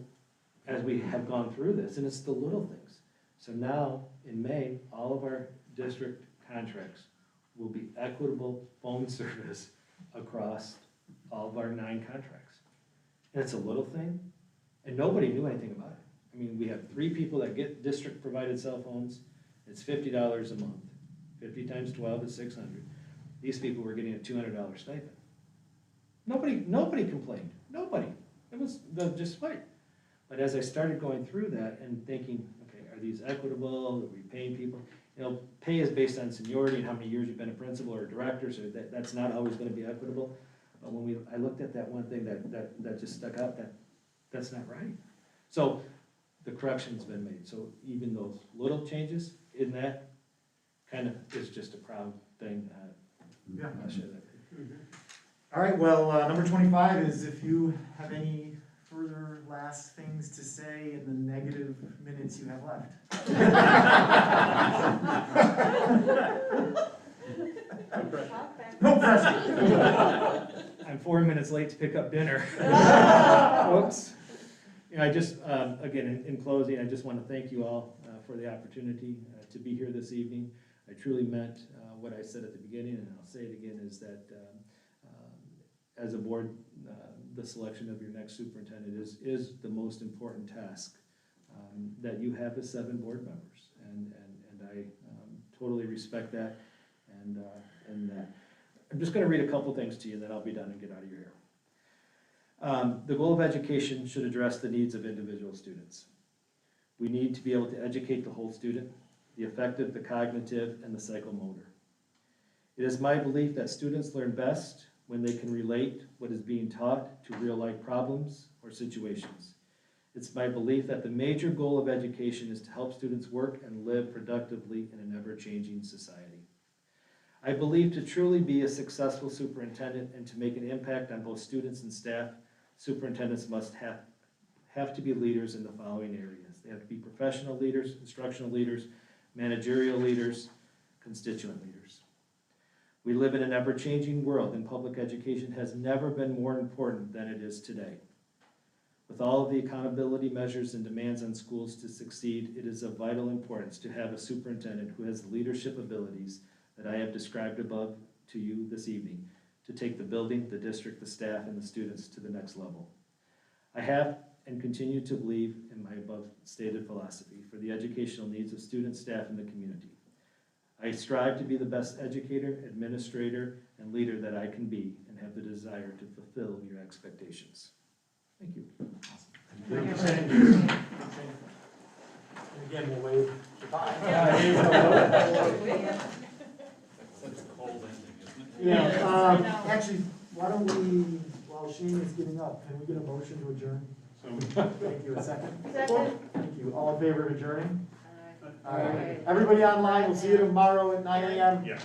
as we have gone through this, and it's the little things. So now, in May, all of our district contracts will be equitable phone service across all of our 9 contracts. And it's a little thing, and nobody knew anything about it. I mean, we have 3 people that get district-provided cell phones, it's $50 a month. 50 times 12 is 600. These people were getting a $200 stipend. Nobody complained, nobody. It was just fine. But as I started going through that and thinking, okay, are these equitable, are we paying people? You know, pay is based on seniority and how many years you've been a principal or a director, so that's not always gonna be equitable. But when I looked at that one thing that just stuck out, that's not right. So the correction's been made, so even those little changes in that kind of is just a proud thing. Yeah. I'll share that. All right, well, number 25 is if you have any further last things to say in the negative minutes you have left. No pressure. I'm 4 minutes late to pick up dinner. Whoops. You know, I just, again, in closing, I just want to thank you all for the opportunity to be here this evening. I truly meant what I said at the beginning, and I'll say it again, is that as a board, the selection of your next superintendent is the most important task that you have as 7 board members. And I totally respect that. And I'm just going to read a couple things to you, then I'll be done and get out of your hair. The goal of education should address the needs of individual students. We need to be able to educate the whole student, the affective, the cognitive, and the psychomotor. It is my belief that students learn best when they can relate what is being taught to real-life problems or situations. It's my belief that the major goal of education is to help students work and live productively in an ever-changing society. I believe to truly be a successful superintendent and to make an impact on both students and staff, superintendents must have to be leaders in the following areas. They have to be professional leaders, instructional leaders, managerial leaders, constituent leaders. We live in an ever-changing world, and public education has never been more important than it is today. With all of the accountability measures and demands on schools to succeed, it is of vital importance to have a superintendent who has the leadership abilities that I have described above to you this evening to take the building, the district, the staff, and the students to the next level. I have and continue to believe in my above stated philosophy for the educational needs of students, staff, and the community. I strive to be the best educator, administrator, and leader that I can be and have the desire to fulfill your expectations. Thank you. Thank you. And again, we'll wave goodbye. That's a cold ending, isn't it? Yeah, actually, why don't we, while Shane is getting up, can we get a motion to adjourn? Thank you, a second? Second. Thank you, all in favor of adjourning? Aye. All right, everybody online, we'll see you tomorrow at 9 a.m. Yeah.